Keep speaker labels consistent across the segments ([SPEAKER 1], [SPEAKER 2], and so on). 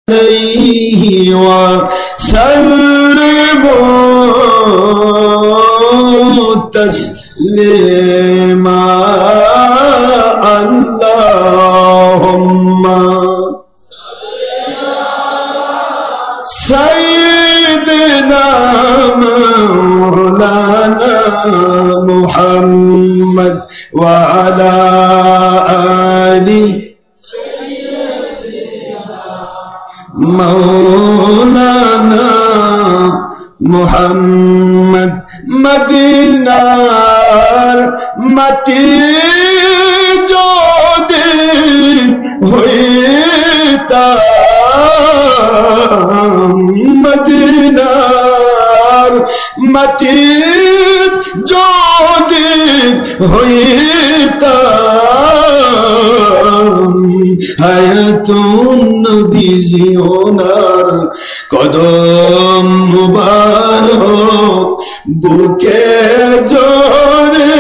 [SPEAKER 1] عليه وسلموا تسليما اللهم سيدنا مولانا محمد وعلى آله مولانا محمد মদিনার মাটি যদি হইতাম মদিনার মাটি যদি হইতাম হায়াতুন নবীজি ওনার কদম মুবারক বুকে জড়ে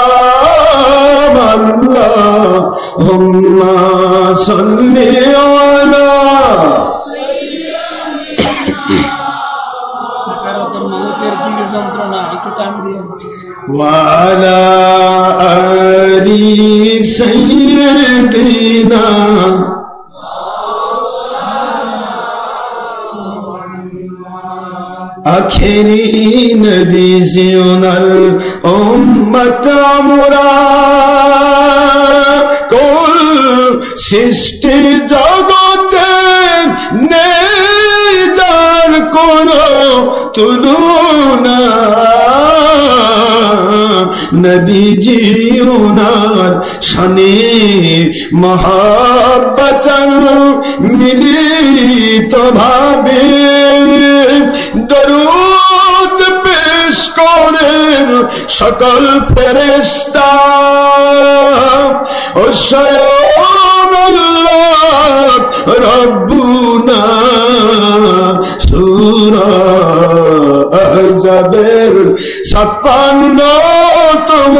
[SPEAKER 1] রাখিতাম আল্লাহুম্মা সাল্লি আলা সাকারাতুল মউতের দিকে যন্ত্রণা একটু টান দিয়ে ওয়ালা আলি সাইয়্যিদিনা আখেরি নবী জিওনাল উম্মত আমরা কুল সৃষ্টি জগতে নেই যার কোনো তুলনা নবীজি ওনার শানে মহাব্বতন মিলিত ভাবে দরুদ পেশ করেন সকল ফেরেশতা ও স্বয়ং আল্লাহ রব্বুনা সূরা আহজাবের 56তম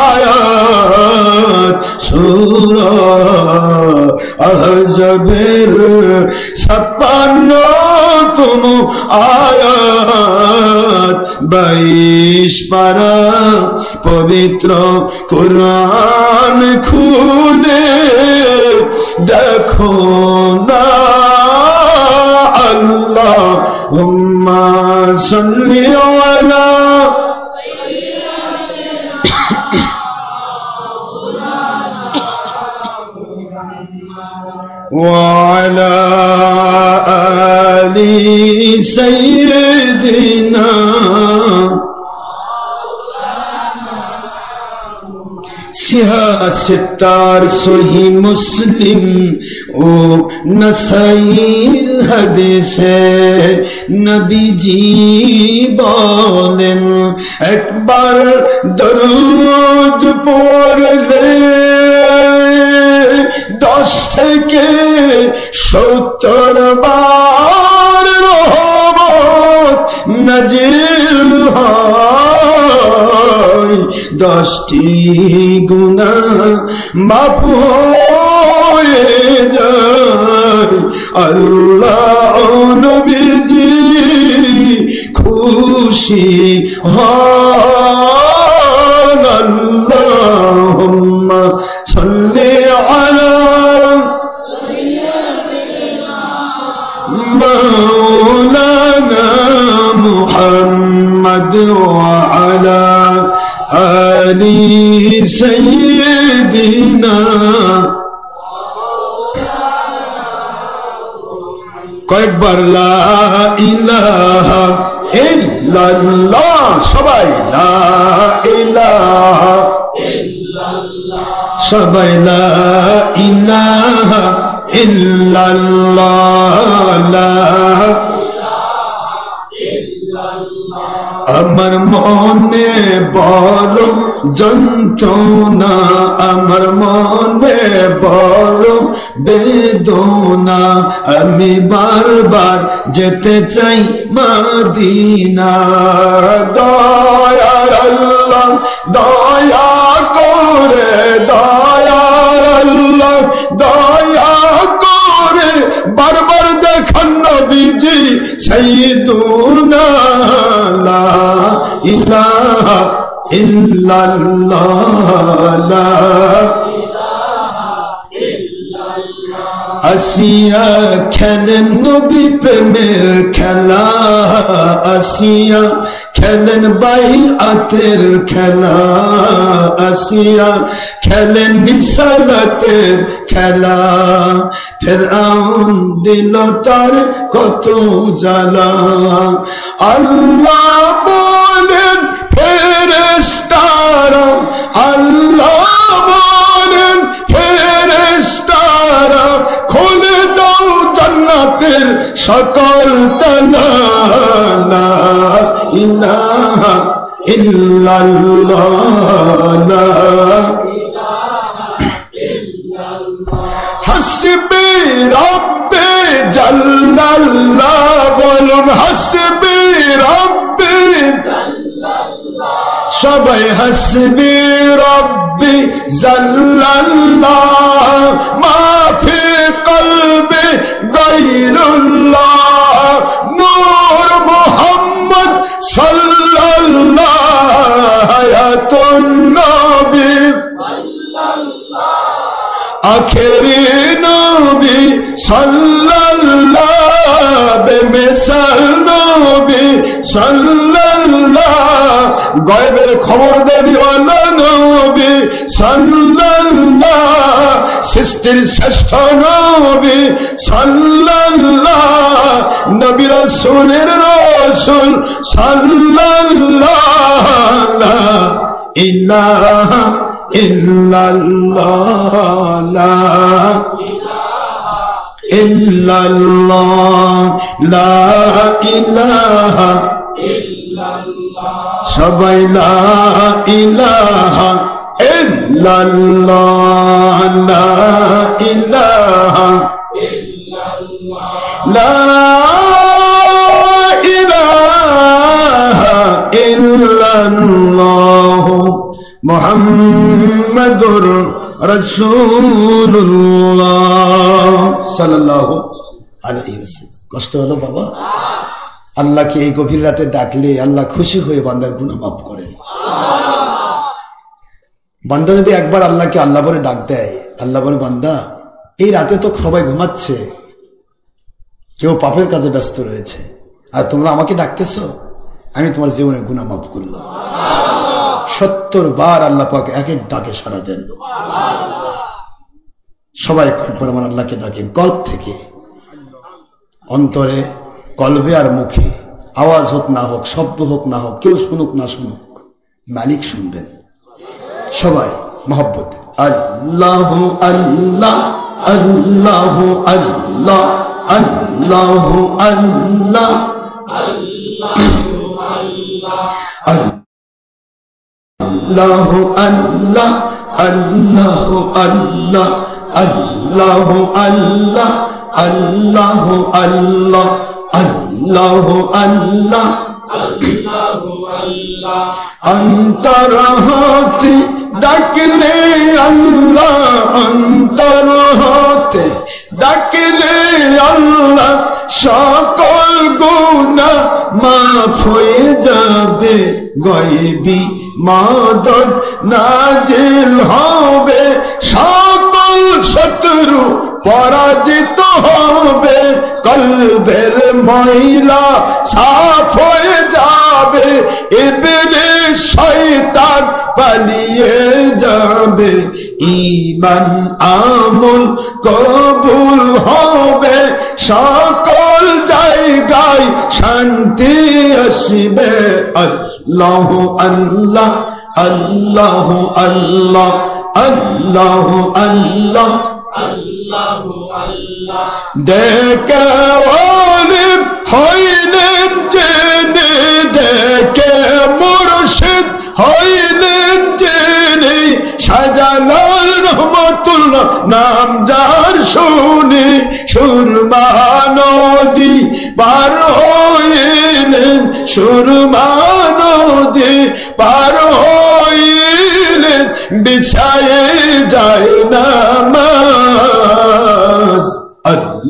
[SPEAKER 1] আয়াত সূরা আহজাবের 56তম আয়াত 22 পারা পবিত্র কোরআন খুলে দেখো না আল্লাহুম্মা সাল্লি আলা وعلى آل سيدنا সিয়াসতার সহি মুসলিম ও নাসাইর হাদিসে নবীজি বলেন একবার দরুদ পড়লে 10 থেকে 70 বার রহমত নাজিল হয় 10টি গুনাহ মাফ হয়ে যায় আল্লাহ নবীজি খুশি হন আল্লাহুম্মা সাল্লি আলা মাওলানা মুহাম্মদ ওয়া আলা আলি সাইয়্যিদিনা কয়েকবার লা ইলাহা ইল্লাল্লাহ সবাই লা ইলাহা ইল্লাল্লাহ সবাই লা ইলাহা ইল্লাল্লাহ লা আমার মনে বড় যন্ত্রণা আমার মনে বড় বেদনা আমি বারবার যেতে চাই মদিনা দয়ার আল্লাহ দয়া করে দয়ার আল্লাহ দয়া করে বারবার দেখান নবীজি সাইয়্যিদুনা লা ইলাহা ইল্লাল্লাহ লা আসিয়া খেলেন নবী প্রেমের খেলা আসিয়া খেলেন বাইআতের খেলা আসিয়া খেলেন রিসালাতের খেলা ফিরআউন দিল তার কত জ্বালা আল্লাহ বলেন ফেরেশতারা আল্লাহ বলেন ফেরেশতারা খুলে দাও জান্নাতের সকল তালা লা ইলাহা ইল্লাল্লাহ লা হাসবি রাব্বি জাল্লাল্লাহ বলুন হাসবি রাব্বি জাল্লাল্লাহ সবাই হাসবি রাব্বি জাল্লাল্লাহ মা ফি কলবি গায়রুল্লাহ নূর মুহাম্মদ সাল্লাল্লাহ হায়াতুন নবী সাল্লাল্লাহ আখেরি নবী সাল্লাল্লাহ বেমিসাল নবী সাল্লাল্লাহ গায়বের খবর দেওয়ালা নবী সাল্লাল্লাহ সৃষ্টির শ্রেষ্ঠ নবী সাল্লাল্লাহ নবী রাসূলের রাসূল সাল্লাল্লাহ লা ইলাহা ইল্লাল্লাহ লা ইল্লাল্লাহ লা ইলাহা ইল্লাল্লাহ সবাই লা ইলাহা ইল্লাল্লাহ লা ইলাহা ইল্লাল্লাহ লা ইলাহা ইল্লাল্লাহ মুহাম্মাদুর রাসূলুল্লাহ সাল্লাল্লাহু আলাইহি ওয়াসাল্লাম কষ্ট হলো বাবা আল্লাহকে এই গভীর রাতে ডাকলে আল্লাহ খুশি হয়ে বান্দার গুনাহ মাফ করেন বান্দা যদি একবার আল্লাহকে আল্লাহ বলে ডাক দেয় আল্লাহ বলে বান্দা এই রাতে তো সবাই ঘুমাচ্ছে কেউ পাপের কাজে ব্যস্ত রয়েছে আর তোমরা আমাকে ডাকতেছো আমি তোমার জীবনে গুনাহ মাফ করলাম 70 বার আল্লাহ পাক এক এক ডাকে সাড়া দেন সবাই একবার আমার আল্লাহকে ডাকেন কল্প থেকে অন্তরে কলবে আর মুখে আওয়াজ হোক না হোক শব্দ হোক না হোক কেউ শুনুক না শুনুক মালিক শুনবেন সবাই মহব্বতে আল্লাহ আল্লাহ আল্লাহ আল্লাহ আল্লাহ আল্লাহ আল্লাহ আল্লাহ আল্লাহ আল্লাহ আল্লাহ আল্লাহ আল্লাহ আল্লাহ আল্লাহ আল্লাহ অন্তর হতে ডাকলে আল্লাহ অন্তর হতে ডাকলে আল্লাহ সকল গুনাহ মাফ হয়ে যাবে গায়বী মাদদ নাজিল হবে সকল শত্রু পরাজিত হবে কলবের ময়লা সাফ হয়ে যাবে ইবলিস শয়তান পালিয়ে যাবে ঈমান আমল কবুল হবে সকল জায়গায় শান্তি আসবে আল্লাহ আল্লাহ আল্লাহ আল্লাহ আল্লাহ আল্লাহ আল্লাহ আল্লাহ দেখে ওলিম হইলেন জেনে দেখে মুর্শিদ হইলেন জেনে শাহজালাল রহমাতুল্লাহ নাম যার শুনে সুরমা নদী পার হইলেন সুরমা নদী পার হইলেন বিছায়ে যায় না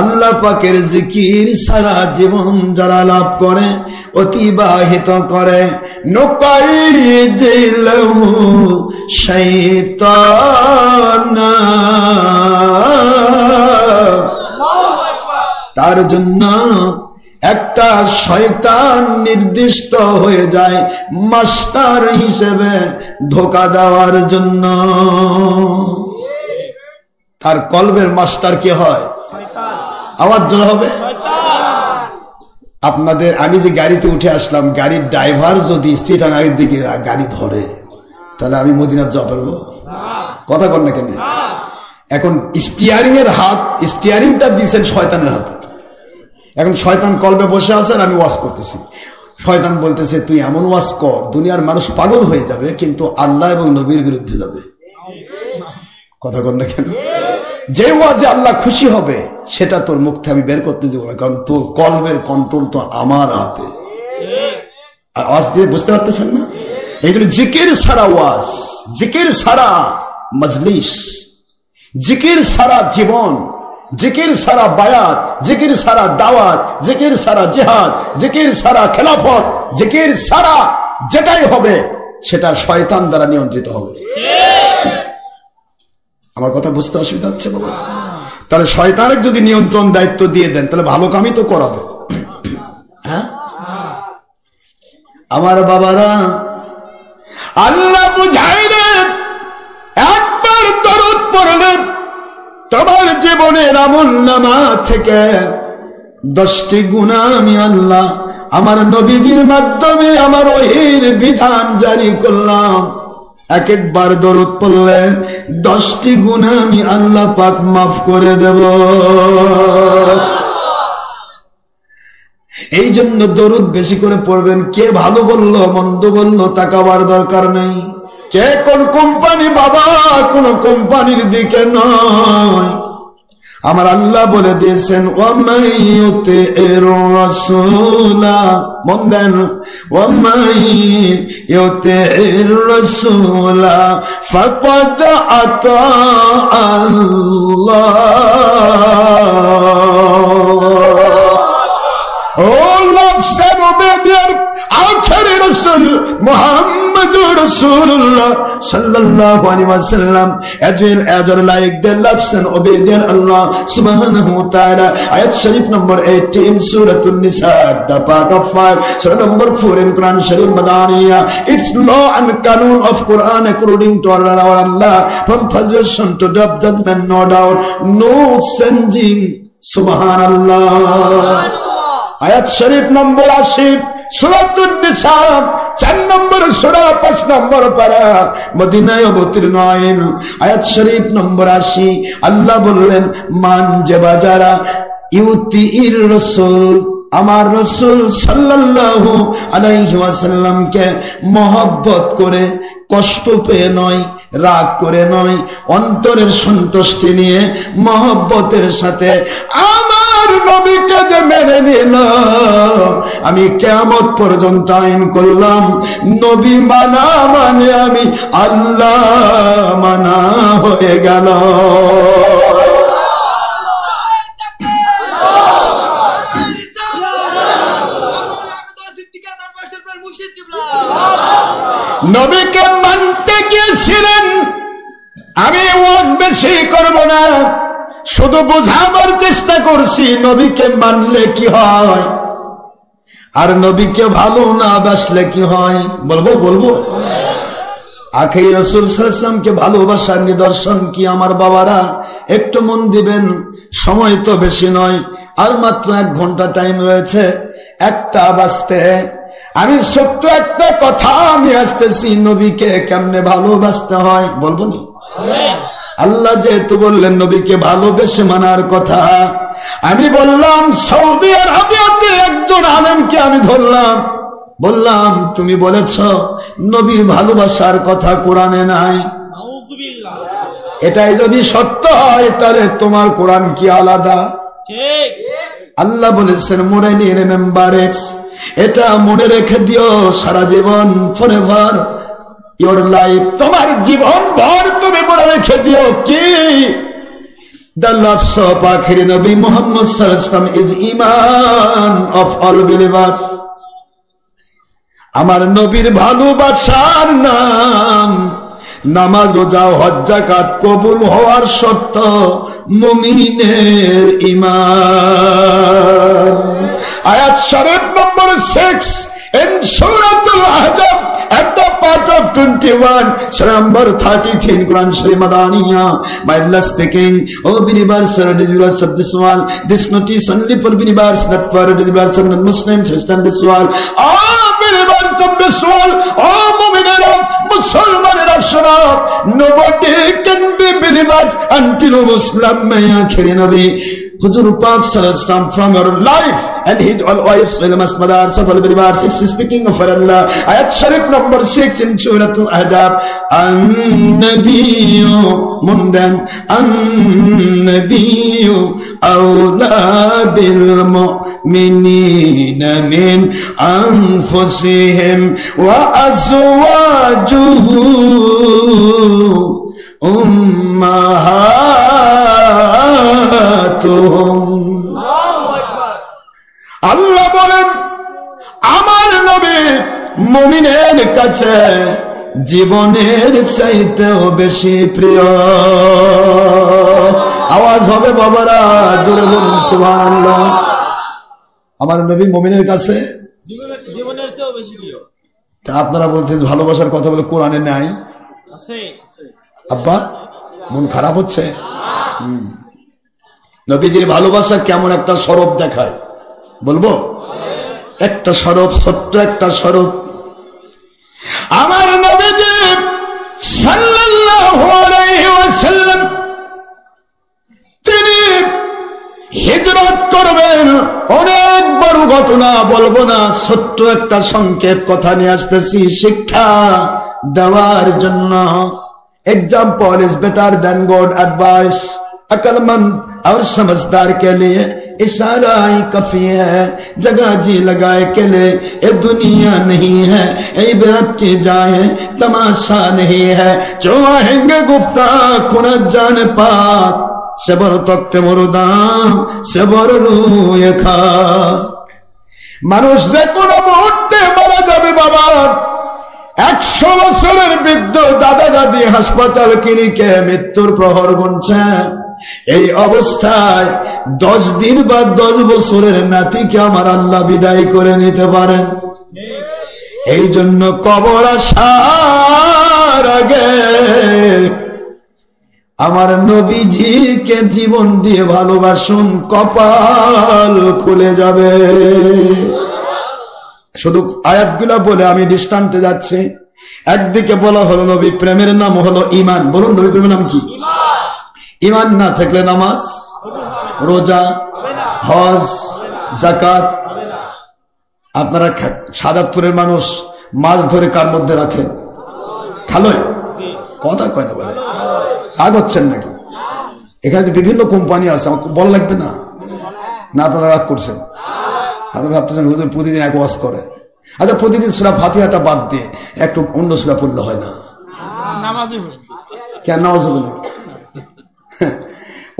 [SPEAKER 1] আল্লাহ পাকের জিকির সারা জীবন যারা লাভ করে অতিবাহিত করে নুকাইদিলহু শাইতানা তার জন্য একটা শয়তান নির্দিষ্ট হয়ে যায় মাস্টার হিসেবে ধোঁকা দেওয়ার জন্য। তার কলবের মাস্টার কে হয়? আওয়াজ জোরে হবে। আপনাদের আমি যে গাড়িতে উঠে আসলাম, গাড়ির ড্রাইভার যদি চিটাগাংয়ের দিকে গাড়ি ধরে তাহলে আমি মদিনাত যাওয়া পারবো? কথা কর না কেন? এখন স্টিয়ারিং এর হাত, স্টিয়ারিংটা দিয়েছেন শয়তানের হাতে। এখন শয়তান কলবে বসে আছে আর আমি ওয়াজ করতেছি। শয়তান বলতেছে তুই এমন ওয়াজ কর দুনিয়ার মানুষ পাগল হয়ে যাবে কিন্তু আল্লাহ এবং নবীর বিরুদ্ধে যাবে। কথা কর না কেন? যে ওয়াজে আল্লাহ খুশি হবে সেটা তোর মুখ থেকে আমি বের করতে যাবো না, কারণ তোর কলবের কন্ট্রোল তো আমার হাতে। আওয়াজ দিয়ে বুঝতে পারতেছেন না? এই জন্য জিকির সারা ওয়াজ, জিকির সারা মজলিস, জিকির সারা জীবন, জিকির সারা বায়াত, জিকির সারা দাওয়াত, জিকির সারা জিহাদ, জিকির সারা খেলাফত, জিকির সারা যেটাই হবে সেটা শয়তান দ্বারা নিয়ন্ত্রিত হবে। আমার কথা বুঝতে অসুবিধা হচ্ছে বাবা? তাহলে শয়তানের যদি নিয়ন্ত্রণ দায়িত্ব দিয়ে দেন তাহলে ভালো কামই তো করাবে। হ্যাঁ আমার বাবারা, আল্লাহ বুঝাইলেন একবার দরুদ পড়লে তোমার জীবনের আমলনামা থেকে 10টি গুনাহ আমি আল্লাহ আমার নবীজির মাধ্যমে আমার ওহীর বিধান জারি করলাম। এক একবার দরুদ পড়লে 10টি গুনাহ আমি আল্লাহ পাক মাফ করে দেব। এই জন্য দরুদ বেশি করে পড়বেন। কে ভালো বললো মন্দ বললো তাকাবার দরকার নেই। কে কোন কোম্পানি, বাবা কোন কোম্পানির দিকে নয়। আমার আল্লাহ বলে দিয়েছেন ওয়ামাইয়ুতির রাসূলা, মন দেন, ওয়ামাইয়ুতির রাসূলা ফাকাদ আতা আল্লাহ। ও লফসের ওবেদের আখেরি রাসূল মুহাম্মদুর রাসূলুল্লাহ সাল্লাল্লাহু আলাইহি ওয়াসাল্লাম as like the loves and obey their Allah subhanahu wa ta'ala. Ayat Sharif number 18 Surah An-Nisa, the part of 5, Surah number 4 in Quran Sharif Madaniya. It's law and canon of Quran according to our Allah, from possession to judgment, no doubt, no changing. Subhanallah. Ayat Sharif number 80 Surah An-Nisa, 4 নম্বর সূরা 5 নম্বর পারা, মদিনায় অবতীর্ণ আইন। আয়াত শরীফ নম্বর 80 আল্লাহ বললেন মান যে বাজারা ইউতির রাসূল, আমার রাসূল সাল্লাল্লাহু আলাইহি ওয়াসাল্লামকে মহব্বত করে, কষ্ট পেয়ে নয়, রাগ করে নয়, অন্তরের সন্তুষ্টি নিয়ে মহব্বতের সাথে আমার নবীকে যে মেনে নিল, আমি কিয়ামত পর্যন্ত আইন করলাম নবী মানা মানে আমি আল্লাহ মানা হয়ে গেল। নবীকে মানতে গিয়েছিলেন। আমি ওয়াজ বেশি করব না, শুধু বোঝাবার চেষ্টা করছি নবীকে মানলে কি হয় আর নবীকে ভালো না বাসলে কি হয়। বলবো আখেরি রাসূল সাল্লাল্লাহু আলাইহি ওয়াসাল্লামকে ভালোবাসার নিদর্শন কি আমার বাবারা? একটু মন দিবেন, সময় তো বেশি নয়, আর মাত্র 1 ঘন্টা টাইম রয়েছে। 1টা বাজতে আমি ছোট্ট একটা কথা আমি আসতেছি, নবীকে কেমনে ভালোবাসতে হয় বলবো নি? আল্লাহ যেহেতু বললেন নবীকে ভালোবেসে মানার কথা, আমি বললাম সৌদি আরবিয়াতে একজন আলেমকে আমি ধরলাম, বললাম তুমি বলেছ নবীর ভালোবাসার কথা কোরআনে নাই। এটাই যদি সত্য হয় তাহলে তোমার কোরআন কি আলাদা? ঠিক। আল্লাহ বলেছেন মোরে নিয়ে রিমেম্বার ইট, এটা মনে রেখে দিও সারা জীবন, ফরএভার ইওর লাইফ, তোমার জীবন ভর তুমি মনে রেখে দিও কি The love of Akhir Nabi Muhammad sallallahu alaihi wasallam is iman of all believers. আমার নবীর ভালোবাসার নাম নামাজ রোজা হজ যাকাত কবুল হওয়ার শর্ত মুমিনের ঈমান। আয়াত শরীফ নম্বর 6 in Suratul Ahzab at the part of 21, Surah number 33 in Quran Sharif Madaniya. My Allah speaking, oh believers, believers of this world, this notice only for believers, not for believers of non-Muslims, Islam this world. Oh believers of this world, oh mu'minera, Muslimanera shuna, nobody can be believers until Muslim may akhir Nabi Huzur Pak sallallahu alaihi wasallam from your life and his all wives famous mothers of all believers. It's speaking of Allah. Ayat Sharif number 6 in Suratul Ahzab. An-Nabiyyu mundan An-Nabiyyu awla bil mu'minina min anfusihim wa azwajuhu উম্মাহাতুহুম। আল্লাহ বলেন আমার নবী মুমিনের কাছে জীবনের চাইতেও বেশি প্রিয়। আওয়াজ হবে বাবারা, জোরে বলুন সুবহানাল্লাহ। আমার নবী মুমিনের কাছে জীবনের চেয়েও বেশি প্রিয়। তা আপনারা বলছেন ভালোবাসার কথা বলে কোরআনে নাই। আব্বা মন খারাপ হচ্ছে? নবীজির ভালোবাসা কেমন একটা স্বরূপ দেখায় বলবো? একটা স্বরূপ, ছোট্ট একটা স্বরূপ। আমার নবীজি সাল্লাল্লাহু আলাইহি ওয়াসাল্লাম তিনি হিজরত করবেন। অনেক বড় ঘটনা বলবো না, ছোট্ট একটা সংক্ষেপ কথা নিয়ে আসতেছি শিক্ষা দেওয়ার জন্য। Example is better than God advice. अक्लमंद और समझदार के लिए इशारा ही काफी है, जगह जी लगाए के लिए ये दुनिया नहीं है, इबरत की जाए तमाशा नहीं है। जो आएंगे गुफ्ता कुन जान पाक सबर तख्ते मुर्दा सबर रूए खाक। মানুষ যে কোনো মুহূর্তে মারা যাবে বাবা। 100 বছরের বৃদ্ধ দাদা দাদি হাসপাতাল ক্লিনিকে মৃত্যুর প্রহর গুনছে। এই অবস্থায় 10 দিন বা 10 বছরের নাতিকে আমার আল্লাহ বিদায় করে নিতে পারেন। এই জন্য কবর আসার আগে আমার নবীজিকে জীবন দিয়ে ভালোবাসুন, কপাল খুলে যাবে। শুধু আয়াতগুলা বলে আমি দৃষ্টান্তে যাচ্ছি। একদিকে বলা হলো নবী প্রেমের নাম হলো ঈমান। বলুন নবী প্রেমের নাম কি? ঈমান না থাকলে নামাজ রোজা হজ যাকাত। আপনারা সাদাতপুরের মানুষ মাছ ধরে কার মধ্যে রাখেন? খালয়। কথা কয় না বলে রাগ হচ্ছেন নাকি? এখানে বিভিন্ন কোম্পানি আছে, আমাকে বলা লাগবে না? না আপনারা রাগ করছেন? আপনি ভাবতেছেন হুজুর প্রতিদিন এক ওয়াজ করে। আচ্ছা প্রতিদিন সূরা ফাতিহাটা বাদ দিয়ে একটু অন্য সূরা পড়লে হয় না? কেন নামাজ হবে না?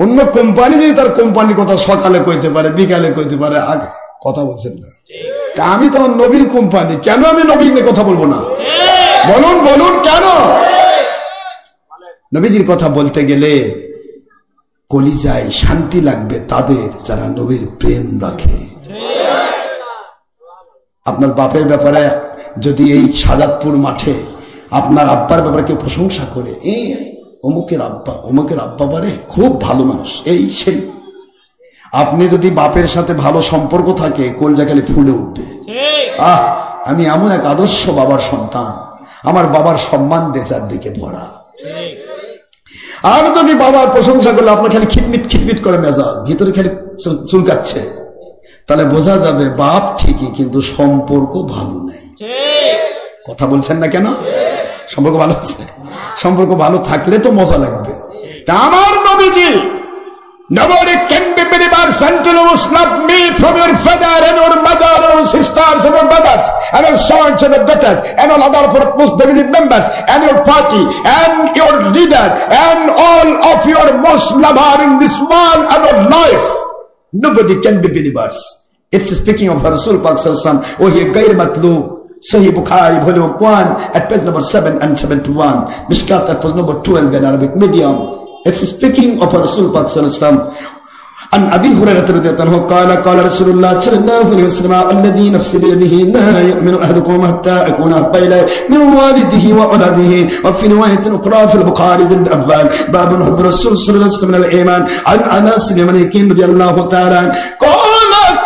[SPEAKER 1] অন্য কোম্পানি যদি তার কোম্পানির কথা সকালে কইতে পারে, বিকালে কইতে পারে, আগে কথা বলছেন না। তা আমি তো আমার নবীর কোম্পানি, কেন আমি নবীর নিয়ে কথা বলবো না? বলুন বলুন কেন? নবীজির কথা বলতে গেলে কলিজায় শান্তি লাগবে তাদের যারা নবীর প্রেম রাখে। আপনার বাপের ব্যাপারে যদি এই সাজাদপুর মাঠে আপনার আব্বার ব্যাপারে কেউ প্রশংসা করে, এই অমুকের আব্বা বারে খুব ভালো মানুষ, এই সেই, আপনি যদি বাপের সাথে ভালো সম্পর্ক থাকে কলজা খালি ফুলে উঠবে। আমি এমন এক আদর্শ বাবার সন্তান, আমার বাবার সম্মান দিয়ে চারদিকে ভরা। আর যদি বাবার প্রশংসা করলে আপনার খালি খিটমিট খিটমিট করে মেজাজ, ভিতরে খালি চুলকাচ্ছে, তাহলে বোঝা যাবে বাপ ঠিকই কিন্তু সম্পর্ক ভালো নেই। কথা বলছেন না কেন? সম্পর্ক ভালো আছে, সম্পর্ক ভালো থাকলে তো মজা লাগবে। তা আমার নবীজি nobody can be believers until you snap me from your father and your mother and
[SPEAKER 2] sisters and your brothers and your sons and your daughters and all other Muslim members and your party and your leader and all of your Muslim lovers in this world and your life. Nobody can be believers. It's speaking of Rasul Pak Sallallahu Alaihi Wasallam. Oh, he gair matlu. Sahih Bukhari, volume 1, at page number 7 and 71. Mishkat at page number 12 in Arabic medium. It's speaking of Rasul Pak Sallallahu Alaihi Wasallam. عن أبي هريرة رضي الله عنه قال قال رسول الله صلى الله عليه وسلم الذي نفسي بيده لا يؤمن أحدكم حتى أكون أحب إليه من والده وولده. وفي رواية أخرى في البخاري ضد أبوال باب حب الرسول صلى الله عليه وسلم من الإيمان. عن أنس بن مالك رضي الله تعالى عنه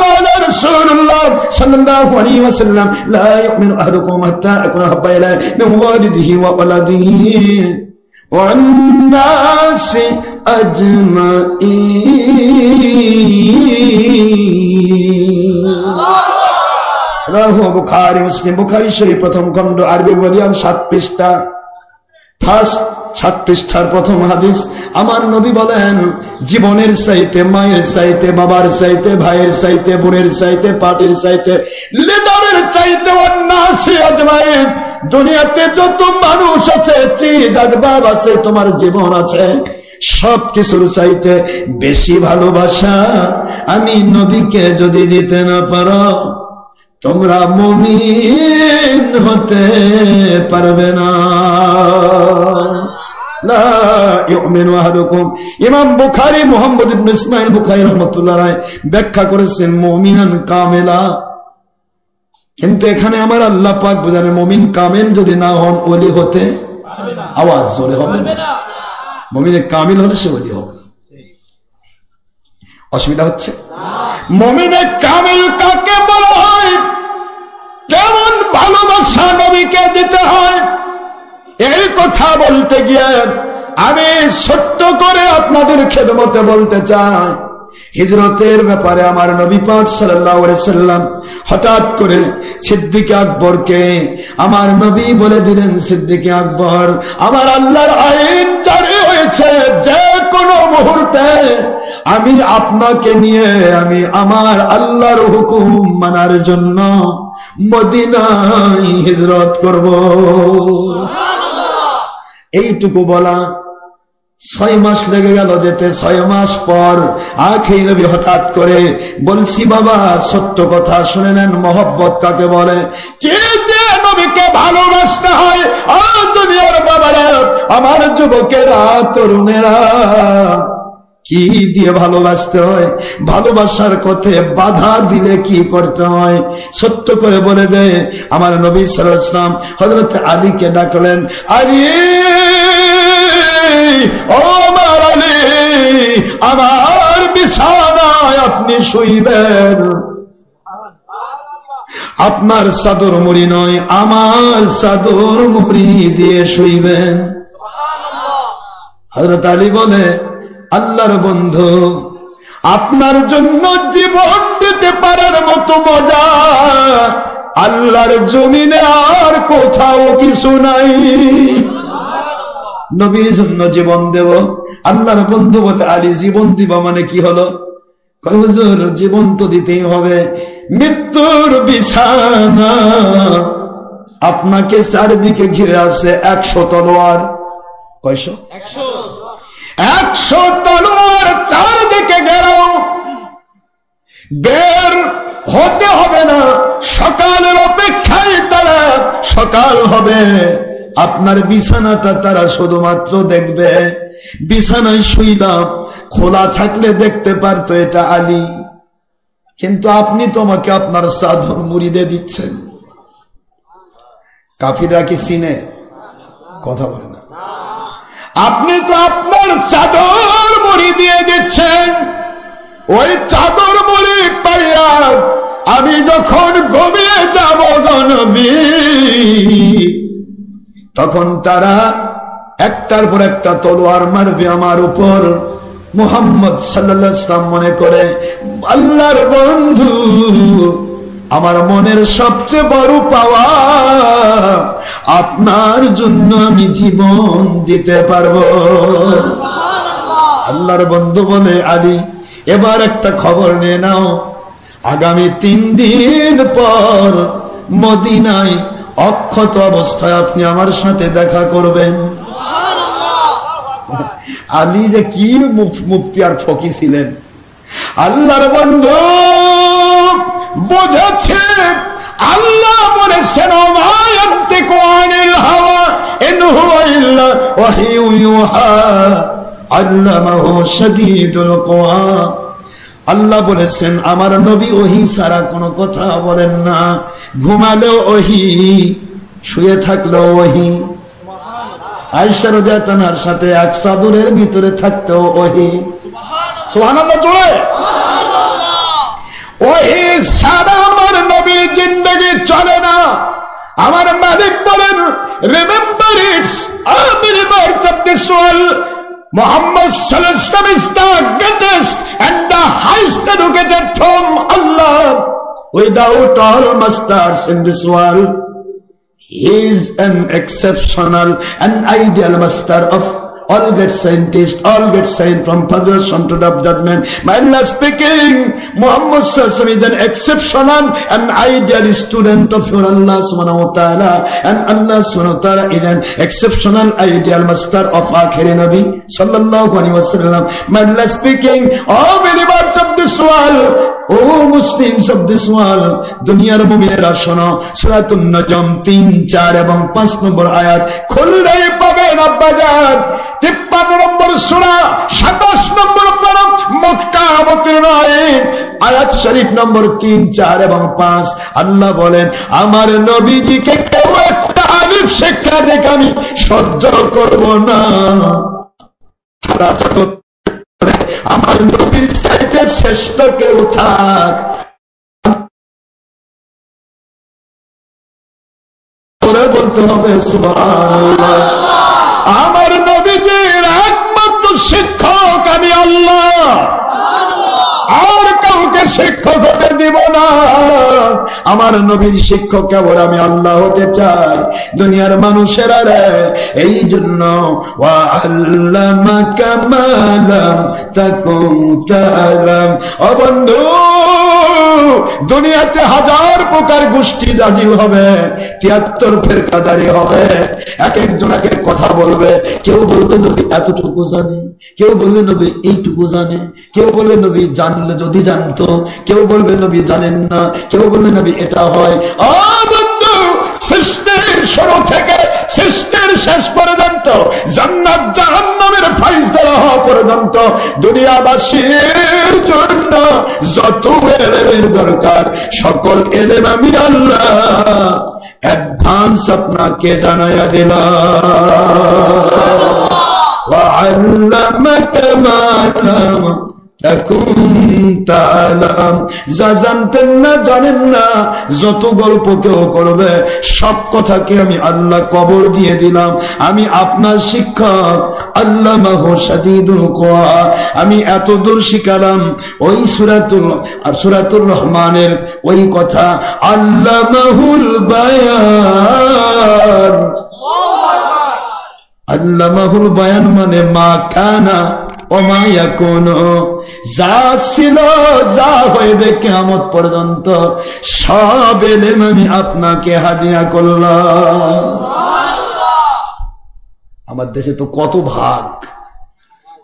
[SPEAKER 2] قال رسول الله صلى الله عليه وسلم لا يؤمن أحدكم حتى أكون أحب إليه من والده وولده والناس أجمعين. Rahu Bukhari মুসলিম। বুখারী শরীফ প্রথম খণ্ড আরবি volume 7 পৃষ্ঠা, first 7 পৃষ্ঠার প্রথম হাদিস। আমার নবী বলেন, জীবনের চাইতে, মায়ের চাইতে, বাবার চাইতে, ভাইয়ের চাইতে, বোনের চাইতে, পার্টির চাইতে, লিডারের চাইতে ওয়ান্নাসি আজমাইন, দুনিয়াতে যত মানুষ আছে, চিজ আসবাব আছে, তোমার জীবন আছে, সব কিছুর চাইতে বেশি ভালোবাসা আমি নবীকে যদি দিতে না পারো, তোমরা মুমিন হতে পারবে না। লা ইউমিনু আহাদুকুম। ইমাম বুখারী মুহাম্মদ ইবনে ইসমাঈল বুখারী রাহমাতুল্লাহ আলাইহি ব্যাখ্যা করেছেন মুমিনান কামেলা। কিন্তু এখানে আমার আল্লাহ পাক বোঝালেন মুমিন কামেল যদি না হন ওলি হতে আওয়াজ জোরে হবে না। মুমিনে কামিল হলে সে ওলি হবে। অসুবিধা হচ্ছে? মুমিনে কামিল কাকে বলা হয়? কেমন ভালোবাসা নবীকে দিতে হয়, এই কথা বলতে গিয়ে আমি ছোট্ট করে আপনাদের খেদমতে বলতে চাই, হিজরতের ব্যাপারে আমার নবী পাক সাল্লাল্লাহু আলাইহি সাল্লাম হঠাৎ করে সিদ্দিক আকবরকে আমার নবী বলে দিলেন, সিদ্দিক আকবর, আমার আল্লাহর আইন জারি হয়েছে, যে কোনো মুহূর্তে আমি আপনাকে নিয়ে আমি আমার আল্লাহর হুকুম মানার জন্য মদিনায় হিজরত করব। এইটুকু বলা 6 মাস লেগে গেল যেতে। 6 মাস পর আখেরি নবী হঠাৎ করে বলছি, বাবা সত্য কথা শুনে নেন, মহব্বত কাকে বলে, কে দিয়ে নবীকে ভালোবাসতে হয়। আর দুনিয়ার বাবারা, আমার যুবকেরা, তরুণেরা, কি দিয়ে ভালোবাসতে হয়, ভালোবাসার পথে বাধা দিলে কি করতে হয়, সত্য করে বলে দেয়। আমার নবী সাল্লাল্লাহু আলাইহি ওয়াসাল্লাম হযরত আলীকে ডাকলেন, আলী, ও আমার আলী, আমার বিছানায় আপনি শুইবেন, আপনার চাদর মুড়ি নয়, আমার চাদর মুড়ি দিয়ে শুইবেন। হযরত আলী বলে, আল্লাহর বন্ধু, আপনার জন্য জীবন দিতে পারার মতো মজা আল্লাহর জমিনে আর কোথাও কিছু নাই। নবীর জন্য জীবন দেব। আল্লাহর বন্ধু বলে, আলী জীবন দিব মানে কি হলো? হুজুর জীবন তো দিতেই হবে, মৃত্যুর বিছানা, আপনাকে চারিদিকে ঘিরে আছে 100 তলোয়ার। কয়শো? 100 তলোয়ার চারদিকে ঘেরাও, বের হতে হবে না, সকালের অপেক্ষায় তারা, সকাল হবে আপনার বিছানাটা তারা শুধুমাত্র দেখবে। বিছানায় শুইলাম, খোলা থাকলে দেখতে পারতো এটা আলী, কিন্তু আপনি তোমাকে আপনার চাদর মুড়ি দিয়ে দিচ্ছেন। কাফিররা কি চিনে? কথা বলে না। আপনি তো আপনার চাদর মুড়ি দিয়ে দিচ্ছেন, ওই চাদর মুড়ি পাইয়া আমি যখন ঘুমিয়ে যাব নবী, তখন তারা একটার পর একটা তলোয়ার মারবে আমার উপর। মুহাম্মদ সাল্লাল্লাহু আলাইহি ওয়াসাল্লাম মনে করে, আল্লাহর বন্ধু, আমার মনের সবচেয়ে বড় পাওয়া, আপনার জন্য আমি জীবন দিতে পারবো। আল্লাহর বন্ধু বলে, আলী এবার একটা খবর নিয়ে নাও,
[SPEAKER 1] আগামী 3 দিন পর মদিনায় অক্ষত অবস্থায় আপনি আমার সাথে দেখা করবেন। আলী যে কি মুফতি আর ফকি ছিলেন, আল্লাহর বন্ধু বুঝেছে। আল্লাহ বলেছেন ওয়ায়ান্তিকু আনিল হাওয়া ইন হুয়া ইল্লা ওয়াহিয়ু ইউহা আল্লামাহু শাদীদুল কুওয়া। আল্লাহ বলেছেন আমার নবী ওহী ছাড়া কোনো কথা বলেন না। ঘুমালেও ওহী, শুয়ে থাকলেও ওহী। আয়েশা রাদিয়াল্লাহু আনহার সাথে এক চাদরের ভিতরে থাকতেও ওহী। সুবহানাল্লাহ জোরে। ওহী ছাড়া আমার নবীর জিন্দেগি চলে না। আমার মালিক বলেন, remember it's all believers of this world, Muhammad sallallahu alaihi wasallam is the greatest and the highest educated from Allah. Without all masters in this world, he is an exceptional and ideal master of all great scientists, all great science from Federation to the judgment. My Allah speaking, Muhammad sallallahu alaihi wasallam is an exceptional and ideal student of your Allah subhanahu wa ta'ala, and Allah subhanahu wa ta'ala is an exceptional ideal master of Akhiri Nabi sallallahu alaihi wasallam. My Allah speaking, all believers of this world, oh Muslims of this world, দুনিয়ার মুমিনেরা শোনো, সূরাতুন নজম 3, 4 এবং 5 নম্বর আয়াত খুললেই পাবেন আব্বাজান। 53 নম্বর সূরা 27 নম্বর পারা মক্কা অবতীর্ণ আয়াত শরীফ নম্বর 3, 4 এবং 5। আল্লাহ বলেন আমার নবীজিকে কেউ একটা আলিফ শিক্ষা দেখে আমি সহ্য করব না। আমার নবীর চাইতে শ্রেষ্ঠ কেউ থাক বলতে হবে সুবহানাল্লাহ। আমার নবীজির একমাত্র শিক্ষক আমি আল্লাহ, আর কাউকে শিক্ষক হতে দিব না। আমার নবীর শিক্ষক কেবল আমি আল্লাহ হতে চাই। দুনিয়ার মানুষেরা রে, এই জন্য ওয়া আল্লামাকা মা লাম তাকুন তা'লাম। ও বন্ধু, দুনিয়াতে হাজার প্রকার গোষ্ঠী জাজিল হবে, 73 ফেরকা জারি হবে, এক একজন এক এক কথা বলবে। কেউ বলবে নবী এতটুকু জানে, কেউ বলবে নবী এইটুকু জানে, কেউ বলবে নবী জানলে যদি জানতো, কেউ বলবে নবী জানেন না, কেউ বলবে নবী এটা হয়। ও বন্ধু, সৃষ্টির শুরু থেকে সৃষ্টির শেষ পর্যন্ত, জান্নাত জাহান্নামের ফায়সালা হওয়া পর্যন্ত দুনিয়াবাসীর জন্য যত ইলমের দরকার সকল ইলম আমি আল্লাহ অ্যাডভান্স আপনাকে জানায়া দিলাম। ওয়া আল্লামাকা মা লাম তাকুন তা'লাম। যা জানতেন না, জানেন না, যত গল্প কেউ করবে সব কথাকে আমি আল্লাহ কবর দিয়ে দিলাম। আমি আপনার শিক্ষক আল্লামাহু শাদীদুল কুওয়া। আমি এত দূর শিখালাম ওই সূরাতুর রহমানের ওই কথা, আল্লামাহুল বায়ান। আল্লামাহুল বায়ান মানে মা কানা ওমা ইয়াকুনু, যা ছিল যা হইবে কিয়ামত পর্যন্ত সব ইলম আমি আপনাকে হাদিয়া করলাম। আমার দেশে তো কত ভাগ,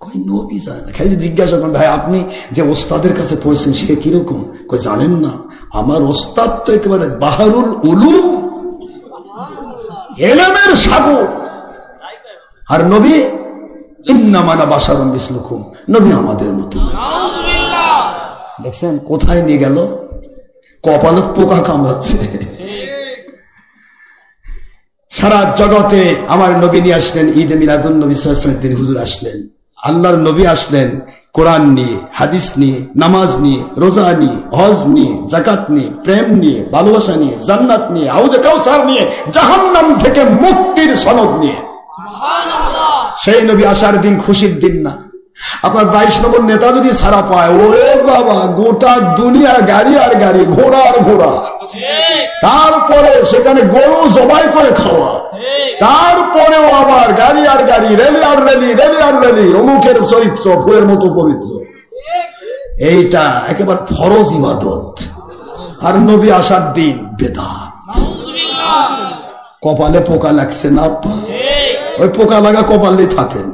[SPEAKER 1] কই নবী জানে না। খালি জিজ্ঞাসা করেন ভাই আপনি যে ওস্তাদের কাছে পড়ছেন সে কিরকম, কই জানেন না, আমার ওস্তাদ তো একেবারে বাহারুল উলুম, ইলমের সাগর। আর নবী ইন্নামা বাশারুম মিসলুকুম, নবী আমাদের মতো। দেখছেন কোথায় নিয়ে গেল, কপালে পোকা কামড়াচ্ছে। সারা জগতে আমার নবী নিয়ে আসলেন ঈদে মিলাদুন নবী সাল্লাল্লাহু আলাইহি ওয়াসাল্লামের দিন হুজুর আসলেন, আল্লাহর নবী আসলেন কোরআন নিয়ে, হাদিস নিয়ে, নামাজ নিয়ে, রোজা নিয়ে, হজ নিয়ে, যাকাত নিয়ে, প্রেম নিয়ে, ভালোবাসা নিয়ে, জান্নাত নিয়ে, হাউজে কাউসার নিয়ে, জাহান্নাম থেকে মুক্তির সনদ নিয়ে। সেই নবী আসার দিন খুশির দিন না। আপনার 22 নম্বর নেতা যদি ছাড়া পায়, ওরে বাবা, গোটা দুনিয়া গাড়ি আর গাড়ি, ঘোড়া আর ঘোড়া, তারপরে সেখানে গরু জবাই করে খাওয়া, তারপরেও আবার গাড়ি আর গাড়ি, রেলি আর রেলি, রেলি আর রেলি, অমুকের চরিত্র ফুলের মতো পবিত্র। এইটা একেবারে ফরজ ইবাদত, আর নবী আসার দিন বেদাত। কপালে পোকা লাগছে না, ওই পোকা লাগা কপালেই থাকেন।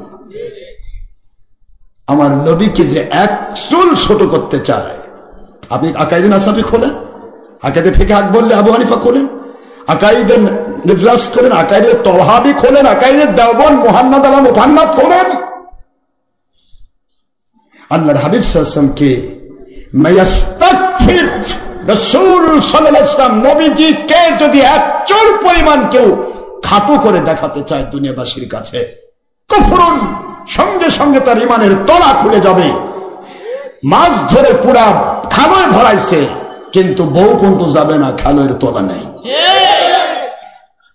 [SPEAKER 1] আমার নবীকে যে এক চুল ছোট করতে চায়, আপনি আকাইদে নাসাফি খোলেন, আকাইদে ফিকহ বললে আবু হানিফা খোলেন, আকাইদে নিদ্রাস করেন, আকাইদে তওহাবি খোলেন, আকাইদে দেওবন্দ মুহান্নাদ আলা মুহান্নাদ খোলেন। আল্লাহর হাবিব সাল্লাল্লাহু আলাইহি ওয়াসাল্লামকে মায়াস্তাগফির রাসূল সাল্লাল্লাহু আলাইহি ওয়াসাল্লাম নবীজিকে যদি এক চুল পরিমাণ কেউ খাটো করে দেখাতে চায় দুনিয়াবাসীর কাছে, কুফরুন, সঙ্গে সঙ্গে তার ইমানের তলা খুলে যাবে। মাছ ধরে পুরা খালয় ভরাইছে, কিন্তু বউ পর্যন্ত যাবে না, খালয়ের তলা নেই।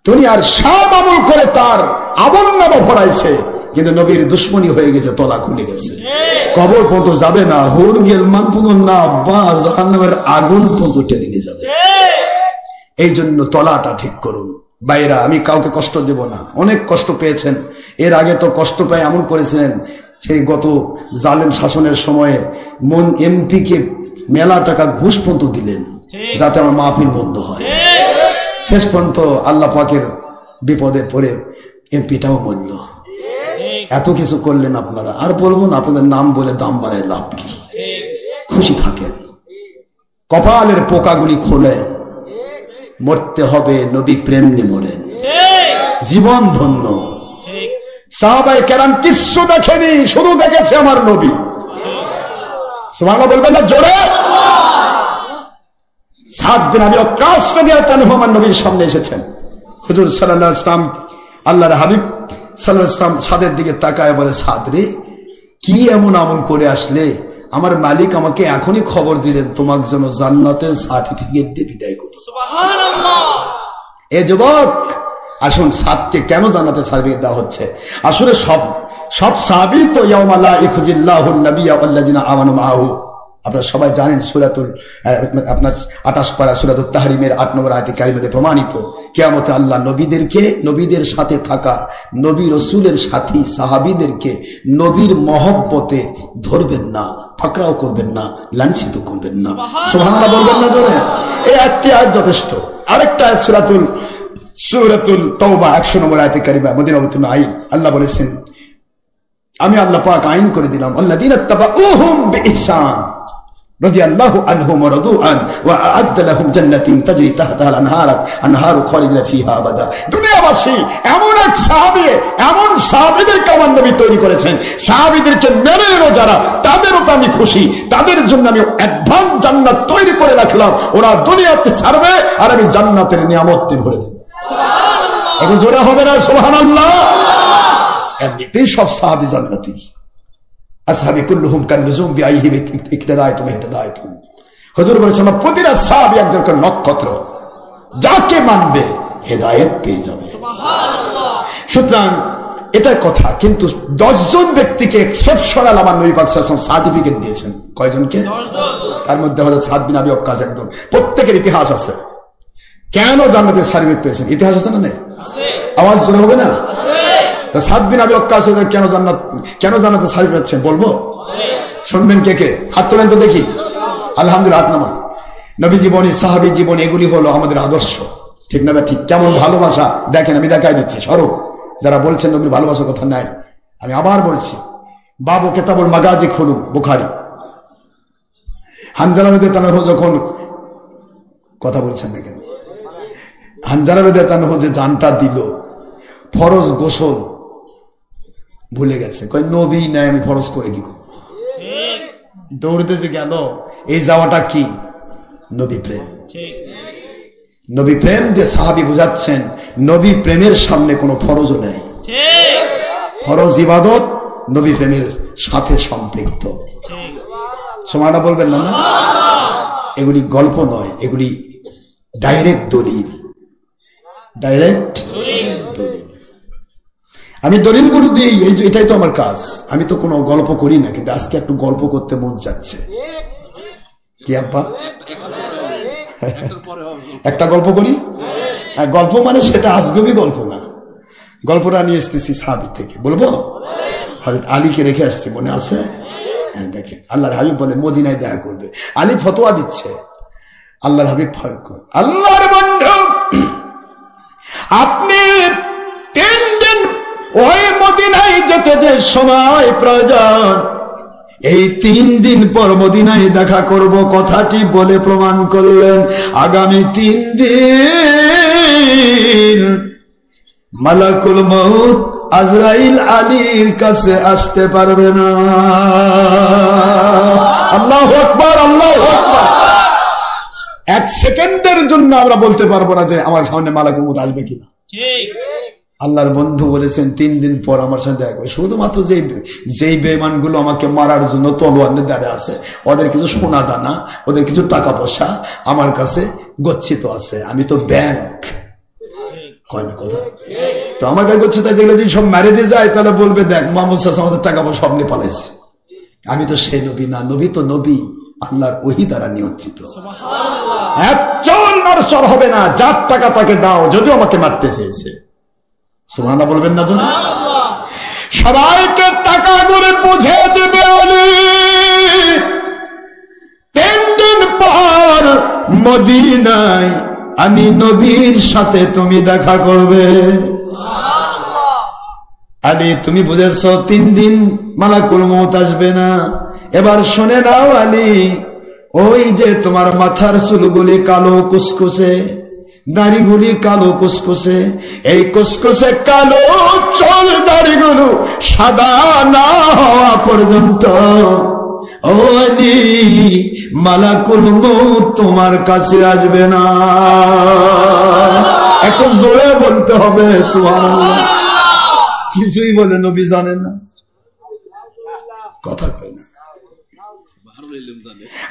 [SPEAKER 1] দুনিয়ার সব আমল করে তার আমল নামা ভরাইছে, কিন্তু নবীর দুশ্মনী হয়ে গেছে, তলা খুলে গেছে। কবর পর্যন্ত যাবে না, হুর গেলমান পর্যন্ত না, বা জাহান্নামের আগুন পর্যন্ত টেনে নিয়ে যাবে। এই জন্য তলাটা ঠিক করুন। বাইরা, আমি কাউকে কষ্ট দেব না, অনেক কষ্ট পেয়েছেন, এর আগে তো কষ্ট পাই এমন করেছিলেন, সেই গত জালেম শাসনের সময়ে মন এমপি কে মেলা টাকা ঘুষ পর্যন্ত দিলেন যাতে আমার মাহফিল বন্ধ হয়। শেষ পর্যন্ত আল্লাহ পাকের বিপদে পড়ে এমপিটাও মরল। এত কিছু করলেন আপনারা, আর বলবো না, আপনাদের নাম বলে দাম বাড়ায় লাভ কি? খুশি থাকেন। কপালের পোকাগুলি খোলে, মরতে হবে নবী প্রেম নিয়ে মরেন, জীবন ধন্য। সাহাবায়ে কেরাম কিচ্ছু দেখেনি, শুধু দেখেছে আমার নবী। সুবহানাল্লাহ বলবেন না জোরে? সাদ বিন আবি ওয়াক্কাস রাদিয়াল্লাহু আনহু আমার নবীর সামনে এসেছেন। হুজুর সাল্লাল্লাহু আলাইহি ওয়াসাল্লাম, আল্লাহর হাবিব সাল্লাল্লাহু আলাইহি ওয়াসাল্লাম সাদের দিকে তাকায় বলে, সাদ রে, কি এমন আমল করে আসলে? আমার মালিক আমাকে এখনই খবর দিলেন তোমাকে যেন জান্নাতের সার্টিফিকেট দিয়ে বিদায় করি। সুবহানাল্লাহ। এ যুবক, আসুন, সাদকে কেন জান্নাতের সার্টিফিকেট দেওয়া হচ্ছে? আসলে সব সাহাবী তো ইয়াউমা লা ইখজিল্লাহুন নাবিয়্যা ওয়াল্লাযিনা আমানু মাআহু, আপনারা সবাই জানেন, সূরাতুল আপনার 28 পারা সূরাতুত তাহরিমের 8 নম্বর আয়াতে কারিমাতে প্রমাণিত, কিয়ামতে আল্লাহ নবীদেরকে, নবীদের সাথে থাকা নবী রাসূলের সাথী সাহাবীদেরকে নবীর মহব্বতে ধরবেন না, ফাকরাও করবেন না, লাঞ্ছিত করবেন না। সুবহানাল্লাহ বলবেন না জোরে? এই একটি আয়াত যথেষ্ট। আরেকটা আয়াত সূরাতুল তাওবা 100 নম্বর আয়াতে কারিমা, মদিনাতুল আইন, আল্লাহ বলেছেন, আমি আল্লাহ পাক আইন করে দিলাম, আল্লাযীনা তাবাউহুম বিইহসান রাদিয়াল্লাহু আনহুম ওয়া রাদু আন ওয়া আ'আদ্দা লাহুম জান্নাতিন তাজরি তাহতাহাল আনহারু খালিদিনা ফিহা আবাদা। দুনিয়াবাসী এমন এক সাহাবী, এমন সাহাবীদেরকে আমার নবী তৈরি করেছেন, সাহাবীদেরকে মেনে নিল যারা, তাদেরও আমি খুশি, তাদের জন্য আমি অ্যাডভান্স জান্নাত তৈরি করে রাখলাম। ওরা দুনিয়াতে ছাড়বে আর আমি জান্নাতের নিয়ামত ভরে দেব। সুবহানাল্লাহ। এখন জোরে হবে না সুবহানাল্লাহ? এমনিতেই সব সাহাবী জান্নাতি। আসহাবি কুল্লুহুম কান্নুজুম বিআইহিম ইকতাদায়তুম ইহতাদায়তুম। হুজুর বলেছেন, প্রতিটা সাহাবী একজন করে নক্ষত্র, যাকে মানবে হেদায়েত পেয়ে যাবে। সুবহানাল্লাহ। সুতরাং এটাই কথা। কিন্তু 10 জন ব্যক্তিকে এক্সেপশনাল আমার নবী পাক সাল্লাল্লাহু আলাইহি ওয়াসাল্লাম সার্টিফিকেট দিয়েছেন। কয়জনকে? 10 জন। তার মধ্যে হযরত সাদ বিন আবি ওয়াক্কাস একজন। প্রত্যেকের ইতিহাস আছে, কেন জান্নাতের সার্টিফিকেট পেয়েছেন, ইতিহাস আছে না? নেই? আছে। আওয়াজ জোরে হবে না? তো সাদ বিন আবি ওয়াক্কাস কেন জান্নাতের সার্টিফিকেট পাচ্ছেন বলবো? শুনবেন কে কে? হাত তোলেন তো দেখি। আলহামদুলিল্লাহ, হাত নামান। নবী জীবনী, সাহাবী জীবনী, এগুলি হলো আমাদের আদর্শ, ঠিক না? ঠিক কেমন ভালোবাসা দেখেন, আমি দেখাই দিচ্ছি। স্বরূপ যারা বলছেন নবীর ভালোবাসার কথা নাই, আমি আবার বলছি, বাবু কিতাবুল মাগাজি খুলুন, বুখারী। হানজালা রাদিয়াল্লাহু আনহু যখন, কথা বলছেন না কেন? হানজালা রাদিয়াল্লাহু আনহু যে জানটা দিল, ফরজ গোসল ভুলে গেছে, কয় নবী নাই, আমি ফরজ করে কি করব? দৌড়তে যে গেল, এই যাওয়াটা কি? নবী প্রেম। নবী প্রেম যে সাহাবী বুঝাচ্ছেন, নবী প্রেমের সামনে কোনো ফরজও নেই। ফরজ ইবাদত নবী প্রেমের সাথে সম্পৃক্ত। সময়টা বলবেন না? এগুলি গল্প নয়, এগুলি ডাইরেক্ট দলিল, ডাইরেক্ট দলিল। আমি দলিলগুলো দিই, এটাই তো আমার কাজ। আমি তো কোনো গল্প করি না, কিন্তু আজকে একটু গল্প করতে মন চাচ্ছে। কি আব্বা, একটা গল্প করি? গল্প মানে সেটা আজগবি গল্প না, গল্পটা নিয়ে এসতেছি সাহাবী থেকে। বলবো? হযরত আলীকে রেখে আসছি, মনে আছে? হ্যাঁ দেখেন আল্লাহর হাবিব বলে মদিনায় দেখা করবে, আলী ফতোয়া দিচ্ছে, আল্লাহর হাবিব আল্লাহর বন্ধু আপনি 3 দিন ওই মদিনায় যেতে যে সময় প্রয়োজন, এই 3 দিন পর মদিনায় দেখা করব কথাটি বলে প্রমাণ করলেন। আগামী 3 দিন মালাকুল মউত আজরাইল আলীর কাছে আসতে পারবে না। আল্লাহু আকবার, আল্লাহু আকবার। 1 সেকেন্ডের জন্য আমরা বলতে পারবো না যে আমার সামনে মালাকুল মউত আসবে কিনা। আল্লাহর বন্ধু বলেছেন 3 দিন পর আমার সাথে দেখা করবে। শুধুমাত্র যেই বেঈমান গুলো আমাকে মারার জন্য তলোয়ার নিয়ে দাঁড়িয়ে আছে, ওদের কিছু সোনা দানা, ওদের কিছু টাকা পয়সা আমার কাছে গচ্ছিত আছে। আমি তো ব্যাংক, কয় না কথা, তো আমার কাছে গচ্ছিত যেগুলো যদি সব মেরে দিয়ে যায় তাহলে বলবে দেখ মোহাম্মদ সাল্লাল্লাহু আলাইহি ওয়াসাল্লাম আমাদের টাকা পয়সা সব নিয়ে পালাইছে। আমি তো সেই নবী না, নবী তো নবী, আল্লাহর ওহী দ্বারা নিয়ন্ত্রিত। একজন নরচর হবে না, যার টাকা তাকে দাও, যদিও আমাকে মারতে চেয়েছে। সুবহানাল্লাহ বলবেন না? যদি সবাইকে টাকা করে বুঝে দেবে আলী, 3 দিন পর মদিনায় আমি নবীর সাথে তুমি দেখা করবে। আলী তুমি বুঝেছ 3 দিন মালাকুল মউত আসবে না। এবার শুনে নাও আলী, ওই যে তোমার মাথার চুলগুলি কালো কুসকুসে, দাড়িগুলি কালো কুসকুসে, এই কুসকুসে কালো চুল দাড়িগুলো সাদা না হওয়া পর্যন্ত ও আলী মালাকুল মউত তোমার কাছে আসবে না। একটু জোরে বলতে হবে সুবহানাল্লাহ। কিছুই বলে নবী জানে না, কথা কয় না।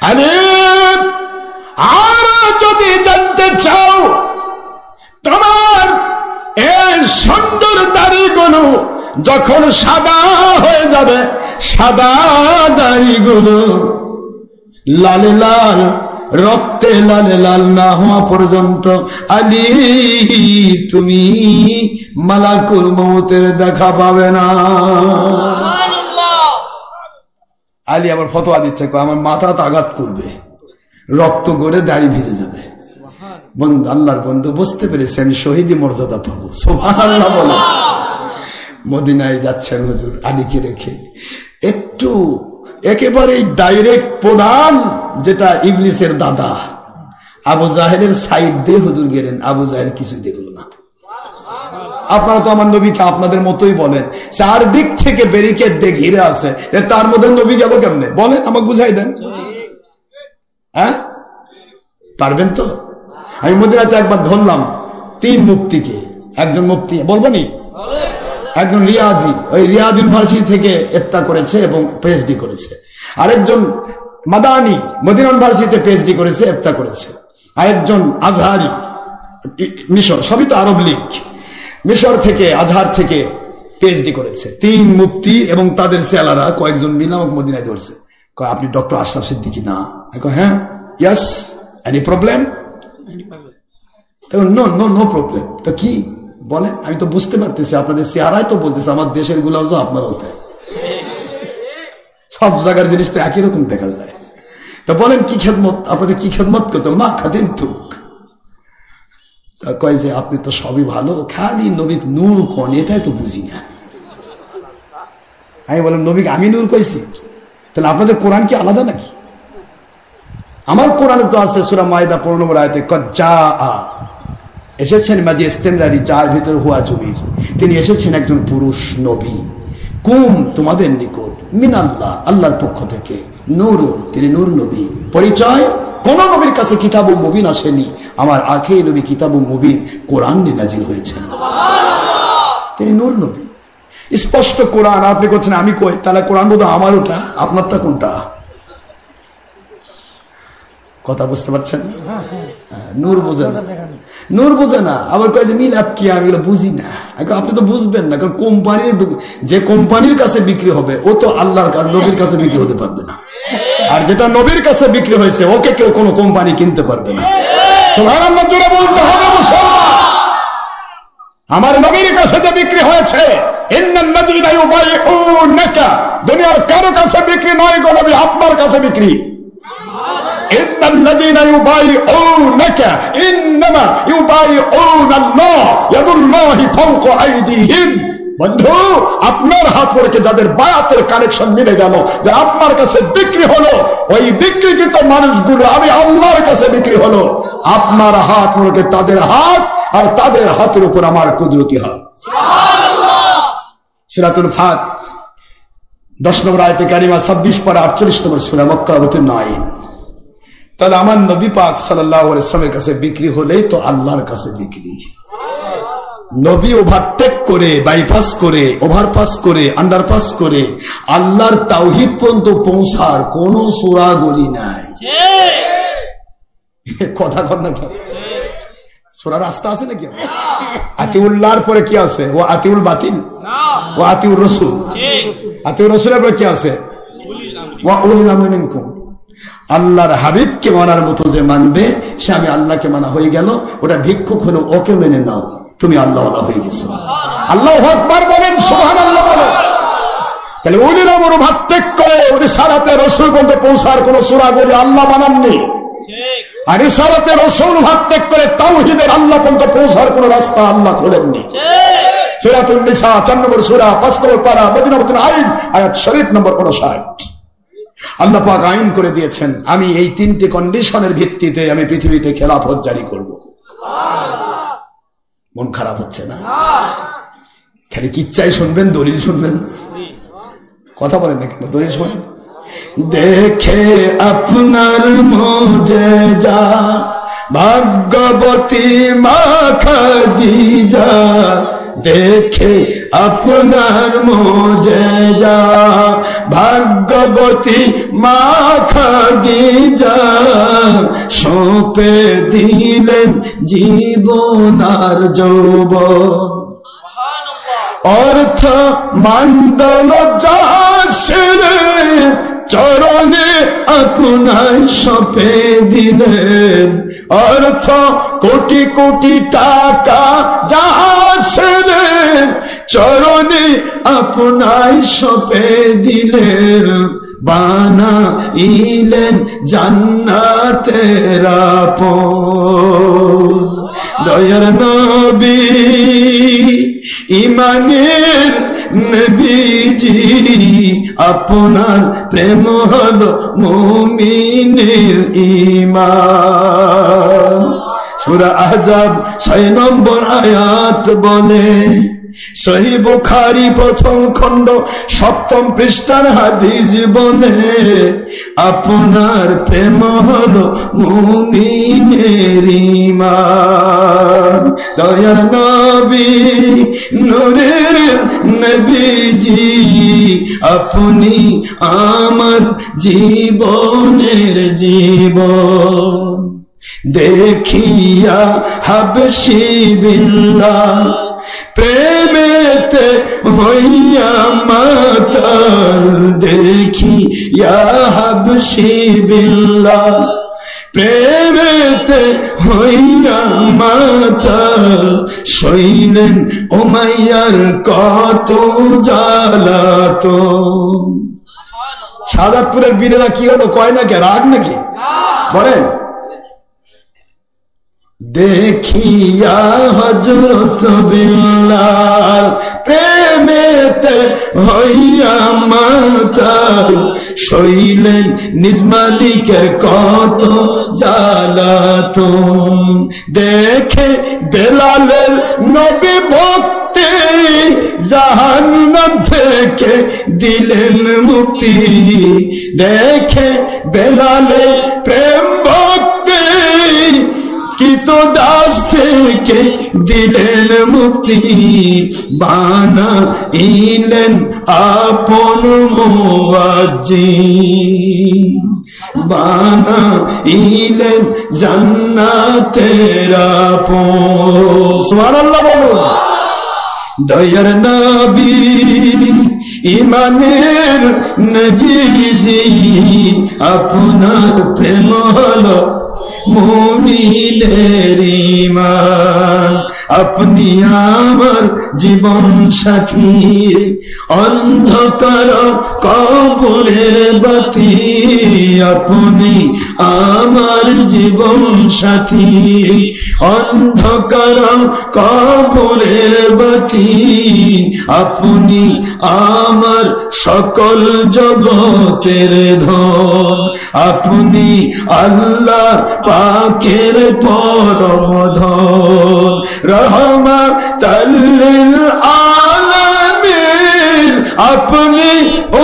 [SPEAKER 1] আরে আর যদি জানতে চাও তোমার এই সুন্দর দাড়িগুলো যখন সাদা হয়ে যাবে, সাদা দাড়িগুলো লালে লাল, রক্তে লালে লাল না হওয়া পর্যন্ত আলী তুমি মালাকুল মউতের দেখা পাবে না। আলী আবার ফতোয়া দিচ্ছে, আমার মাথা আঘাত করবে, রক্ত গড়ে দাড়ি ভিজে যাবে। বন্ধু, আল্লাহর বন্ধু বুঝতে পেরেছে আমি শহীদি মর্যাদা পাবো। সুবহানাল্লাহ বলে মদিনায় যাচ্ছেন হুজুর আলীকে রেখে। একটু একেবারে ডাইরেক্ট প্রধান, যেটা ইবলিসের দাদা আবু জাহেলের সাইড দিয়ে হুজুর গেলেন। আবু জাহেল কিছুই দেখলো না। আপনারা তো আমার নবীকে আপনাদের মতোই বলেন, 4 দিক থেকে ব্যারিকেড দিয়ে ঘিরে আছে, তার মধ্যে নবী গেল কেমনে বলেন, আমাকে বুঝাই দেন। হ্যাঁ পারবেন তো? আমি মদিনাতে একবার ধরলাম 3 মুফতিকে। একজন মুফতি বলবো নি, একজন রিয়াজি, ওই রিয়াদ ইউনিভার্সিটি থেকে ইফতা করেছে এবং পিএইচডি করেছে। আরেকজন মাদানি, মদিনা ইউনিভার্সিটিতে পিএইচডি করেছে, ইফতা করেছে। আরেকজন আজহারি, মিশর, সবই তো আরব লীগ, মিশর থেকে আজহার থেকে পিএইচডি করেছে। 3 মুফতি এবং তাদের চেলারা কয়েকজন মিলে আমাকে মদিনায় ধরছে। কয় আপনি ডক্টর আশরাফ সিদ্দিকী না? হ্যাঁ, yes, any problem? No no no problem. তো কি বলেন? আমি তো বুঝতে পারতেছি, আপনাদের চেহারাই তো বলতেছে আমার দেশের গুলাও যে আপনারাও তাই, সব জায়গার জিনিস তো একই রকম দেখা যায়। তো বলেন কি খেদমত, আপনাদের কি খেদমত করতো? মা খাদিম তুক। তা কয় যে আপনি তো সবই ভালো, খালি নবীক নূর কোন, এটাই তো বুঝি না। আমি বললাম নবীকে আমি নূর কইছি, তাহলে আপনাদের কোরআন কি আলাদা নাকি? আমার কোরআনে তো আছে সূরা মাইদা 15 নম্বর আয়াতে কদ জাআ, এসেছেন মাঝে ইস্তেমরারি, যার ভিতর হুয়া জমির, তিনি এসেছেন একজন পুরুষ নবী, কুম তোমাদের নিকট, মিনাল্লাহ আল্লাহর পক্ষ থেকে, নূর তিনি নূর নবী। পরিচয়, কোন নবীর কাছে কিতাবুল মুবিন আসেনি, আমার আখেরি নবী কিতাবুল মুবিন কোরআন দিয়ে নাজিল হয়েছেন, তিনি নূর নবী। স্পষ্ট কোরআন। আপনি করছেন আমি কই, তাহলে কোরআন বোধ আমার ওটা, আপনারটা কোনটা? কথা বুঝতে পারছেন? নূর বোঝে না, নূর বোঝে না। আবার কয় যে মিলাদ কি, আমি এগুলো বুঝি না। আপনি তো বুঝবেন না, কারণ কোম্পানির, যে কোম্পানির কাছে বিক্রি হবে ও তো আল্লাহর কাছে, নবীর কাছে বিক্রি হতে পারবে না। আর যেটা নবীর কাছে বিক্রি হয়েছে ওকে কেউ কোনো কোম্পানি কিনতে পারবে না। সুবহানাল্লাহ জোরে বলতে হবে মুসলমান। আমার নবীর কাছে যে বিক্রি হয়েছে
[SPEAKER 2] ইন্নাল্লাযীনা ইউবাইউনাকা, দুনিয়ার কারো কাছে বিক্রি নয় গো নবী, আপনার কাছে বিক্রি। ইন্নাল্লাযীনা ইউবাইউনাকা ইন্নামা ইউবাইউনাল্লাহ ইয়াদুল্লাহি ফাওকা আইদিহিম। বন্ধু, আপনার হাত মুবারকে যাদের বায়াতের কানেকশন মিলে গেল, যে আপনার কাছে বিক্রি হলো, ওই বিক্রিকৃত মানুষগুলো আমি আল্লাহর কাছে বিক্রি হলো। আপনার হাত মুবারকে তাদের হাত, আর তাদের হাতের উপর আমার কুদরতি হাত। সুবহানাল্লাহ। সূরাতুল ফাত 10 নম্বর আয়াতে কারিমা 26 পারা 48 নম্বর সূরা, মক্কা অবতীর্ণ আইন। তাহলে আমার নবী পাক সাল্লাল্লাহু আলাইহি ওয়াসাল্লামের কাছে বিক্রি হলেই তো আল্লাহর কাছে বিক্রি। নবী ওভারটেক করে, বাইপাস করে, ওভারপাস করে, আন্ডারপাস করে আল্লাহর তাওহীদ পর্যন্ত পৌঁছার কোন সূরা গলি নাই। কথা কর না, সূরা রাস্তা আছে নাকি? আতিউল্লাহর পরে কি আছে? ও আতিউল বাতিল, ও আতিউর রাসূল। আতিউর রাসূলের পরে কি আছে? ওয়া উলিল আমরি মিনকুম। আল্লাহর হাবিবকে মানার মতো যে মানবে, সে আমি আল্লাহকে মানা হয়ে গেল। ওটা ভিক্ষুক হলো, ওকে মেনে নাও, তুমি আল্লাহওয়ালা হয়ে গেছো। আল্লাহু আকবার বলেন, সুবহানাল্লাহ বলেন। তাহলে উলিল আমর ভাত ত্যাগ করে রিসালাতে রাসূল পর্যন্ত পৌঁছার কোন সূরা গলি আল্লাহ বানাননি। আর রিসালাতে রাসূল ভাত ত্যাগ করে তাওহীদের আল্লাহ পর্যন্ত পৌঁছার কোন রাস্তা আল্লাহ খোলেননি। সূরাতুন নিসা 4 নম্বর সূরা 5 নম্বর পারা, মদিনা অবতীর্ণ আইন, আয়াত শরীফ নম্বর 59। আল্লাহ পাক আইন করে দিয়েছেন, আমি এই 3টে কন্ডিশনের ভিত্তিতে আমি পৃথিবীতে খেলাফত জারি করব। মন খারাপ হচ্ছে না? খালি কিচ্ছাই শুনবেন, দলিল শুনবেন না? কথা বলেন না কেন? দলিল শোনেন। দেখে আপনার মুজিজা ভাগ্যবতী মা খাদিজা, দেখে আপনার মুজিজা ভাগ্যবতী মা খাদিজা, সঁপে দিলেন জীবন আর যৌবন। অর্থ মানদল যা সেরে চরণে আপনায় সঁপে দিলেন, অর্থ কোটি কোটি টাকা যা সেরে চরণে আপনায় সঁপে দিলেন, বানাইলেন জান্নাতের আপন। দয়ার নবী ইমানের নবীজি, আপনার প্রেম হলো মুমিনের ঈমান। সূরা আহজাব 6 নম্বর আয়াত বলে, সহিহ বুখারী 1ম খণ্ড 7ম পৃষ্ঠার হাদিস বলে, আপনার প্রেম হলো মুমিনের ঈমান। দয়ার নবী নূরের নবীজি, আপনি আমার জীবনের জীবন। দেখিয়া হাবশী বিল্লাল প্রেমেতে হইয়া মাতাল, দেখিয়া হাবশী বিল্লাল প্রেমেতে হইয়া মাতাল, সইলেন উমাইয়ার কত জ্বালাতন। শাহাদাতপুরের বীরেরা কি হলো? কয় নাকি রাগ নাকি? বলেন। দেখিয়া হযরত বিল্লাল প্রেমেতে হইয়া মাতাল, সইলেন নিজ মালিকের কত জ্বালাতন। দেখে বেলালের নবী ভক্তি, জাহান্নাম থেকে দিলেন মুক্তি। দেখে বেলালের প্রেম ভক্তি, কিত দাস থেকে দিলেন মুক্তি। বানাইলেন আপন মুয়াজ্জিন, বানাইলেন জান্নাতের আপন। সুবহানাল্লাহ বলুন। দয়ার নবী ইমানের নবীজি, আপনার প্রেম হলো মুমিনের ঈমান।
[SPEAKER 1] আপনি আমার জীবন সাথী, অন্ধকার কবরের বাতি, আপনি আমার জীবন সাথী, অন্ধকার কবরের বাতি, আপনি আমার সকল জগতের ধন, আপনি আল্লাহ পাকের পরম ধন, রহমাতাল লিল আলামিন, আপনি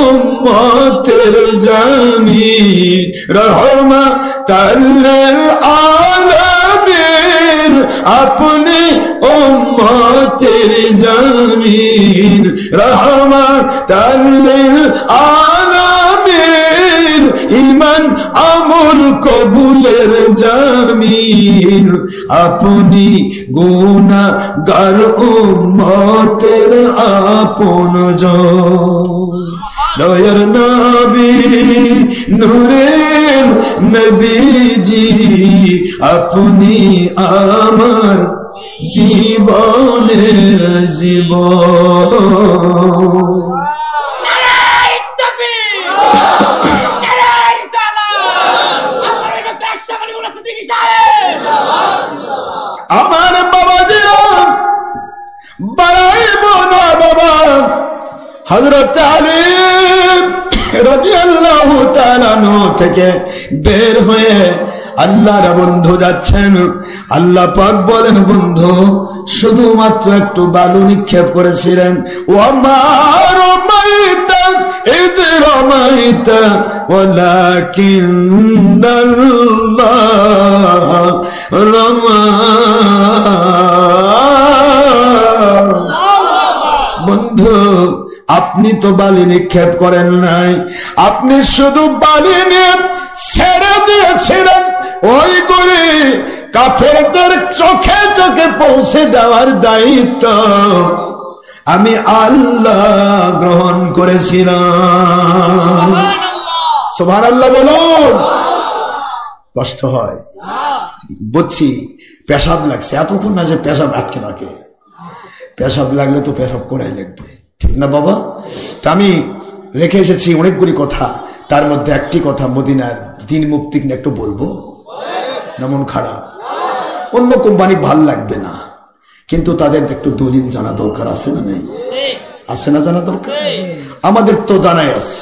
[SPEAKER 1] উম্মতের জামিন, রহমাতাল লিল আলামিন, আপনি উম্মতের জামিন, রহমাতাল লিল আলামিন, ঈমান আমল কবুলের জামিন, আপনি গুনাহগার উম্মতের আপনজন, দয়ার নবী নূরের নবীজি, আপনি আমার জীবনের জীবন। আমার বাবাজিরা বাড়াইব না বাবা, হযরত আলী রাদিয়াল্লাহু তাআলা থেকে বের হয়ে আল্লাহর বন্ধু যাচ্ছেন। আল্লাহ পাক বলেন, বন্ধু শুধুমাত্র একটু বালু নিক্ষেপ করেছিলেন। ওয়া রামাইতা ইয রামাইতা ওয়ালাকিন্নাল্লাহ রামা। বন্ধু আপনি তো বালি নিক্ষেপ করেন নাই, আপনি শুধু বালি নিয়ে ছেড়ে দিয়েছিলেন। ওই করে কাফেরদের চোখে চোখে পৌঁছে দেওয়ার দায়িত্ব আমি আল্লাহ গ্রহণ করেছিলাম। সুবহানাল্লাহ বলুন। কষ্ট হয় বুঝছি, পেশাব লাগছে, এতক্ষণ না যে পেশাব আটকে রাখে, পেশাব লাগলে তো পেশাব করাই লাগবে, ঠিক না বাবা? তা আমি রেখে এসেছি অনেকগুলি কথা, তার মধ্যে একটি কথা মদিনার দিন মুক্তি নিয়ে একটু বলবো। যেমন খারাপ, অন্য কোম্পানি ভাল লাগবে না, কিন্তু তাদের একটু দলিল জানা দরকার আছে না নেই? আছে না জানা দরকার? আমাদের তো জানাই আছে।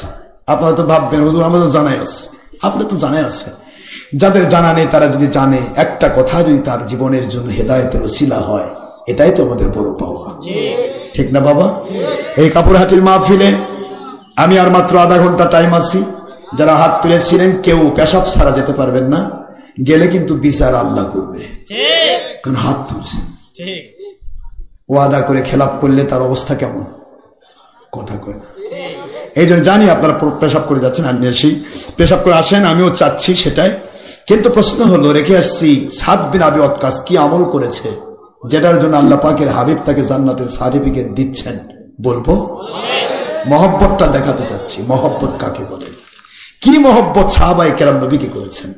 [SPEAKER 1] আপনারা তো ভাববেন হুজুর আমাদের জানাই আছে, আপনার তো জানাই আছে। যাদের জানা নেই তারা যদি জানে, একটা কথা যদি তার জীবনের জন্য হেদায়েতের ওসিলা হয়, এটাই তো আমাদের বড় পাওয়া, ঠিক না বাবা? এই কাপুরহাটির মাহফিলে আমি আর মাত্র আধা ঘন্টা টাইম আছি। যারা হাত তুলেছিলেন কেউ পেশাব ছাড়া যেতে পারবেন না, গেলে কিন্তু বিচার আল্লাহ করবে, কারণ হাত তুলছেন। ওয়াদা করে খেলাপ করলে তার অবস্থা কেমন? কথা কয় না। এই জন্য জানি আপনারা পেশাব করে যাচ্ছেন, আমি এসি পেশাব করে আসেন, আমিও চাচ্ছি সেটাই। কিন্তু প্রশ্ন হলো, রেখে আসছি সাদ বিন আবি ওয়াক্কাস কি আমল করেছে যেটার জন্য আল্লাহ পাকের হাবিব তাকে জান্নাতের সার্টিফিকেট দিচ্ছেন? বলবো? মহব্বতটা দেখাতে চাচ্ছি। মহব্বত কাকে বলে? কি মহব্বত সাহাবায়ে কেরাম নবীকে করেছেন?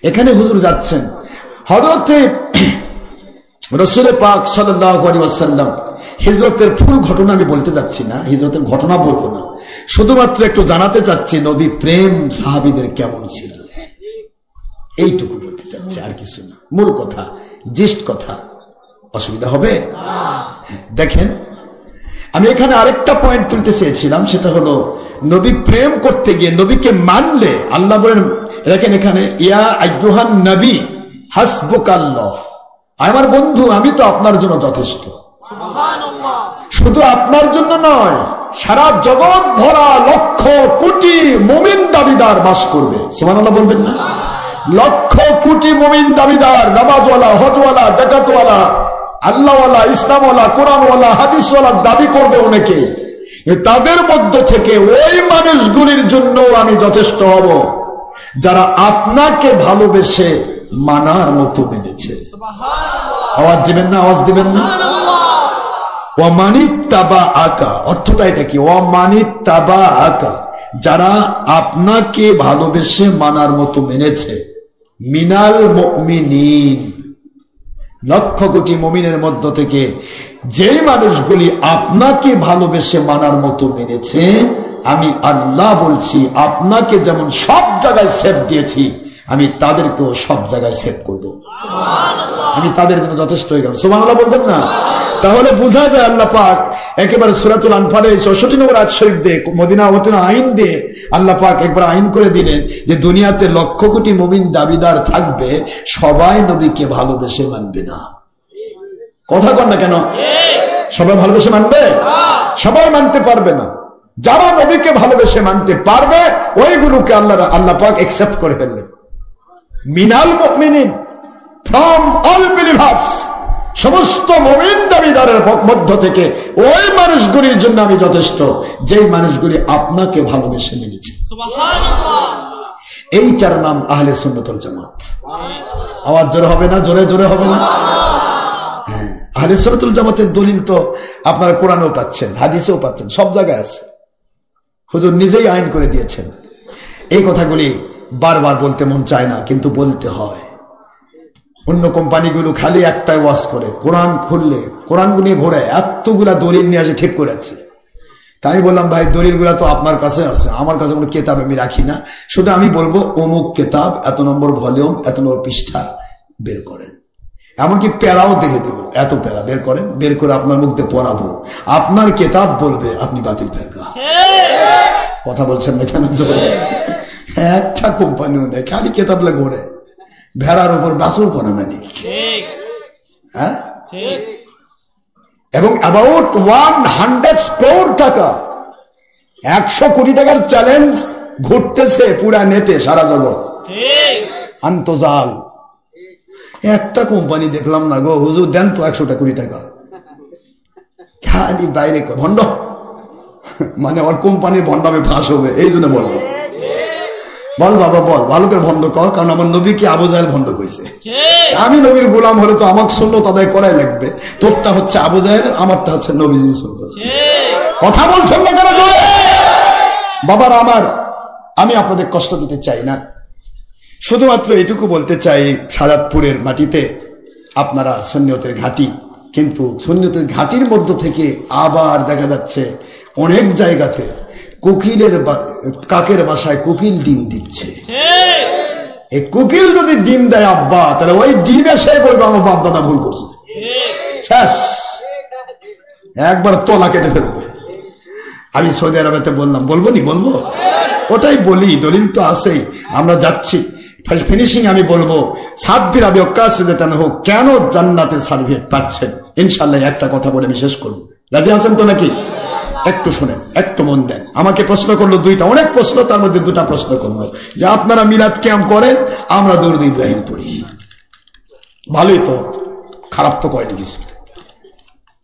[SPEAKER 1] এখানে হুজুর যাচ্ছেন, হযরতে রাসূল পাক সাল্লাল্লাহু আলাইহি ওয়াসাল্লাম হিজরতের ফুল ঘটনা আমি বলতে যাচ্ছি না, হিজরতের ঘটনা বলবো না, শুধুমাত্র একটু জানাতে চাচ্ছি নবী প্রেম সাহাবীদের কেমন ছিল, এইটুকু বলতে চাচ্ছি, আর কিছু না। মূল কথা, জিস্ট কথা। অসুবিধা হবে? দেখেন, আমি এখানে আরেকটা পয়েন্ট তুলতে চেয়েছিলাম, সেটা হলো নবী প্রেম করতে গিয়ে নবীকে মানলে আল্লাহ বলেন, দেখেন এখানে, ইয়া আইয়ুহান নবী হাসবুকাল্লাহ, আমার বন্ধু আমি তো আপনার জন্য যথেষ্ট। শুধু আপনার জন্য নয়, সারা জগৎ ভরা লক্ষ কোটি মুমিন দাবিদার বাস করবে। সুবহানাল্লাহ বলবেন না? লক্ষ কোটি মুমিন দাবিদার, নামাজওয়ালা, হজওয়ালা, যাকাতওয়ালা, আল্লাহওয়ালা, ইসলামওয়ালা, কোরআনওয়ালা, হাদিসওয়ালা দাবি করবে অনেকে। তাদের মধ্য থেকে ওই মানুষগুলির জন্য আমি যথেষ্ট হব যারা আপনাকে ভালোবেসে মানার মতো মেনেছে। আওয়াজ দিবেন না? আওয়াজ দিবেন না? ওয়ামানিত্তাবা আকা, অর্থটা এটা কি? ওয়ামানিত্তাবা আকা, যারা আপনাকে ভালোবেসে মানার মতো মেনেছে। মিনাল মুমিনিন, লক্ষ কোটি মুমিনের মধ্য থেকে যেই মানুষগুলি আপনাকে ভালোবেসে মানার মতো মেনেছে, আমি আল্লাহ বলছি আপনাকে যেমন সব জায়গায় সেভ দিয়েছি, আমি তাদেরকেও সব জায়গায় সেভ করব। আমি তাদের জন্য যথেষ্ট হয়ে গেলাম। সুবহানাল্লাহ বলবেন না? তাহলে বোঝা যায় আল্লাহ পাক একেবারে সূরাতুল আনফালের 64 নম্বর আয়াত শরীফ দিয়ে, মদিনা ওয়াতিনা আইন দিয়ে আল্লাহ পাক একবার আইন করে দিলেন যে দুনিয়াতে লক্ষ কোটি মুমিন দাবিদার থাকবে, সবাই নবীকে ভালোবেসে মানবে না। কথা কন না কেন? সবাই ভালোবেসে মানবে? সবাই মানতে পারবে না। যারা নবীকে ভালোবেসে মানতে পারবে ওইগুলোকে আল্লাহ পাক একসেপ্ট করে ফেললেন। মিনাল মুমিনিন, ফ্রম অল বিলিভার্স, সমস্ত মুমিন দাবিদারের মধ্য থেকে ওই মানুষগুলির জন্য আমি যথেষ্ট যেই মানুষগুলি আপনাকে ভালোবেসে মেনেছে। এইটার নাম আহলে সুন্নাত ওয়াল জামাত। আওয়াজ জোরে হবে না? জোরে জোরে হবে না? আহলে সুন্নাত ওয়াল জামাতের দলিল তো আপনারা কোরআনেও পাচ্ছেন, হাদিসেও পাচ্ছেন, সব জায়গায় আছে। হুজুর নিজেই আইন করে দিয়েছেন। এই কথাগুলি বারবার বলতে মন চায় না, কিন্তু বলতে হয়। অন্য কোম্পানিগুলো খালি একটাই ওয়াজ করে, কোরআন খুললে কোরআনগুলো নিয়ে ঘোরে, এতগুলা দলিল নিয়ে আসে ঠিক করে রাখছে। তাই বললাম ভাই দলিলগুলা তো আপনার কাছে আছে, আমার কাছে কোনো কেতাব আমি রাখি না। শুধু আমি বলবো অমুক কেতাব, এত নম্বর ভলিউম, এত নম্বর পৃষ্ঠা বের করেন। এমনকি প্যারাও দেখে দেব, এত প্যারা বের করেন, বের করে আপনার মুখ দিয়ে পড়াবো। আপনার কেতাব বলবে আপনি বাতিল ফেরকা। কথা বলছেন না কেন? একটা কোম্পানিও নেই, খালি কেতাব ঘোরে, ভেড়ার উপর বাসুর করে না। হ্যাঁ, এবং অ্যাবাউট 100 কোটি টাকা, 100 কোটি টাকার চ্যালেঞ্জ ঘুরতেছে পুরা নেটে, সারা জগৎ আন্তজাল। একটা কোম্পানি দেখলাম না গো হুজুর, দেন তো 100 কোটি টাকা, খালি বাইরে ভণ্ড, মানে ওর কোম্পানির ভণ্ডামে ফাঁস হবে, এই জন্য বলবো। বল বাবা বল, ভালো করে ভণ্ড কর, কারণ আমার নবীকে আবু জাহেল ভণ্ড কইছে। আমি নবীর গোলাম হলে তো আমাকে সুন্নাত আদায় করাই লাগবে। তোরটা হচ্ছে আবু জাহেল, আমারটা হচ্ছে নবীজির সুন্নাত। কথা বলছেন না কেন? বাবার আমার, আমি আপনাদের কষ্ট দিতে চাই না, শুধুমাত্র এইটুকু বলতে চাই, সাজাদপুরের মাটিতে আপনারা সুন্নিয়তের ঘাঁটি, কিন্তু সুন্নিয়তের ঘাঁটির মধ্য থেকে আবার দেখা যাচ্ছে অনেক জায়গাতে কোকিলের কাকের বাসায় কোকিল ডিম দিচ্ছে। এই কোকিল যদি ডিম দেয় আব্বা, তাহলে ওই ডিমে সে বলবে আমার বাপ দাদা ভুল করছে, শেষ, একবার তলা কেটে ফেলবে। আমি সৌদি আরবেতে বললাম, বলবো নি? বলবো, ওটাই বলি, দলিল তো আছেই। আমরা যাচ্ছি ফিনিশিং, আমি বলবো সাব্বির আবি ওয়াক্কাস রাদিয়াল্লাহু আনহু কেন জান্নাতের সার্টিফিকেট পাচ্ছেন। ইনশাআল্লাহ একটা কথা বলে আমি শেষ করবো। রাজি আছেন তো নাকি? একটু শুনেন, একটু মন দেন। আমাকে প্রশ্ন করলো দুইটা, অনেক প্রশ্ন, তার মধ্যে দুটা প্রশ্ন করলো যে আপনারা মিলাদ কিয়াম করেন, আমরা দরুদ ইব্রাহিম পড়ি। ভালোই তো, খারাপ তো কয়নি কিছু।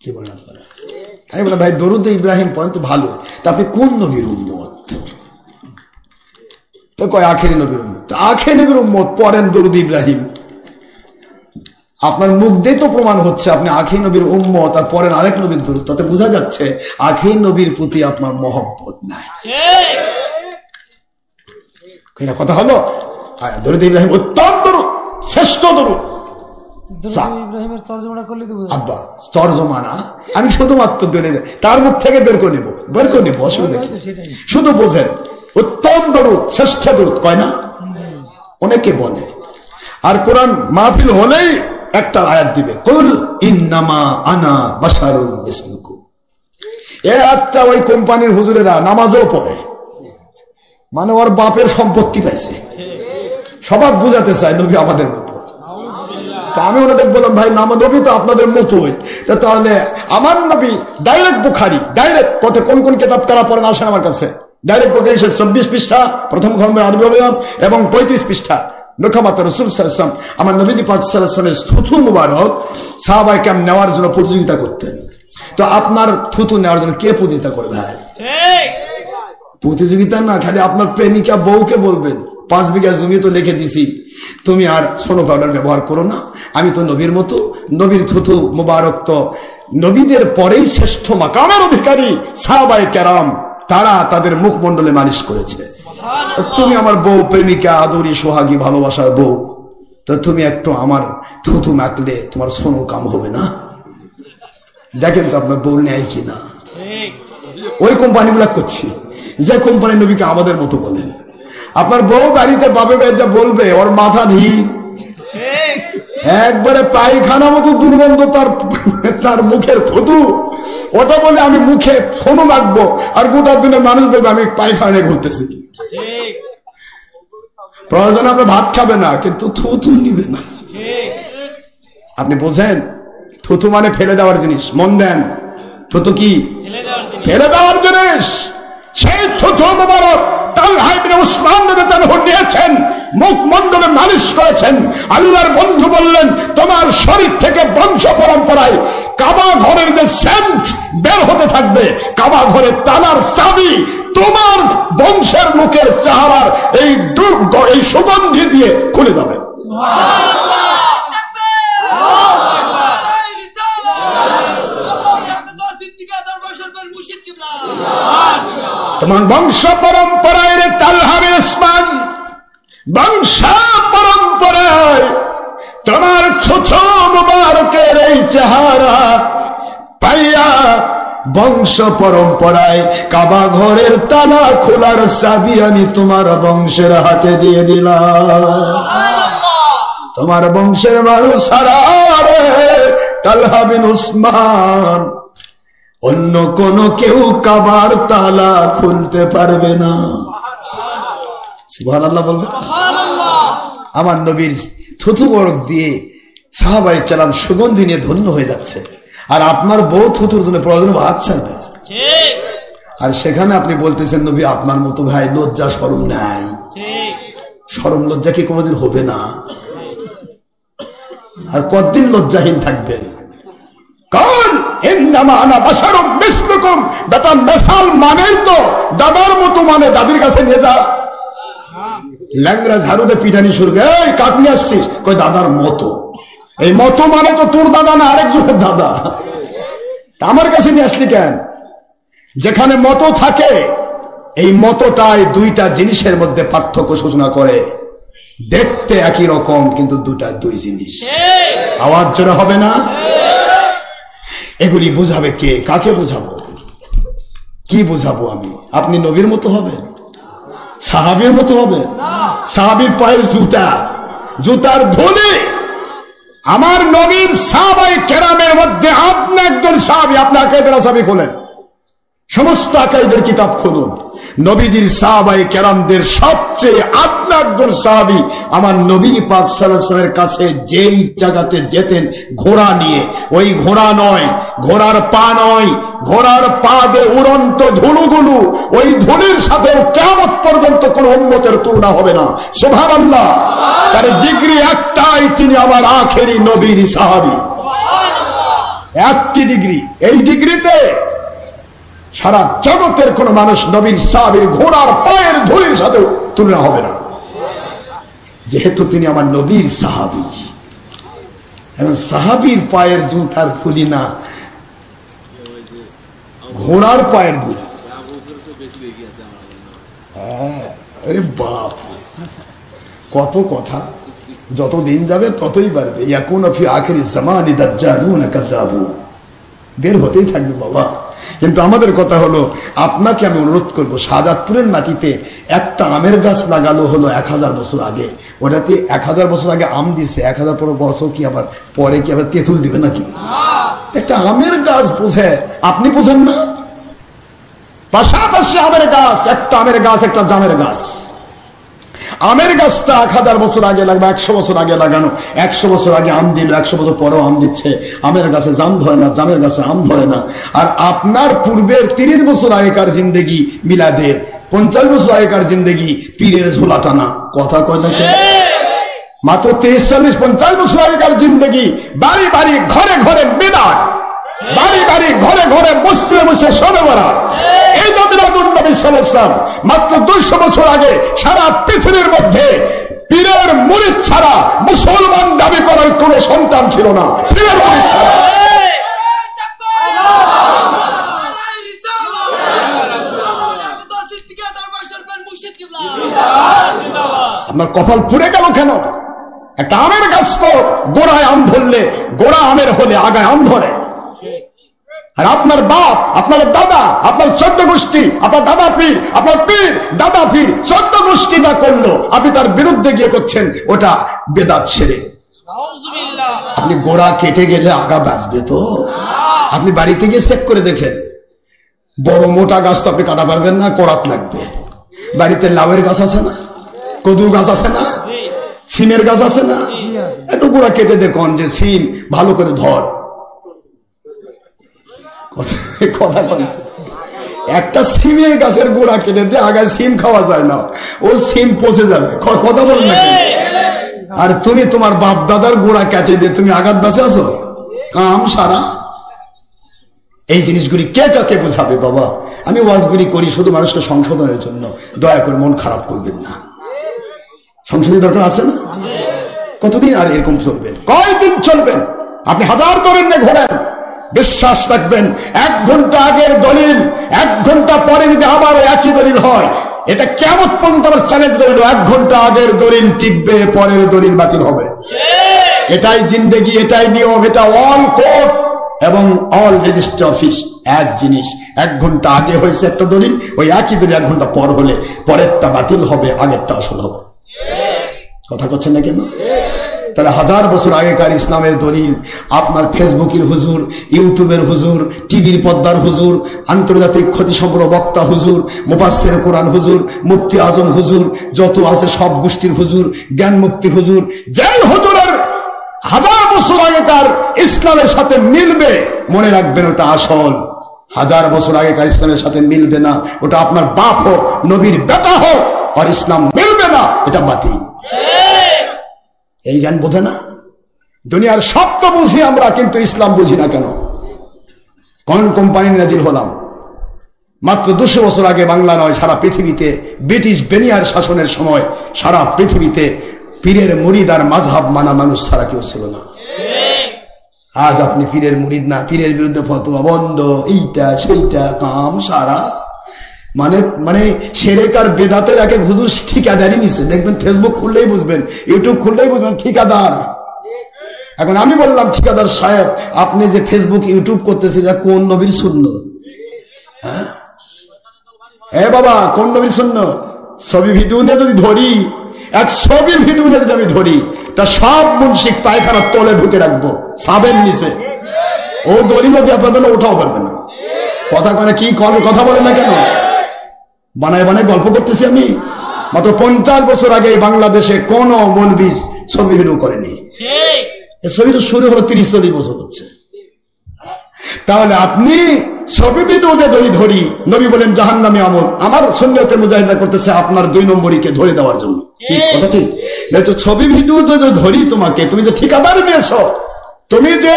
[SPEAKER 1] কি বলেন আপনারা? আমি বললাম ভাই দরুদ ইব্রাহিম পড়েন তো ভালো, তা আপনি কোন নবীর উম্মত? তো কয় আখেরি নবীর উম্মত। আখেরি নবীর উম্মত পড়েন দরুদ ইব্রাহিম। আপনার মুখ দিয়ে তো প্রমাণ হচ্ছে আপনি আখেরি নবীর উম্মত আর পড়েন আরেক নবীর দরুদ, তাতে বোঝা যাচ্ছে আখেরি নবীর প্রতি আপনার মহব্বত নাই। কথা হলো? দরুদ ইব্রাহিম উত্তম দরুদ, শ্রেষ্ঠ দরুদ। আব্বা তরজমা না, আমি শুধুমাত্র তার মুখ থেকে বের করে নিব, অসুবিধা কি? শুধু বোঝেন, উত্তম দরুদ, শ্রেষ্ঠ দরুদ কয় না অনেকে বলে। আর কোরআন মাহফিল হলেই একটা আয়াত দিবে, কুল ইন্নামা আনা বাশারুন মিসলুকুম। এই আয়াতটা ওই কোম্পানির হুজুরেরা নামাজেও পড়ে, মানে ওর বাপের সম্পত্তি পাইছে, সবার বুঝাতে চায় নবী আমাদের মতো। তা আমি ওনাদের বললাম ভাই নবী তো আপনাদের মতোই, তাহলে আমার নবী ডাইরেক্ট বুখারী, ডাইরেক্ট কত কোন কোন কিতাব কারা পড়েন আসেন আমার কাছে, ডাইরেক্ট বুখারী 24 পৃষ্ঠা প্রথম খণ্ডের আরবি অনুবাদ এবং 35 পৃষ্ঠা নখামাত রাসূল সাল্লাল্লাহু আলাইহি ওয়াসাল্লাম। আমার নবীজি পাক সাল্লাল্লাহু আলাইহি ওয়াসাল্লামের থুথু মুবারক সাহাবায়ে কেরাম নেওয়ার জন্য প্রতিযোগিতা করতেন। তো আপনার থুথু নেওয়ার জন্য কে প্রতিযোগিতা করবে ভাই? প্রতিযোগিতা না, খালি আপনার প্রেমিকা বউকে বলবেন 5 বিঘা জমি তো লিখে দিছি, তুমি আর সোনো পাউডার ব্যবহার করো না, আমি তো নবীর মতো, নবীর থুথু মুবারক তো নবীদের পরেই শ্রেষ্ঠ মাকামের অধিকারী সাহাবায়ে কেরাম, তারা তাদের মুখমণ্ডলে মালিশ করেছে। তুমি আমার বউ, প্রেমিকা, আদরি, সোহাগী, ভালোবাসার বউ, তো তুমি একটু আমার থুথু মাখলে তোমার সোনো কাম হবে না? দেখেন তো আপনার বউ নেয় কিনা। ওই কোম্পানিগুলা করছি, যে কোম্পানি নবীকে আমাদের মতো বলেন। আপনার বউ গাড়িতে বাবে যা বলবে, ওর মাথা ঢিল, একবারে পায়খানা মতো দুর্গন্ধ তার মুখের থুতু, ওটা বলে আমি মুখে ফোনও রাখবো, আর গোটা দিনের মানুষ বলবে আমি পায়খানায় ঘুরতেছি। প্রয়োজন আপনার ভাত খাবে না, কিন্তু থুতু নিবে না। আপনি বোঝেন, থুতু মানে ফেলে দেওয়ার জিনিস। মন দেন, থুতু কি ফেলে দেওয়ার জিনিস। সেই থুতু মোবারক তালহা ইবনে উসমান রাদিয়াল্লাহু আনহু নিয়েছেন, মুখমণ্ডলে মালিশ করেছেন। আল্লাহর বন্ধু বললেন, তোমার শরীর থেকে বংশ পরম্পরায় কাবা ঘরের যে সেন্ট বের হতে থাকবে, কাবা ঘরের তালার চাবি তোমার বংশের লোকের চেহারার এই সুগন্ধি দিয়ে খুলে যাবে। তোমার বংশ পরম্পরায় রে তালহা বিন উসমান, বংশ পরম্পরায় তোমার থুথু মুবারকের এই চেহারা পাইয়া বংশ পরম্পরায় কাবা ঘরের তালা খোলার চাবি আমি তোমার বংশের হাতে দিয়ে দিলাম। তোমার বংশের মানুষ ছাড়া রে তালহা বিন উসমান অন্য কোন কেউ কাবার তালা খুলতে পারবে না। সুবহানাল্লাহ বলবে। আমার নবীর থুথু বরক দিয়ে সাহাবায়ে কেরাম সুগন্ধি নিয়ে ধন্য হয়ে যাচ্ছে, আর আপনার বউ থুতুর জন্য প্রয়োজন ভাত ছাড়বে। আর সেখানে আপনি বলতেছেন নবী আপনার মতো ভাই লজ্জা শরম নাই। শরম লজ্জা কি কোনোদিন হবে না? আর কতদিন লজ্জাহীন থাকবেন? কাল ইন্নামা আনা বাশারুম মিসলুকুম, বেটা মেসাল মানেই তো দাদার মতো, মানে দাদির কাছে নিয়ে যা। ল্যাংরা ঝাড়ুতে পিটানি শুরু করে, এই কাক নিয়ে আসছিস? কই দাদার মতো। এই মতো মানে তো তোর দাদা না, আরেকজনের দাদা। আমার কাছে নিয়ে আসলি কেন? যেখানে মতো থাকে, এই মতটাই দুইটা জিনিসের মধ্যে পার্থক্য সূচনা করে। দেখতে একই রকম, কিন্তু দুটা দুই জিনিস। আওয়াজ জোরে হবে না? এগুলি বুঝাবে কে? কাকে বুঝাবো? কি বুঝাবো আমি? আপনি নবীর মতো হবেন? সাহাবীর মতো হবেন? সাহাবীর পায়ের জুতার ধুলি আমার নবীর সাহাবায়ে কেরামের মধ্যে আপনি একজন সাহাবী। আপনি আকাইদের সাহাবী খোলেন, সমস্ত আকাইদের কিতাব খুলুন, নবীজির সাহাবায়ে কেরামদের সবচেয়ে আপনি একজন সাহাবী আমার নবী পাক সাল্লাল্লাহু আলাইহি ওয়াসাল্লামের কাছে যেই জায়গাতে যেতেন ঘোড়া নিয়ে, ওই ঘোড়া নয়, ঘোড়ার পা নয়, ঘোড়ার পা দিয়ে উড়ন্ত ধুলোগুলো, ওই ধুলির সাথে কিয়ামত পর্যন্ত কোন উম্মতের তুলনা হবে না। সুবহানাল্লাহ। তার ডিগ্রি একটাই, তিনি আমার আখেরি নবীর সাহাবী। একটি ডিগ্রি, এই ডিগ্রিতে সারা জগতের কোন মানুষ নবীর সাহাবীর ঘোড়ার পায়ের ধুলির সাথে তুলনা হবে না, যেহেতু তিনি আমার নবীর সাহাবী। এবং সাহাবীর পায়ের জুতার ধুলি না, ঘোড়ার পায়ের ধুলি। আরে বাপ, কত কথা! যত দিন যাবে ততই বাড়বে। ইয়াকুনু ফি আখিরি জামানি দাজ্জালুন কাযাবুন, বের হতেই থাকবে বাবা। কিন্তু আমাদের কথা হলো, আপনাকে আমি অনুরোধ করব, শাহজাদপুরের মাটিতে একটা আমের গাছ লাগালো হলো 1000 বছর আগে, ওটাতে 1000 বছর আগে আম দিছে, 1000 বছর কি আবার পরে কি আবার তেঁতুল দিবে নাকি? একটা আমের গাছ বোঝে, আপনি বোঝেন না? পাশাপাশি আমের গাছ, একটা আমের গাছ, একটা জামের গাছ। আমের গাছটা 1000 বছর আগে লাগবে, 100 বছর আগে লাগানো, 100 বছর আগে আম দিল, 100 বছর পরেও আম দিচ্ছে। আমের গাছে জাম ধরে না, জামের গাছে আম ধরে না। আর আপনার পূর্বের 30 বছর আগেকার জিন্দেগি মিলাদের, 50 বছর আগেকার জিন্দেগি পীরের ঝোলা টানা। কথা কয় না? মাত্র 30, 40, 50 বছর আগেকার জিন্দেগি বাড়ি বাড়ি ঘরে ঘরে বিদাত, বাড়ি বাড়ি ঘরে ঘরে বসে বসে শবে বরাত। এই তো মিলাদুন নবী সাল্লাল্লাহু আলাইহি ওয়াসাল্লাম। মাত্র 200 বছর আগে সারা পৃথিবীর মধ্যে পীরের মুরিদ ছাড়া মুসলমান দাবি করার কোন সন্তান ছিল না, পীরের মুরিদ ছাড়া। আপনার কপাল পুড়ে গেল কেন?
[SPEAKER 2] একটা আমের গাছ তো গোড়ায় আম ধরলে, গোড়া আমের হলে আগায় আম ধরে। আর আপনার বাপ, আপনার দাদা, আপনার 14 গোষ্ঠী, আপনার দাদা পীর, আপনার পীর দাদা পীর 14 গোষ্ঠী যা করলো, আপনি তার বিরুদ্ধে গিয়ে করছেন, ওটা বেদাত ছেড়ে। আপনি গোড়া কেটে গেলে আগা বাঁচবে তো? আপনি বাড়িতে গিয়ে চেক করে দেখেন, বড় মোটা গাছ তো আপনি কাটা পারবেন না, করাত লাগবে। বাড়িতে লাউয়ের গাছ আছে না, কদু গাছ আছে না, সিমের গাছ আছে না, একটু গোড়া কেটে দেখুন যে সিম ভালো করে ধর। কথা বল, একটা সিমের গাছের গোড়া কেটে দিয়ে আগায় সিম খাওয়া যায় না, ও সিম পচে যাবে। কথা বল না। আর তুমি তোমার বাপ দাদার গোড়া কেটে দিয়ে তুমি আঘাত বাঁচে আছো, কাম সারা। এই জিনিসগুলি কে কাকে বোঝাবে বাবা? আমি ওয়াজগুলি করি শুধু মানুষকে সংশোধনের জন্য, দয়া করে মন খারাপ করবেন না। সংশোধনের দরকার আছে না? কতদিন আর এরকম চলবেন? কয়দিন চলবেন? আপনি হাজার দলিল নিয়ে ঘোরেন, বিশ্বাস রাখবেন 1 ঘন্টা আগের দলিল 1 ঘন্টা পরে যদি আবার একই দলিল হয়, এটা কেমন পর্যন্ত আমার চ্যালেঞ্জ রইল, 1 ঘন্টা আগের দলিল টিকবে, পরের দলিল বাতিল হবে। এটাই জিন্দেগি, এটাই নিয়ম, এটা অল কোর্ট এবং অল রেজিস্ট্রি অফিস এক জিনিস। 1 ঘন্টা আগে হয়েছে একটা দলিল, ওই একই দলিল 1 ঘন্টা পর হলে পরেরটা বাতিল হবে, আগেরটা আসল হবে। কথা করছেন না কেন? তাহলে 1000 বছর আগেকার ইসলামের দলিল আপনার ফেসবুকের হুজুর, ইউটিউবের হুজুর, টিভির পর্দার হুজুর, আন্তর্জাতিক ক্ষতিসম্পন্ন বক্তা হুজুর, মুফাসসির কোরআন হুজুর, মুফতি আজম হুজুর, যত আছে সব গোষ্ঠীর হুজুর, জ্ঞান মুক্তি হুজুর, যেই হুজুরের 1000 বছর আগেকার ইসলামের সাথে মিলবে, মনে রাখবেন ওটা আসল। 1000 বছর আগেকার ইসলামের সাথে মিলবে না, ওটা আপনার বাপ হোক, নবীর বেটা হোক, আর ইসলাম মিলবে না, এটা বাতিল। এই জ্ঞান বোঝে না? দুনিয়ার সব তো বুঝি আমরা, কিন্তু ইসলাম বুঝি না কেন? কোন কোম্পানি নাজিল হলাম? মাত্র 200 বছর আগে বাংলা নয়, সারা পৃথিবীতে ব্রিটিশ বেনিয়ার শাসনের সময় সারা পৃথিবীতে পীরের মুরিদ আর মাযহাব মানা মানুষ ছাড়া কেউ ছিল না। আজ আপনি পীরের মুরিদ না, পীরের বিরুদ্ধে ফতোয়া বন্ধ, এইটা সেইটা, কাম সারা। মানে শিরক আর বেদাতের এক হুজুর ঠিকাদারি নিছে, দেখবেন ফেসবুক খুললেই বুঝবেন, ইউটিউব খুললেই বুঝবেন ঠিকাদার। এখন আমি বললাম, ঠিকাদার সাহেব, আপনি যে ফেসবুক ইউটিউব করতেছেন, কোন নবীর সুন্নাত? হ্যাঁ বাবা, কোন নবীর সুন্নাত? ছবি ভিডিও নিয়ে যদি ধরি, এক ছবি ভিডিও নিয়ে যদি আমি ধরি, তা সব মুনশিক পায়খানার তলে ঢুকে রাখবো, সাবেন নিচে। ও দলিলও দেওয়া পারবে না, ওঠাও পারবে না। কথা কনে কি কথা বলেন না কেন? বানায় বানায় গল্প করতেছি আমি। মাত্র 50 বছর আগে বাংলাদেশে কোন মৌলবী ছবি ভিডিও করেনি। এই ছবিটা শুরু হলো 30-40 বছর হচ্ছে। তাহলে আপনি ছবি ভিডিওতে যদি ধরি, নবী বলেন জাহান্নামী আমল, আমার সুন্নতের মুজাহিদা করতেছে আপনার 2 নম্বরীকে ধরে দেওয়ার জন্য। ঠিক কথা? ঠিক। ছবি ভিডিও যদি ধরি তোমাকে, তুমি যে ঠিকাদারি নিয়েছো, তুমি যে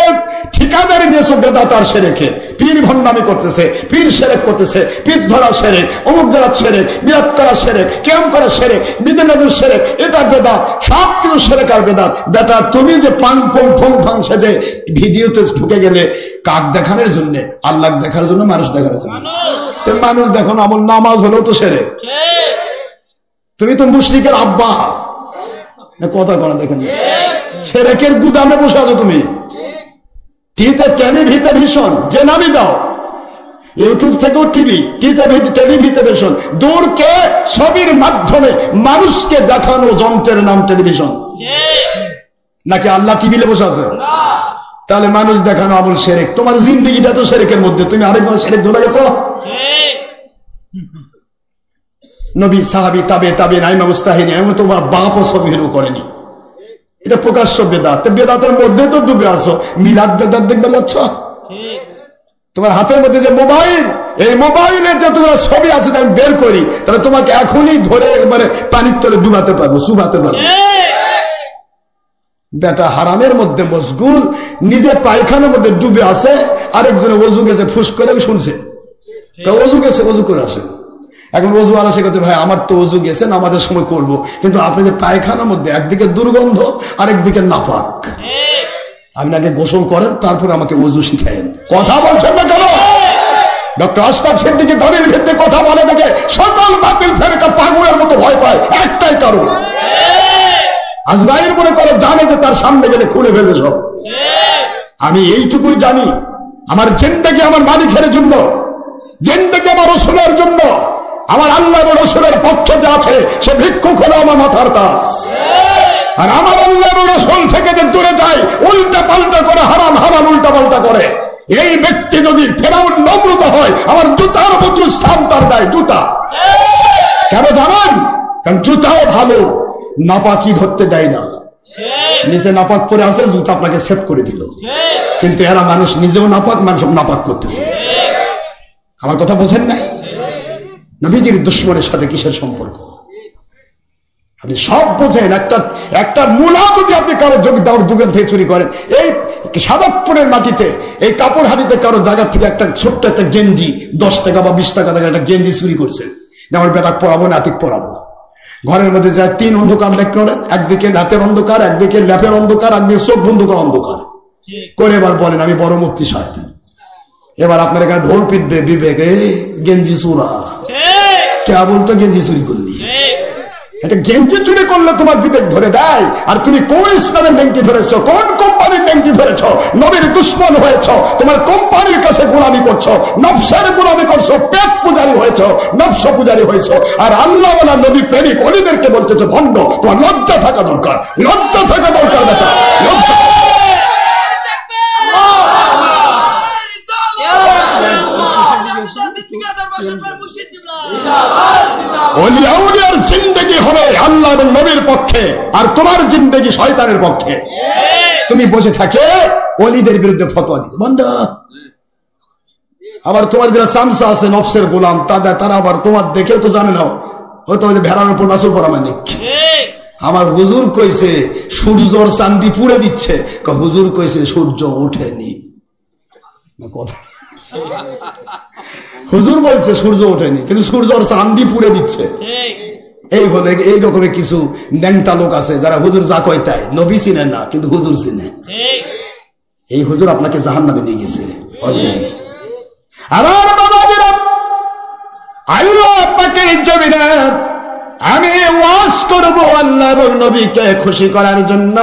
[SPEAKER 2] ঠিকাদারি নিয়েছো বেদাতার শিরকে, পীর ভণ্ডামি করতেছে, পীর শিরক করতেছে, পীর ধরা শিরক, অমুক ধরা শিরক, বিরাট করা শিরক, কিয়াম করা শিরক, বিধানের শিরক, এটা বেদাত, সব কিছু শিরক আর বেদাত। বেটা, তুমি যে পাং পং ফং ফাং সেজে ভিডিওতে ঢুকে গেলে, কাক দেখানোর জন্য, আল্লাহ দেখার জন্য, মানুষ দেখানোর জন্য? মানুষ দেখানো আমল, নামাজ হলেও তো শিরক। তুমি তো মুশরিকের আব্বা। কথা কনা দেখেন, শিরকের গুদামে বসে আছো তুমি। টেলিভিশন যে নামই দাও, ইউটিউব থেকেও টিভি, টেলিভিশন, দূরকে ছবির মাধ্যমে মানুষকে দেখানো যন্ত্রের নাম টেলিভিশন। নাকি আল্লাহ টিভিতে বসে আছে? তাহলে মানুষ দেখানো আমল শিরক। তোমার জিন্দেগিটা তো শিরকের মধ্যে, তুমি আরেকজনের শিরক ধরে গেছো। নবী, সাহাবী, তাবেঈন, আইমা মুজতাহিদিন, এমন তোমার বাপও ছবি ভিডিও করেনি। এটা প্রকাশ্য বেদাত। বেদাতের মধ্যে তো ডুবে আছো, মিলাদ বেদাত দেখবে যাচ্ছ। তোমার হাতের মধ্যে যে মোবাইল, এই মোবাইলে যে তোমার ছবি আছে আমি বের করি, তাহলে তোমাকে এখনই ধরে একবারে পানির তলে ডুবাতে পারবো, চুবাতে পারবো। বেটা হারামের মধ্যে মশগুল, নিজে পায়খানার মধ্যে ডুবে আছে, আরেকজনে ওযু গেছে ফুস করে শুনছে, ওযু গেছে, ওযু করে আসে। এখন ওযু আলা সে কাছে, ভাই আমার তো ওযু গেছে, আমাদের সময় করব, কিন্তু আপনি যে পায়খানার মধ্যে একদিকে দুর্গন্ধ, আরেকদিকে নাপাক, আপনি আগে গোসল করেন, তারপর আমাকে ওযু শিখায়েন। কথা বলছেন না কেন? ডক্টর আশরাফ সিদ্দিকী দলিল ভিত্তিক কথা বলে দেখে সকল বাতিল ফেরেকা পাগলের মতো ভয় পায়, একটাই কারণ, আজরাইল মনে করে জানে যে তার সামনে গেলে খুলে ফেলবে সব। আমি এইটুকুই জানি, আমার জিন্দেগি আমার মালিকের জন্য, জিন্দেগি আমার রসুলের জন্য, আমার আল্লাহ এবং রসুলের পক্ষে যে আছে সে ভিক্ষুক হলো আমার মাথার তাজ। আর আমার আল্লাহ এবং রসুল থেকে যে দূরে যায়, উল্টা পাল্টা করে, হারাম হারাম উল্টা পাল্টা করে, এই ব্যক্তি যদি ফেরাউন নমরুদ হয়, আমার জুতার মতো স্থান তার নাই। জুতা কেন জানেন? কারণ জুতাও ভালো, নাপাকি ধরতে দেয় না। নিচে নাপাক পরে আছে, জুতা আপনাকে সেভ করে দিল। কিন্তু এরা মানুষ নিজেও নাপাক, মানুষ নাপাক করতেছে। আমার কথা বোঝেন নাই? নবীজির দুশমনের সাথে কিসের সম্পর্ক? আপনি সব বোঝেন। একটা মূলা যদি আপনি কারো দোকান থেকে চুরি করেন, এই সাদাপুরের মাটিতে, এই কাপড় হাটিতে কারো জায়গা থেকে একটা ছোট্ট একটা গেঞ্জি 10 টাকা বা 20 টাকা একটা গেঞ্জি চুরি করছেন, আমার বেটা পরাবো, নাতিক পরাবো, ঘরের মধ্যে যায় 3 অন্ধকার লেখ করেন, একদিকে রাতের অন্ধকার, একদিকে ল্যাপের অন্ধকার, একদিকে চোখ বন্ধ করা অন্ধকার করে এবার বলেন আমি বড় মুফতি সাহেব। এবার আপনার এখানে ঢোল পিটবে বিবেকে, গেঞ্জি চুরা কে বলতো গেঞ্জি চুরি করলি। এটা গেঞ্জি চুরি করলে তোমার বিবেক ধরে দেয়। আর তুমি কোন ইসলামের নেংটি ধরেছ, কোন কোম্পানির নেংটি ধরেছ, নবীর দুশ্মন হয়েছ, তোমার কোম্পানির কাছে গোলামি করছো, নফসের গোলামি করছো, পেট পূজারি হয়েছ, নফস পূজারি হয়েছ। আর আল্লাহ ওয়ালা নবী প্রেমিক অলিদেরকে বলতেছে ভণ্ড। তোমার লজ্জা থাকা দরকার, লজ্জা থাকা দরকার বেটা, লজ্জা। ওলিয়াউলিয়ার জিন্দেগি হবে আল্লাহ এবং নবীর পক্ষে, আর তোমার জিন্দেগি শয়তানের পক্ষে। তুমি বসে থাকে ওলিদের বিরুদ্ধে ফতোয়া দিতে বন্ধ। আবার তোমার যারা সামসা আছে নফসের গোলাম, তারা আবার তোমার দেখে তো জানে না, হয়তো ভেড়ার উপর বাসুর পরা মানে আমার হুজুর কইছে সূর্যর চান্দি পুড়ে দিচ্ছে, হুজুর কইছে সূর্য ওঠেনি। কথা হুজুর বলছে সূর্য ওঠেনি, কিন্তু সূর্যর চান্দি পুড়ে দিচ্ছে। এই হলে এই রকমের কিছু ন্যাংটা লোক আছে যারা হুজুর যা কয় তাই, নবী চিনেন না কিন্তু হুজুর চিনে। এই হুজুর আপনাকে জাহান্নামে নিয়ে গেছে অলরেডি। আমার বাবাজিরা, আল্লাহ আপনাকে জমিনে আমি ওয়াজ করব আল্লাহ এবং নবীকে খুশি করার জন্য।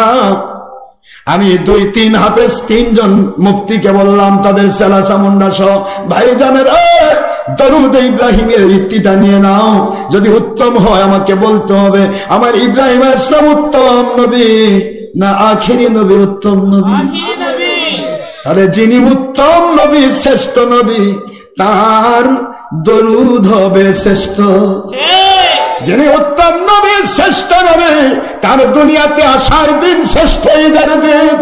[SPEAKER 2] আমি 2-3 হাফেজ 3 জন মুফতিকে বললাম, তাদের সেলা চামুন্ডা সহ, ভাই জানের দরুদ ইব্রাহিমের ভিত্তিটা নিয়ে নাও। যদি উত্তম হয় আমাকে বলতে হবে আমার ইব্রাহিম আলাইহিস সালাম উত্তম নবী না আখিরি নবী উত্তম নবী? তাহলে যিনি উত্তম নবী, শ্রেষ্ঠ নবী, তার দরুদ হবে শ্রেষ্ঠ। যিনি উত্তম নবী, শ্রেষ্ঠ নবী, তার দুনিয়াতে আসার দিন শ্রেষ্ঠ ঈদের দিন।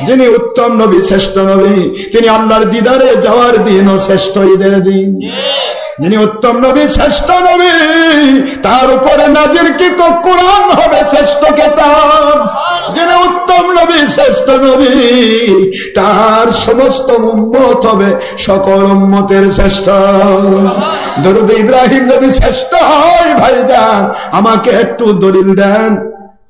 [SPEAKER 2] যিনি উত্তম নবী, শ্রেষ্ঠ নবী, তিনি আল্লাহর দিদারে যাওয়ার দিনও শ্রেষ্ঠ ঈদের দিন। যিনি উত্তম নবী, শ্রেষ্ঠ নবী, তার উপরে নাজিলকৃত কোরআন হবে শ্রেষ্ঠ কিতাব। যিনি উত্তম নবী, শ্রেষ্ঠ নবী, তার সমস্ত উম্মত হবে সকল উম্মতের শ্রেষ্ঠ। দরুদ ইব্রাহিম যদি শ্রেষ্ঠ হয় ভাইজান, আমাকে একটু দলিল দেন।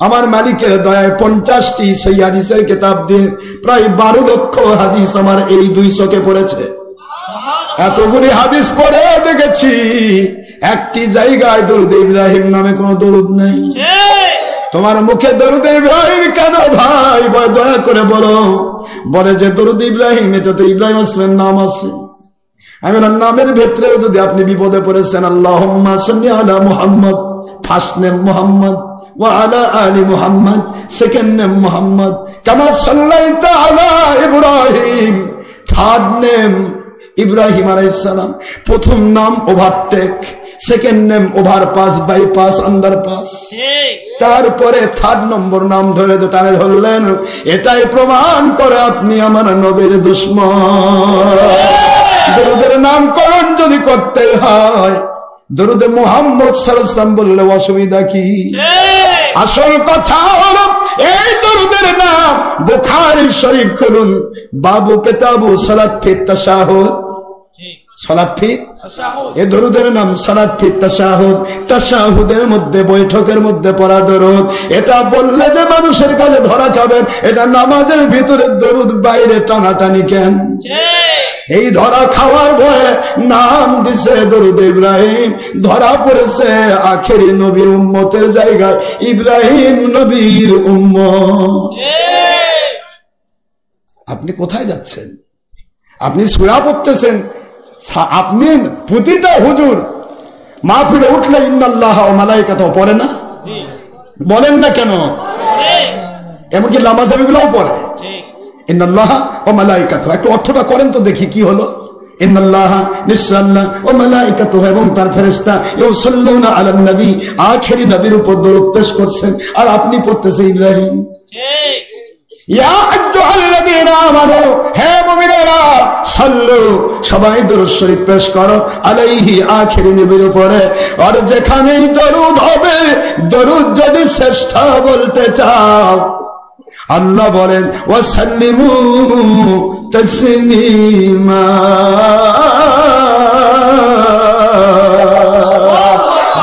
[SPEAKER 2] আমার মালিকের দয়ায় 50টি সেই হাদিসের কিতাব দিয়ে প্রায় 12 লক্ষ হাদিস আমার এই 2 চোখে পড়েছে। এতগুলি হাদিস পড়ে দেখেছি, একটি জায়গায় দরুদ ইব্রাহিম নামে কোন দরুদ নেই। তোমার মুখে দরুদ ইব্রাহিম কেন ভাই? দয়া করে বলো। বলে যে দরুদ ইব্রাহিম, এটাতে ইব্রাহিম আসলের নাম আছে। আমি নামের ভেতরে যদি আপনি বিপদে পড়েছেন, আল্লাহুম্মা সাল্লি আলা মুহাম্মদ, ফার্স্ট নেম মুহাম্মদ, ওয়া আলা আলি মুহাম্মদ, সেকেন্ড নেম মুহাম্মদ, কামা সাল্লাইতা আলা ইব্রাহিম, থার্ড নেম ইব্রাহিম আলাইহিস সালাম। প্রথম নাম overtake, second name overpass, bypass, underpass, তারপরে 3rd নম্বর নাম ধরে টানে ধরলেন। এটাই প্রমাণ করে আপনি আমার নবীর দুশমন। দরুদের নামকরণ যদি করতে হয়, দরুদে মুহাম্মদ সাল্লাল্লাহু আলাইহি ওয়াসাল্লাম বললে অসুবিধা কি? আসল কথা হলো এই দরুদের নাম বুখারী শরীফ খুলুন, বাবু কিতাবু সালাত ফি তাশাহুদ,
[SPEAKER 1] সালাত ফি এ দরুদের নাম সালাত ফি তাশাহুদ। তাশাহুদের মধ্যে বৈঠকের মধ্যে পড়া দরুদ, এটা বললে যে মানুষের কাছে ধরা খাবেন, এটা নামাজের ভিতরে দরুদ, বাইরে টানাটানি কেন? এই ধরা খাওয়ার ভয়ে নাম দিছে দরুদ ইব্রাহিম, ধরা পড়েছে আখেরি নবীর উম্মতের জায়গায় ইব্রাহিম নবীর উম্মত। আপনি কোথায় যাচ্ছেন? আপনি সূরা পড়তেছেন, আপনি প্রতিটা হুজুর মাহফিলে উঠলে ইন্নাল্লাহ ওয়া মালাইকাতাহু পড়ে না? বলেন না কেন? এমনকি নামাজগুলোও পড়ে ইন্নাল্লাহ ওয়া মালাইকাতাহু। একটু অর্থটা করেন তো দেখি কি হলো। ইন্নাল্লাহ নিশ্চয় আল্লাহ ওয়া মালাইকাতুহু এবং তার ফেরেশতা ইউসাল্লুনা আলান নবী, আখেরি নবীর উপর দরুদ পেশ করছেন, আর আপনি পড়তেছেন ইব্রাহিম। ঠিক। ইয়া আইয়ুহাল্লাযীনা আমানু, হে মুমিনেরা, সাল্লু, সবাই দরুদ শরীফ পেশ করো আলাইহি, আখেরি নবীর উপরে। আর যেখানেই দরুদ হবে, দরুদ যদি শ্রেষ্ঠ বলতে চাও, আল্লাহ বলেন ওয়াসাল্লিমু তাসলিমা,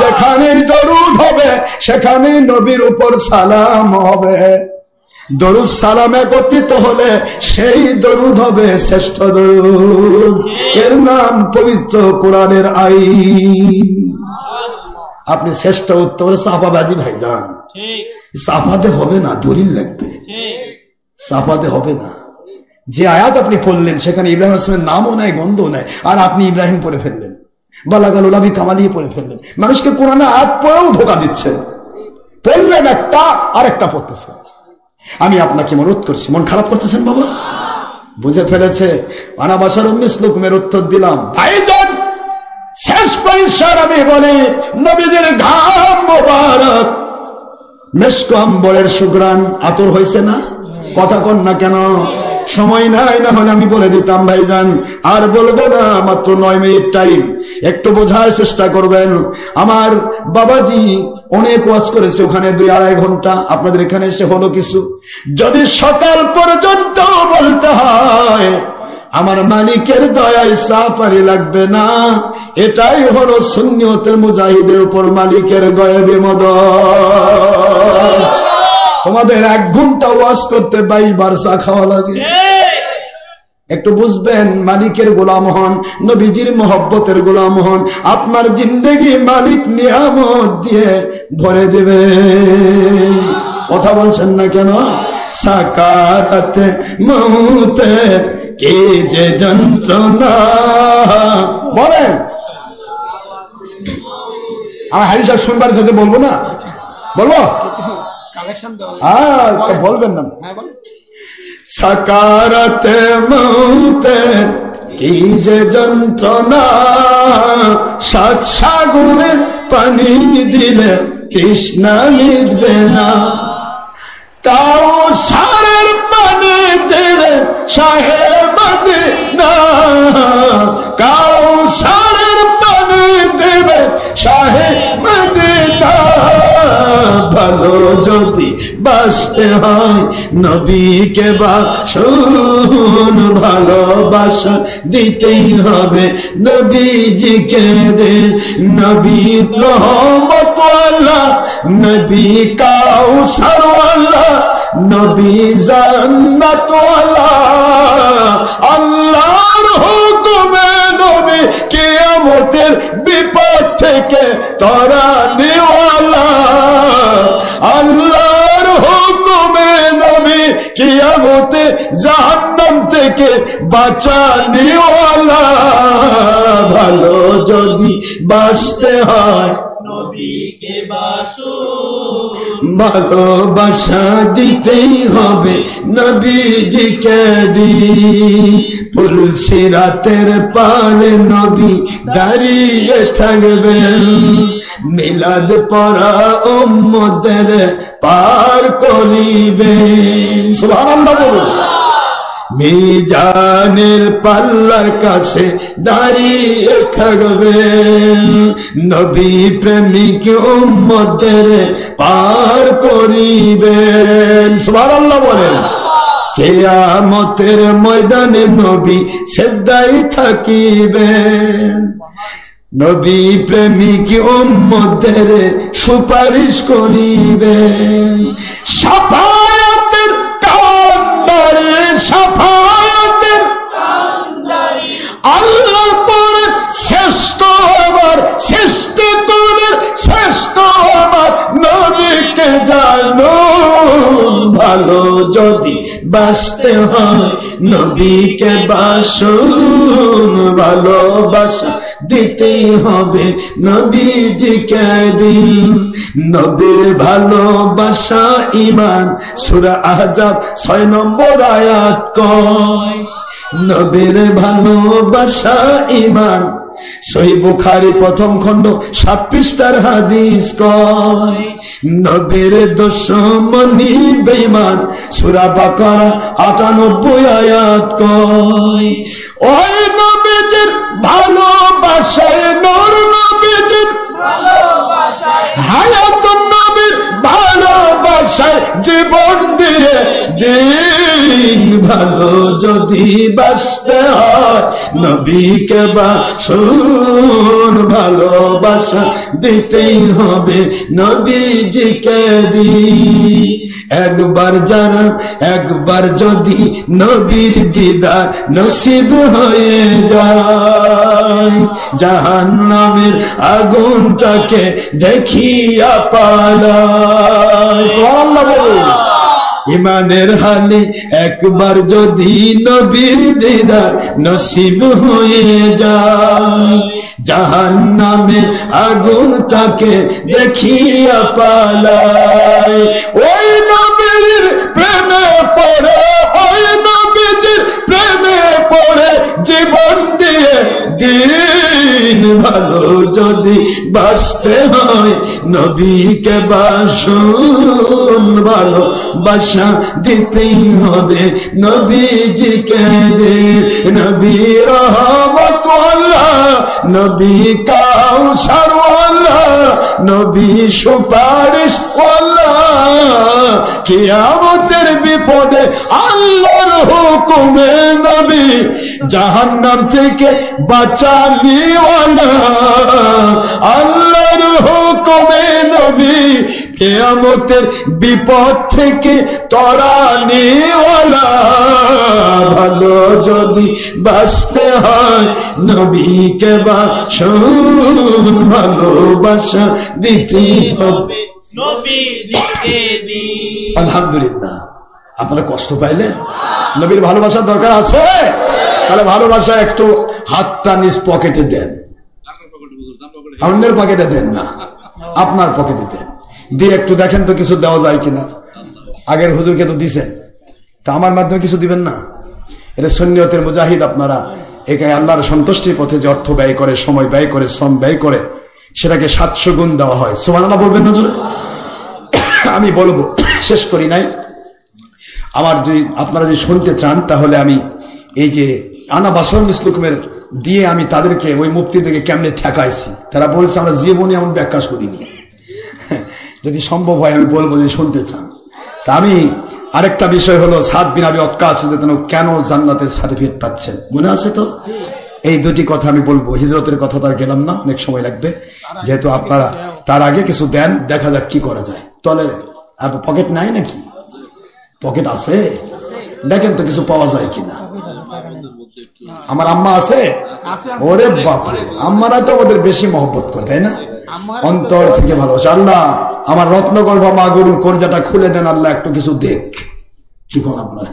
[SPEAKER 1] যেখানেই দরুদ হবে সেখানেই নবীর উপর সালাম হবে। দরুদ সালাম একত্রিত হলে সেই দরুদ হবে শ্রেষ্ঠ দরুদ। এর নাম পবিত্র কোরআনের আইন। আপনি শ্রেষ্ঠ উত্তর সাহাবাবাজি ভাইজান, সাফাতে হবে না, দলিল লাগবে, সাফাতে হবে না। যে আয়াত আপনি পড়লেন সেখানে ইব্রাহিম আসলামের নামও নাই, গন্ধও নাই, আর আপনি ইব্রাহিম পড়ে ফেললেন, বালাগাল উলাবি কামালিয়ে পড়ে ফেললেন। মানুষকে কোরআনে আয়াত পড়েও ধোকা দিচ্ছেন, পড়লেন একটা আর একটা পড়তেছেন। আমি আপনাকে অনুরোধ করছি, মন খারাপ করতেছেন বাবা? বুঝে ফেলেছে আনা বাশারুম মিসলুকুমের উত্তর দিলাম। ভাইজান, শেষ পরিসর আমি বলি, নবীজির ঘাম মোবারক, মেশক আম্বরের সুঘ্রাণ আতর হয়েছে না? কথা কন না কেন? সময় নাই, না হলে আমি বলে দিতাম ভাইজান, আর বলবো না, মাত্র 9 মিনিট টাইম, একটু বোঝার চেষ্টা করবেন। আমার বাবাজি অনেক ওয়াজ করেছে ওখানে 2-2.5 ঘন্টা, আপনাদের এখানে এসে হলো কিছু। যদি সকাল পর্যন্ত বলতে হয় আমার মালিকের দয়ায় সাফারি লাগবে না, এটাই হলো সুন্নিয়তের মুজাহিদের উপর মালিকের গয়েবে মদদ। তোমাদের 1 ঘন্টা ওয়াজ করতে 22 বার চা খাওয়া লাগে। একটু বুঝবেন, মালিকের গোলাম হন, নবীজির মহব্বতের গোলাম হন, আপনার জিন্দেগি মালিক নিয়ামত দিয়ে ভরে দেবে। কথা বলছেন না কেন? সাকারাতে মৌতে কে যে যন্ত্রণা, বলেন। আমার হাজি সাহেব শুনবার সাথে বলবো না, বলবো? বলবেন না। সাকারাতে মৌতে কি যে যন্ত্রণা, 7 সাগরে পানি দিলে তৃষ্ণা মিটবে না। কাউসারের পানি দিলে শাহে মদিনা, কাউসারের পানি দিলে শাহে মদিনা। ভালো যদি বাসতে হয় নবীকে বাসুন, ভালোবাসা দিতেই হবে নবীজিকে দিন। নবী রহমতওয়ালা, নবী কাউসারওয়ালা, নবী জান্নাতওয়ালা। আল্লাহর হুকুমে নবী কিয়ামতের বিপদ থেকে তরানিওয়ালা। আল্লাহর হুকুমে নবী কিয়ামতে জাহান্নাম থেকে বাঁচানিওয়ালা। ভালো যদি বাঁচতে হয় নবীকে বাসুন, ভালোবাসা দিতেই হবে নবীজিকে দিন। ফুলসিরাতের পারে নবী দাঁড়িয়ে থাকবেন, মিলাদ পড়া উম্মতের পার করিবেন। সুবহানাল্লাহ বলুন। মিজানের পাল্লার কাছে দাঁড়িয়ে থাকবেন, নবী প্রেমিক উম্মতের পার করিবেন। সুবহানাল্লাহ বলেন। কিয়ামতের ময়দানে নবী সেজদায় থাকিবেন, নবী প্রেমিক উম্মতদের সুপারিশ করিবেন। শাফায়াতের কান্ডারে, শাফায়াতের আল্লাহ পরে শ্রেষ্ঠ আমার, শ্রেষ্ঠ কোনের শ্রেষ্ঠ আমার নবীকে জানো। ভালো যদি বাসতে হয় নবীকে বাসুন, ভালোবাসা দিতেই হবে নবীজিকে দিন। নবীর ভালোবাসা ঈমান, সূরা আহজাব 6 নম্বর আয়াত কয় নবীর ভালোবাসা ঈমান। সহিহ বুখারী 1ম খণ্ড 7 পৃষ্ঠার হাদিস কয় নবীর দুশমনি বেঈমান, সূরা বাকারা 98 আয়াত কয় ওই নবীজির ভালোবাসায়, নূর নবীজির ভালোবাসায়, হায়াতুন নবীর ভালোবাসায় জীবন দিয়ে দিন। ভালো যদি বাসতে হয় নবীকে বাসুন, ভালোবাসা দিতেই হবে নবীজিকে দিন। একবার যারা, একবার যদি নবীর দিদার নসিব হয়ে যায়, জাহান্নামের আগুনটাকে দেখিয়া পালায়। সুবহানাল্লাহ বলুন। ইমানের হালে একবার যদি নবীর দিদার নসিব হয়ে যায়, জাহান্নামের আগুনটাকে দেখিয়া পালায়। ওই নবীর প্রেমে পড়ে, ওই নবীজির প্রেমে পড়ে জীবন দিয়ে দিন। ভালো যদি বাসতে হয় নবীকে বাসুন, ভালো বাসা দিতেই হবে নবীজিকে দে। নবী রহমতুল্লাহ, নবী কাউসার ওয়ালা, নবী সুপারিশ ওয়ালা, কিয়ামতের বিপদে আল্লাহর হুকুমে নবী জাহান্নাম থেকে বাঁচানিওয়ালা, আল্লাহর হুকুমে নবী কিয়ামতের বিপদ থেকে তরানিওয়ালা। ভালো যদি বাঁচতে হয় নবীকে বাসুন, ভালোবাসা দিতে হবে নবীজিকে দিন। আলহামদুলিল্লাহ, আপনারা কষ্ট পাইলেন? নবীর ভালোবাসার দরকার আছে? তাহলে ভালোবাসা একটু হাতটা নিজ পকেটে দেন, অন্যের পকেটে দেন না, আপনার পকেটে দেন। দিয়ে একটু দেখেন তো কিছু দেওয়া যায় কিনা। আগের হুজুরকে তো দিছেন, তা আমার মাধ্যমে কিছু দিবেন না? এটা সুন্নিয়তের মুজাহিদ। আপনারা একে আল্লাহর সন্তুষ্টির পথে যে অর্থ ব্যয় করে, সময় ব্যয় করে, শ্রম ব্যয় করে, সেটাকে 700 গুণ দেওয়া হয়। সুবহানাল্লাহ বলবেন না জোরে? আমি বলবো, শেষ করি নাই। আমার যদি আপনারা যদি শুনতে চান তাহলে আমি এই যে আনা বাসার মিসলুকুমের দিয়ে আমি তাদেরকে ওই মুফতিদেরকে কেমনে ঠেকাইছি, তারা বলছে আমরা জীবনে এমন ব্যাখ্যা করিনি। যদি সম্ভব হয় আমি বলবো যে শুনতে চান। তা আমি আরেকটা বিষয় হলো সাদ বিন আবি ওয়াক্কাস কেন জান্নাতের সার্টিফিকেট পাচ্ছেন, মনে আছে তো? এই দুটি কথা আমি বলবো। হিজরতের কথা তো আর গেলাম না, অনেক সময় লাগবে, যেহেতু আপনারা তার আগে কিছু দেন, দেখা যাক কি করা যায়। তাহলে পকেট নাই নাকি? পকেট আছে, দেখেন তো কিছু পাওয়া যায় কিনা। আমার আম্মা আছে? ওরে বাপরে, আম্মারা তো ওদের বেশি মহব্বত করে, তাই না? অন্তর থেকে ভালোবাসে। আল্লাহ আমার রত্নগর্ভা মা গরুর কর্জাটা খুলে দেন আল্লাহ, একটু কিছু দেখ। কি কোন আপনারা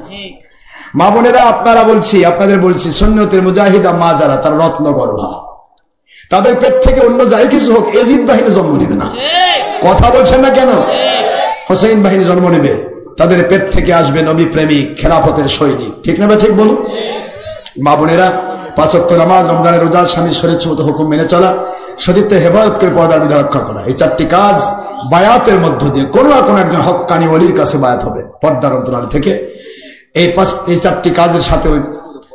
[SPEAKER 1] মা বোনেরা, আপনারা বলছি, আপনাদের বলছি, সুন্নতের মুজাহিদা মা যারা, তার রত্নগর্ভা, তাদের পেট থেকে অন্য যাই কিছু হোক এজিদ বাহিনী জন্ম নেবে না। কথা বলছেন না কেন? হোসেন বাহিনী জন্ম নেবে, তাদের পেট থেকে আসবে নবী প্রেমিক, খেলাফতের সৈনিক। ঠিক না? ঠিক বলো মা বোনেরা। 5 ওয়াক্ত নামাজ, রমজানের রোজা, স্বামীর শরীর চৌত হুকুম মেনে চলা, সতীত্বে হেফাজত করে পর্দার বিধান রক্ষা করা, এই 4টি কাজ বায়াতের মধ্য দিয়ে কোনো না কোনো একজন হক্কানি ওলির কাছে বায়াত হবে পর্দার অন্তরাল থেকে। এই 4টি কাজের সাথে ওই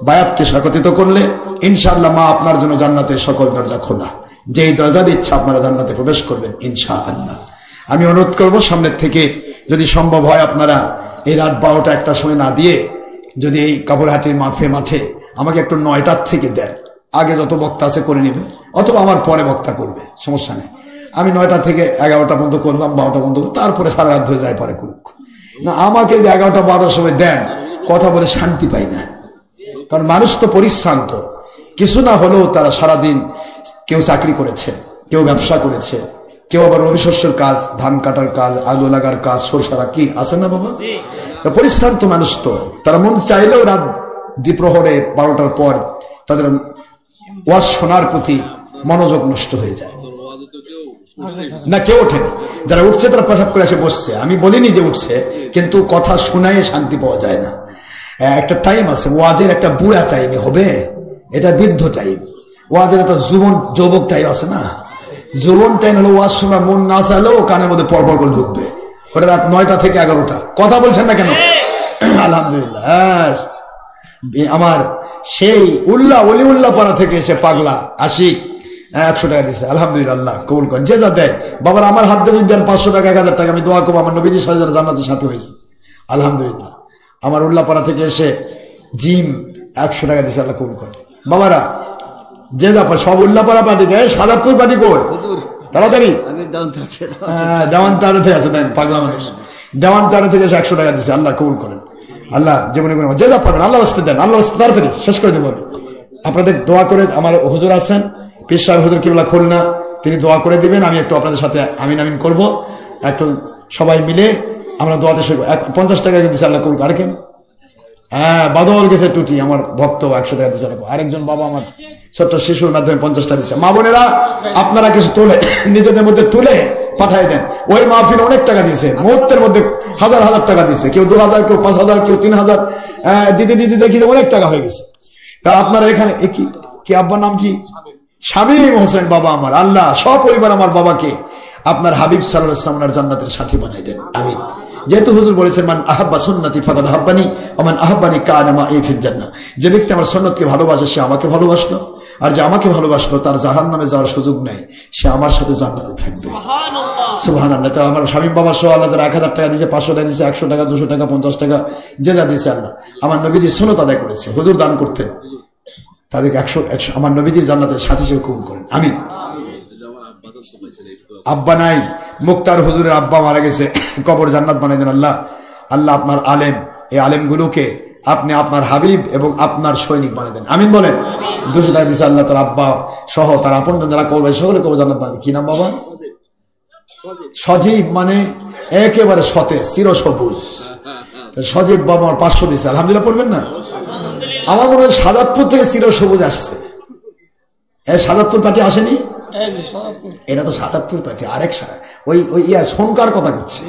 [SPEAKER 1] বায়াতকে একত্রিত করলে ইনশাআল্লাহ মা আপনার জন্য জান্নাতের সকল দরজা খোলা। যেই দরজা দিচ্ছে আপনারা জান্নাতে প্রবেশ করবেন ইনশাআল্লাহ। আমি অনুরোধ করব সামনের থেকে যদি সম্ভব হয় আপনারা এই রাত 12টা 1টার সময় না দিয়ে যদি এই কাপড়হাটির মাঠে আমাকে একটু 9টার থেকে দেন, আগে যত বক্তা আছে করে নিবে, অথবা আমার পরে বক্তা করবে, সমস্যা নেই। আমি 9টা থেকে 11টা পর্যন্ত করলাম, 12টা পর্যন্ত, তারপরে সারা রাত হয়ে যায়, পরে করুক না। আমাকে যদি 11টা 12টার সময় দেন, কথা বলে শান্তি পাই না। কারণ মানুষ তো পরিশ্রান্ত, কিছু না হলেও তারা সারাদিন কেউ চাকরি করেছে, কেউ ব্যবসা করেছে, কেউ আবার রবি শস্যের কাজ, ধান কাটার কাজ, আলু লাগার কাজ, সরষারা কি আছে না বাবা, পরিশ্রান্ত মানুষ। তো তারা মন চাইলেও রাত দ্বিপ্রহরে 12টার পর তাদের ওয়াজ শোনার প্রতি মনোযোগ নষ্ট হয়ে যায় না। কেউ ওঠেনি, যারা উঠছে তারা পেশাব করে এসে বসছে। আমি বলিনি যে উঠছে, কিন্তু কথা শোনায় শান্তি পাওয়া যায় না। একটা টাইম আছে ওয়াজের, একটা বুড়া টাইমে হবে, এটা বৃদ্ধ টাইম। ওয়াজের একটা যুবক টাইম আছে না, যুবন টাইম হলো ওয়াজ শোনার মন না চাইলেও কানের মধ্যে পরপর করে ঢুকবে। ওটা রাত 9টা থেকে 11টা। কথা বলছেন না কেন? আলহামদুলিল্লাহ। আমার সেই অলিউল্লাহ পাড়া থেকে এসে পাগলা আশিক 100 টাকা দিচ্ছে, আলহামদুলিল্লাহ, কবুল করেন। যে যা দেয় বাবার, আমার হাত দিয়ে দেন 500 টাকা 1000 টাকা, আমি দোয়া করবো আমার নবীজি সাল্লাল্লাহু আলাইহি জান্নাতের সাথে হয়েছে, আলহামদুলিল্লাহ। আমার উল্লাপাড়া থেকে এসে জিম 100 টাকা দিচ্ছে, আল্লাহ কবুল করেন। বাবারা যে যা পায় সব উল্লাপাড়া পার্টি দেয়, সাদাপুর পার্টি কই তাড়াতাড়ি দেওয়ান তারা থেকে আছে, দেন পাগলা মানুষ। দেওয়ান তারা থেকে এসে 100 টাকা দিচ্ছে, আল্লাহ কবুল করেন। আল্লাহ জীবনে যে যা পারবেন আল্লাহ রাস্তায় দেন, আল্লাহ রাস্তায় তাড়াতাড়ি শেষ করে দেবেন। আপনাদের দোয়া করে, আমার হুজুর আছেন পীর সাহেব হুজুর কিবলা খুলনা, তিনি দোয়া করে দিবেন। আমি একটু আপনাদের সাথে আমিন আমিন করবো, একটু সবাই মিলে আমরা দোয়াতে শিখবো। 50 টাকা দিচ্ছে, আল্লাহ কবুল। আরেকেন বাদল গেছে টুটি, আমার ভক্ত 100 টাকা দিচ্ছে। আরেকজন বাবা আমার ছোট্ট শিশুর মাধ্যমে 50 টাকা দিচ্ছে। মা বোনেরা আপনারা কিছু তুলে নিজেদের মধ্যে তুলে পাঠাই দেন। ওই মাহফিল অনেক টাকা দিয়েছে, মুহূর্তের মধ্যে হাজার হাজার টাকা দিচ্ছে, কেউ 2000, কেউ 5000, কেউ 3000 দিতে দিতে দেখি অনেক টাকা হয়ে গেছে। তা আপনারা এখানে কি আব্বার নাম কি? শামীম হোসেন বাবা আমার, আল্লাহ সপরিবার আমার বাবাকে আপনার হাবিব সাল্লাল্লাহু আলাইহি ওয়াসাল্লামের জান্নাতের সাথী বানাই দেন, আমিন। যেহেতু হুজুর বলেছেন মান আহাব্বা সুন্নতি ফাকাদ আহাব্বানি ওয়া মান আহাব্বানি কানা মাই ফিল জান্নাহ, যে ব্যক্তি আমার সুন্নতকে ভালোবাসে সে আমাকে ভালোবাসলো, আর যে আমাকে ভালোবাসলো তার জাহান্নামে যাওয়ার সুযোগ নাই, সে আমার সাথে জান্নাতে থাকবে। সুবহানাল্লাহ। তো আমার শামীম বাবা সহ আল্লাহ তাআলা 1000 টাকা দিয়েছে, 500 টাকা দিয়েছে, 100 টাকা, 200 টাকা, 50 টাকা, যে যা দিয়েছে আল্লাহ। আমার নবীজি সুন্নত আদায় করেছে, হুজুর দান করতেন, তাদেরকে 100 আমার নবীজির জান্নাতের সাথী হিসেবে কবুল করেন, আমিন। আব্বা নাই, মুক্তার হুজুরের আব্বা মারা গেছে, কবর জান্নাত বানাই দেন আল্লাহ। আল্লাহ আপনার আলেম, এই আলেমগুলোকে আপনি আপনার হাবিব এবং আপনার সৈনিক বানিয়ে দেন, আমিন বলেন। 200 টাকা দিয়েছে আল্লাহ, তার আব্বা সহ তার আপন যারা কবর সকলে কবর জান্নাত বানিয়ে। কি নাম বাবা? সজীব, মানে একেবারে সতেজ, চিরসবুজ। সজীব বাবা আমার 500 দিয়েছে, আলহামদুলিল্লাহ পড়বেন না? আমার মনে হয় সাদাতপুর থেকে চিরসবুজ আসছে। সাদাতপুর পার্টি আসেনি? এটা তো সাদাতপুর পার্টি, আরেক ওই সোনকার কথা করছে।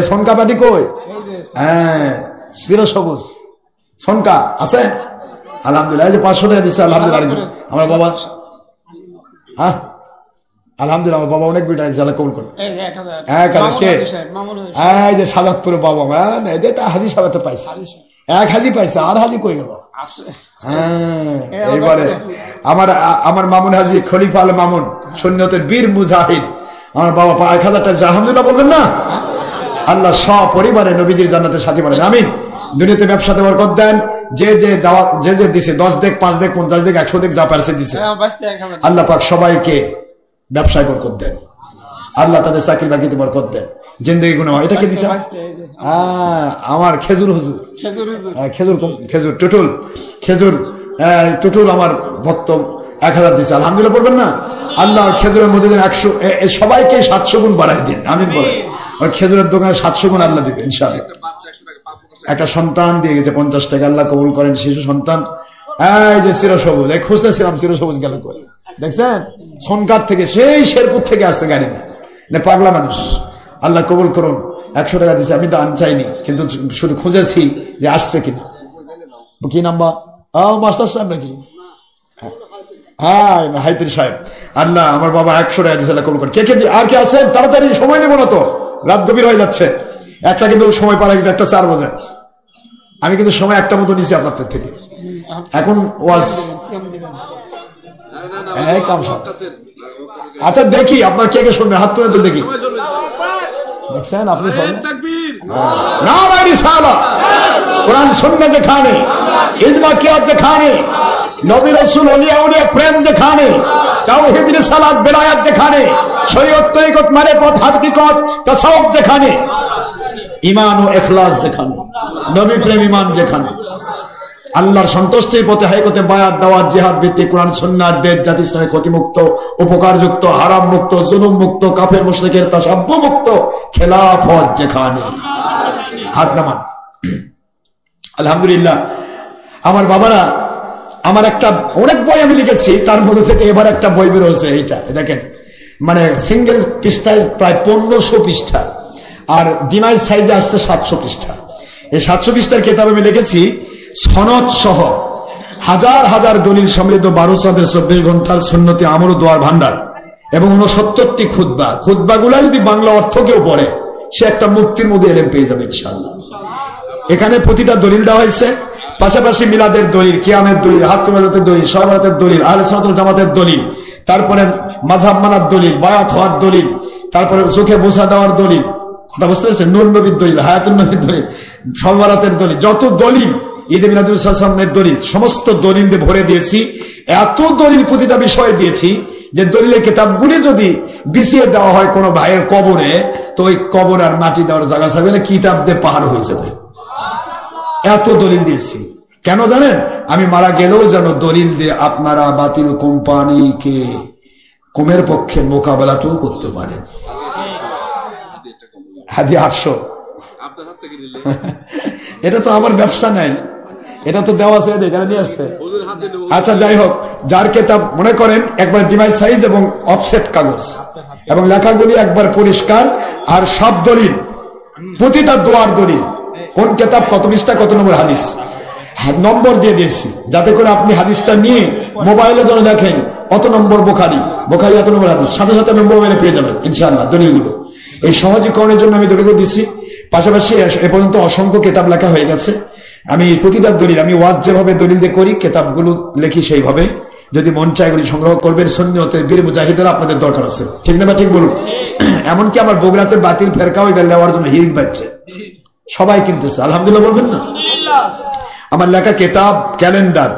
[SPEAKER 1] সোনকা পার্টি কই? হ্যাঁ, চিরসবুজ সোনকা আছে, আলহামদুলিল্লাহ। 500 টাকা দিচ্ছে, আলহামদুলিল্লাহ। আমার বাবা, হ্যাঁ আলহামদুলিল্লাহ, আমার বাবা অনেক বিটা দিচ্ছে, আল্লাহ কবুল করুন। এই যে সাদাতপুরে বাবা আমার হাজি সাহেব একটা পাইছে, 1 হাজি পাইছে, আর হাজি কই গেল? হ্যাঁ, এইবারে আমার মামুন হাজি খলিফা আল মামুন, সুন্নতের বীর মুজাহিদ, আমার বাবা 1000 টাকা, আলহামদুলিল্লাহ বলবেন না? আল্লাহ সপরিবারে নবীজির জান্নাতের সাথী বানান, আমিন। দুনিয়াতে ব্যবসাতে বরকত দেন, যে দাওয়াত যে দিছে, 10 দেখ, 5 দেখ, 50 দেখ, 100 দেখ, যা পারছে দিছে, আল্লাহ পাক সবাইকে ব্যবসায় বরকত দেন, আল্লাহ তাদের চাকরি বাকরিতে বরকত দেন, জিন্দেগি গুনাহ। এটা কি দিছে? আমার খেজুর হুজুর, খেজুর টুটুল আমার ভক্ত 1000 দিছে, আলহামদুলিল্লাহ বলবেন না? আল্লাহ খেজুরের মধ্যে 100, সবাইকে 700 গুণ বাড়াই দিন, আমিন বলেন। আর খেজুরের দোকানে 700 গুণ আল্লাহ দিবে ইনশাআল্লাহ। একটা সন্তান দিয়ে গেছে 50 টাকা, আল্লাহ কবুল করেন, শিশু সন্তান। এই যে চিরসবুজ, খুঁজতেছিলাম চিরসবুজ গেল কই, দেখছেন? সনকার থেকে, সেই শেরপুর থেকে আসছে গাড়ি না, পাগলা মানুষ, আল্লাহ কবুল করুন। 100 টাকা দিচ্ছে, আমি দান চাইনি, কিন্তু শুধু খুঁজেছি যে আসছে কিনা। কি নাম্বা? মাস্টার সাহেব নাকি? হ্যাঁ, হাইতির সাহেব। আল্লাহ আমার বাবা 100 টাকা দিচ্ছে, আল্লাহ কবুল করুন। কে আর কে আছেন? তাড়াতাড়ি, সময় নেব না তো, রাত গভীর হয়ে যাচ্ছে। একটা কিন্তু সময় পারা গেছে, 1:04 বাজে। আমি কিন্তু সময় 1টা মতো নিছি আপনাদের থেকে। এখন ওয়াজ আচ্ছা, দেখি আপনার কে কে শুনবেন, হাত তুলে তো দেখি। দেখছেন আপনি
[SPEAKER 2] নারায়ে রিসালাত, কোরআন সুন্নাহ যেখানে, ইজমা কিয়াত যেখানে, নবী রাসূল ওলিয়া উলিয়া প্রেম যেখানে, তাওহীদ রিসালাত বেলায়াত যেখানে, শরীয়ত তরিকত মারিফত হাকিকত তাসাউফ যেখানে, ঈমান ও ইখলাস যেখানে, নবী প্রেম ঈমান যেখানে, আল্লাহর সন্তুষ্টির পথে হাইকতে বায়াত দাওয়াত জিহাদ ভিত্তিক কোরআন সুন্নাহ দেশ জাতি ইসলামে ক্ষতিমুক্ত, উপকারযুক্ত, হারাম মুক্ত, জুলুম মুক্ত, কাফের মুশরিকের তাসাব্বু মুক্ত খেলাফত যেখানে। হাত নামান। আলহামদুলিল্লাহ। আমার বাবারা, আমার একটা অনেক বই আমি লিখেছি, তার মধ্যে থেকে এবার একটা বই বের হয়েছে, এইটা দেখেন, মানে সিঙ্গেল পৃষ্ঠায় প্রায় 1500 পৃষ্ঠা, আর ডিমাইজ সাইজে আসছে 700 পৃষ্ঠা। এই 700 পৃষ্ঠার কিতাব আমি লিখেছি সনদ সহ হাজার হাজার দলিল সম্মিলিত 12 চাঁদের 24 ঘন্টার সুন্নতি আমল ও দোয়ার ভান্ডার এবং 69টি খুতবা। খুতবাগুলা যদি বাংলা অর্থ কেউ পড়ে, সে একটা মুক্তির মধ্যে এলেম পেয়ে যাবে ইনশাআল্লাহ। এখানে প্রতিটা দলিল দেওয়া হয়েছে, পাশাপাশি মিলাদের দলিল, কিয়ামের দলিল, হাক্ক মেলাতের দলিল, সহবরাতের দলিল, আহলে সুন্নাত ওয়াল জামাতের দলিল, তারপরে মাযহাব মানার দলিল, বায়াত হওয়ার দলিল, তারপরে চোখে বোঝা দেওয়ার দলিল, কথা বুঝতে পেরেছেন, নূর নবীর দলিল, হায়াতুন নবীর দলিল, সহবরাতের দলিল, যত দলিল, ঈদে মিলাদুল সালামের দলিল, সমস্ত দলিল দিয়ে ভরে দিয়েছি। এত দলিল প্রতিটা বিষয়ে দিয়েছি যে দলিলের কিতাবগুলি যদি বিছিয়ে দেওয়া হয় কোনো ভাইয়ের কবরে, তো ওই কবর আর মাটি দেওয়ার জায়গা থাকবে না, কিতাব দিয়ে পাহাড় হয়ে যাবে। এত দলিল দিয়েছি কেন জানেন? আমি মারা গেলেও যেন দলিল দিয়ে আপনারা বাতিল কোম্পানিকে কমের পক্ষে মোকাবেলাটাও করতে পারেন। হাদি 800 এটা তো আমার ব্যবসা নাই, এটা তো দেওয়া আছে, এখানে নিয়ে আসছে। আচ্ছা যাই হোক, যার কিতাব মনে করেন একবার ডিভাইস সাইজ এবং অফসেট কাগজ এবং লেখাগুলি একবার পরিষ্কার, আর সব দলিল, প্রতিটা দোয়ার দলিল, কোন কিতাব কত পৃষ্ঠা কত নম্বর হাদিস নম্বর দিয়ে দিয়েছি, যাতে করে আপনি হাদিসটা নিয়ে মোবাইলে ধরে দেখেন অত নম্বর বুখারী, বুখারী এত নম্বর হাদিস, সাথে সাথে মোবাইলে পেয়ে যাবেন ইনশাআল্লাহ দলিলগুলো। এই সহজীকরণের জন্য আমি দলিলগুলো দিচ্ছি। পাশাপাশি এ পর্যন্ত অসংখ্য কিতাব লেখা হয়ে গেছে। আমি প্রতিটা দলিল, আমি ওয়াজ যেভাবে দলিল দিয়ে করি, কিতাবগুলো লিখি সেইভাবে। যদি মন চায় এগুলি সংগ্রহ করবেন, সুন্নিয়তের বীর মুজাহিদেরা আপনাদের দরকার আছে, ঠিক না? ঠিক বলুন। এমনকি আমার বগুড়াতে বাতিল ফেরকাও এটা নেওয়ার জন্য হিরিক বাজছে, সবাই কিনতেছে, আলহামদুলিল্লাহ বলবেন না? আমার লেখা কিতাব, ক্যালেন্ডার,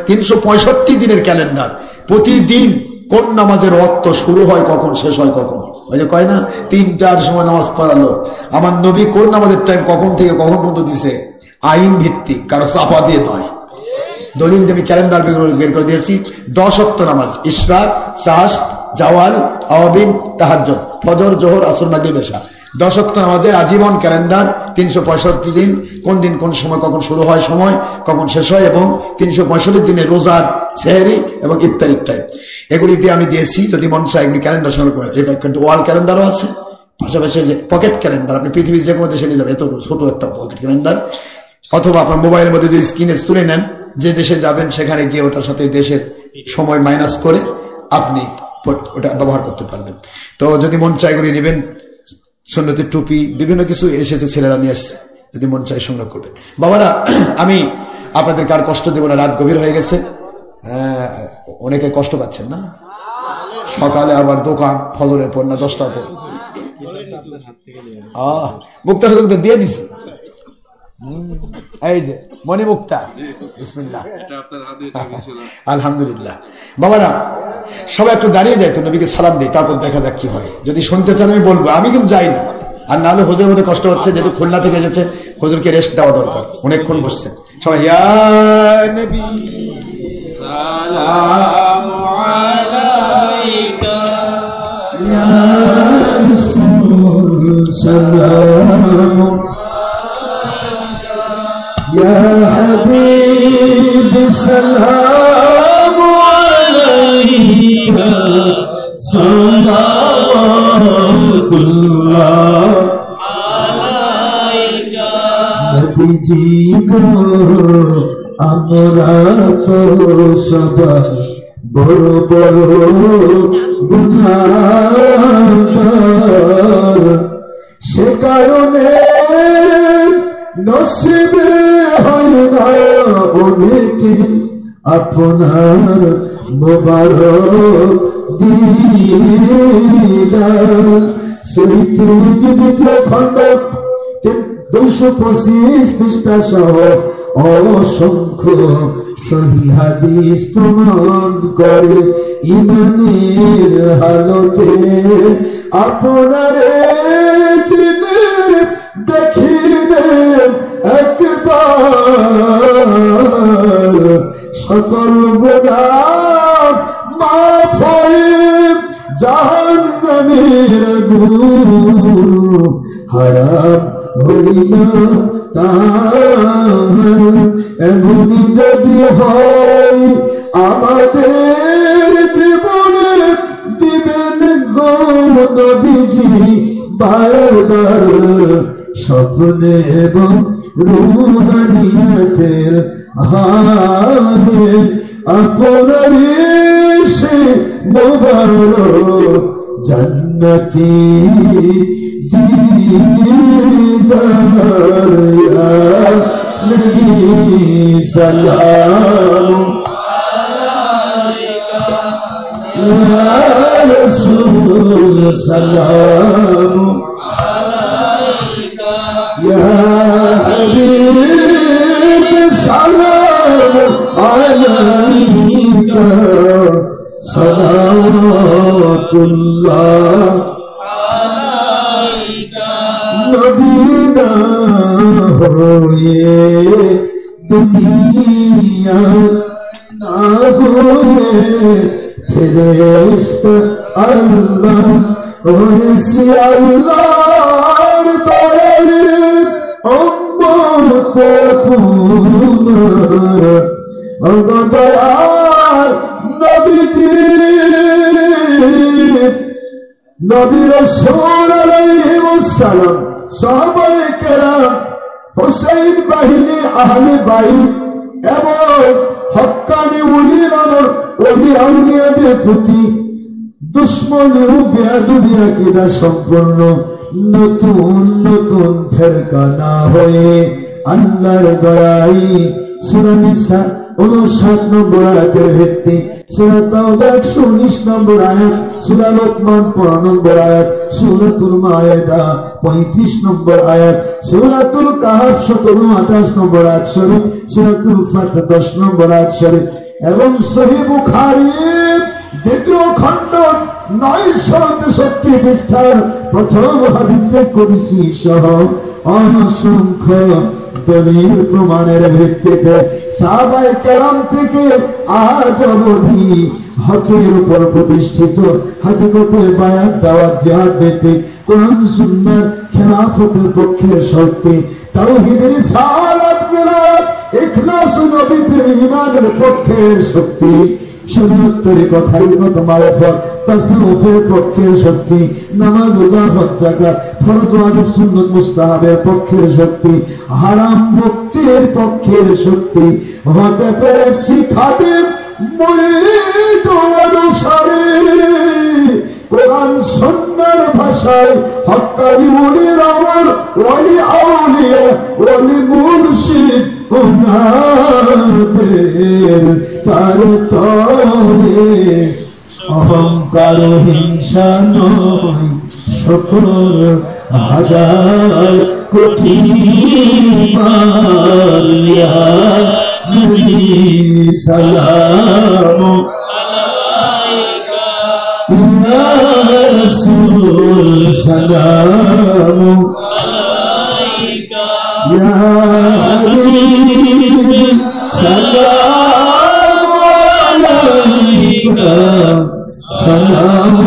[SPEAKER 2] 365 দিনের ক্যালেন্ডার, প্রতিদিন কোন নামাজের ওয়াক্ত শুরু হয় কখন, শেষ হয় কখন। ওই যে কয় না 3টার সময় নামাজ পড়ালো, আমার নবী কোন নামাজের টাইম কখন থেকে কখন পর্যন্ত দিছে, আইন ভিত্তিক, কারো চাপা দিয়ে নয়। দলিল আমি ক্যালেন্ডার বের করে দিয়েছি। 10 ওয়াক্ত নামাজ, ইশরাক, শাস্ত, জাওয়াল, আওয়াবিন, তাহাজ্জুদ, ফজর, জোহর, আসর, মাগরিব, এশা, 10 ওয়াক্ত নামাজের আজীবন ক্যালেন্ডার, 365 দিন, কোন দিন কোন সময় কখন শুরু হয় সময়, কখন শেষ হয়, এবং 365 দিনে রোজার, সেহরি এবং ইফতারির টাইম, এগুলি দিয়ে আমি দিয়েছি। যদি মন চায় এগুলি ক্যালেন্ডার সংগ্রহ করেন। এটা কিন্তু ওয়াল ক্যালেন্ডারও আছে, পাশাপাশি যে পকেট ক্যালেন্ডার, আপনি পৃথিবীর যে কোনো দেশে নিয়ে যাবেন, এত ছোট একটা পকেট ক্যালেন্ডার, অথবা আপনার মোবাইলের মধ্যে যদি স্ক্রিনে তুলে নেন, যে দেশে যাবেন সেখানে গিয়ে ওটার সাথে দেশের সময় মাইনাস করে আপনি ওটা ব্যবহার করতে পারবেন। তো যদি মন চায় এগুলি নেবেন। সুন্নতের টুপি, বিভিন্ন কিছু এসেছে, ছেলেরা নিয়ে আসছে, যদি মন চায় সংগ্রহ করবেন। বাবারা, আমি আপনাদেরকে আর কষ্ট দেব না, রাত গভীর হয়ে গেছে। অনেকে কষ্ট পাচ্ছেন না, সকালে আবার দোকান, ফজরের পর না 10টার পর মুক্তার দিয়ে দিছি। এই যে মনি মুক্তা, বিসমিল্লাহ, আলহামদুলিল্লাহ। বাবারা, সবাই একটু দাঁড়িয়ে যায় তো, নবীকে সালাম দিই, তারপর দেখা যাক কি হয়। যদি শুনতে চান আমি বলবো, আমি কিন্তু যাই না। আর নাহলে হুজুরের মধ্যে কষ্ট হচ্ছে, যেহেতু খুলনা থেকে এসেছে, হুজুরকে রেস্ট দেওয়া দরকার, অনেকক্ষণ বসছেন। সবাই ইয়া নবী সালামু আলাইকা, ইয়া রাসূল সালামু ইয়া হাবিব সালামু আলাইকা, সালাওয়াতুল্লাহ আলাইকা। নবীজি গো, আমরা তো সবাই বড় বড় গুনাহগার, সে কারণে নসিবে হয় না অনেকে আপনার মোবারক দিদার,
[SPEAKER 3] সহিহ তিরমিজি দ্বিতীয় খণ্ড 225 পৃষ্ঠা সহ অসংখ্য সহিহ হাদিস প্রমাণ করে ইমানের হালতে আপনারে চিনে দেখিবে একবার সকল গুনাহ মাফ হয়ে জাহান্নামের আগুন হারাম হইল তার। এমনি যদি হয় আমাদের জীবনে দিবেন গো নবীজি বারবার স্বপ্নে এবং রূহানিয়াতের হালে আপনার সে মোবারক জান্নাতি দিদার ইয়া নবী সালাম আলাইকা ইয়া রাসূল সালাম আলাইকা ইয়া হাবিব সালাম আলাইকা সালাওয়াতুল্লাহ আলাইকা। নবী না হয়ে দুনিয়া না হয়ে ফেরেশতা আল্লাহ ওইসি আল্লাহর তৈরি উম্মত তোমার অগদয়ার নবীজি নবী রাসূল আলাইহিস সালাম সাহাবায়ে কেরাম হুসাইন বাহিনী আহলে বাইত এবং হক্কানি ওলি নামক ওলি আউলিয়াদের প্রতি দুশ্মনী ও বেয়াদবি আকীদা সম্পন্ন নতুন নতুন ফেরকা না হয়ে আল্লাহর দয়ায় সূরা নিসা 59 নম্বর আয়াতের ভিত্তি, সূরা তাওবা 119 নম্বর আয়াত, সূরা লোকমান 15 নম্বর আয়াত, সূরাতুল মায়েদা 35 নম্বর আয়াত, সূরাতুল কাহফ 17-28 নম্বর আয়াত শরীফ, সূরাতুল ফাতহ 10 নম্বর আয়াত শরীফ এবং সহিহ বুখারী দ্বিতীয় খণ্ড 963 পৃষ্ঠার প্রথম হাদিসে কুদসি সহ অসংখ্য দলিল প্রমাণের ভিত্তিতে সাহাবায়ে কেরাম থেকে আজ অবধি হকের উপর প্রতিষ্ঠিত হাকিকতে বায়াত দাওয়াত জিহাদ ভিত্তিক কোরআন সুন্নাহর খেলাফতের পক্ষের শক্তি তাওহীদের রিসালাত বিরাত ইখলাস নবী প্রেম ঈমানের পক্ষের শক্তি শরীয়ত তরিকত হাকিকত মারিফত তাসাউফের পক্ষের শক্তি নামাজ রোজা হজ যাকাত ফরজ ওয়াজিব সুন্নাত মুস্তাহাবের পক্ষের শক্তি হারাম মুক্তির পক্ষের শক্তি হতে পারে শিখাবে মুরিদ অনুসারী কোরআন সুন্নাহর ভাষায় হক্কানি মুনির আমার ওলি আউলিয়া ওলি মুর্শিদ উনাদের তার তরে অহংকার হিংসা নয় শুকর হাজার কোটি বার ইয়া নবী সালাম আলাইকা ইয়া রাসূল সালাম আলাইকা ইয়া হাবিব সালাম আলাইকা সালাম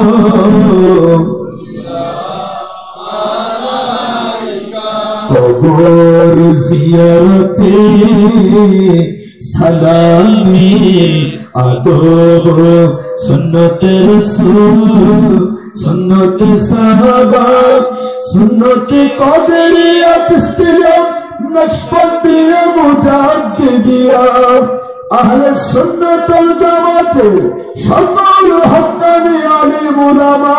[SPEAKER 3] কবর জিয়ারতে সালামের আদব সুন্নতে রাসূল সুন্নতে সাহাবা সুন্নতে কদরিয়া চিশতিয়া নকশবন্দিয়া মুজাদ্দিদিয়া আহলে সুন্নাত ওয়াল জামাতের সকল হক্কানি আলিম উলামা